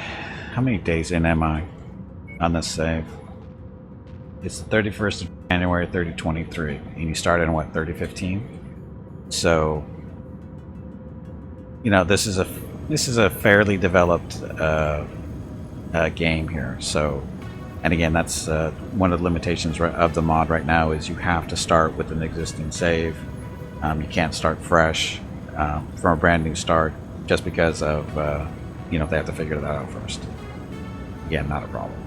how many days in am I on this save? It's the 31st of January 2023, and you started in what, 2015? So, you know, this is a fairly developed game here. So, and again, that's one of the limitations of the mod right now, is you have to start with an existing save. You can't start fresh from a brand new start, just because of you know, they have to figure that out first. Again, not a problem.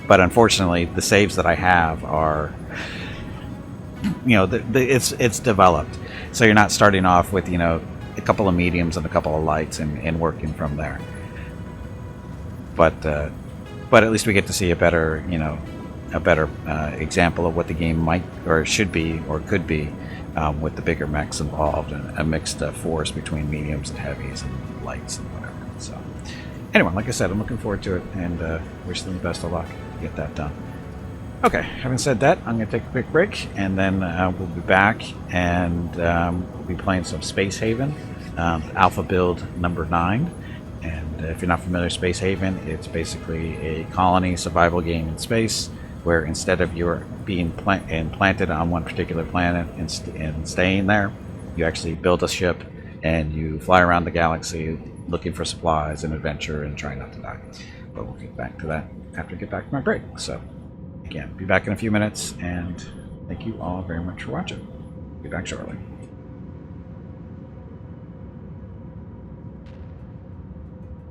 But unfortunately, the saves that I have are, you know, it's developed. So you're not starting off with, you know, a couple of mediums and a couple of lights and working from there. But at least we get to see a better, you know, example of what the game might or should be or could be, with the bigger mechs involved and a mixed force between mediums and heavies and lights and whatever. So anyway, like I said, I'm looking forward to it, and wish them the best of luck to get that done. Okay, having said that, I'm going to take a quick break, and then we'll be back, and we'll be playing some Space Haven, Alpha Build number 9, And if you're not familiar with Space Haven, it's basically a colony survival game in space where instead of your being implanted on one particular planet and staying there, you actually build a ship and you fly around the galaxy looking for supplies and adventure and try not to die. But we'll get back to that after I get back from my break. So again, be back in a few minutes, and thank you all very much for watching. Be back shortly.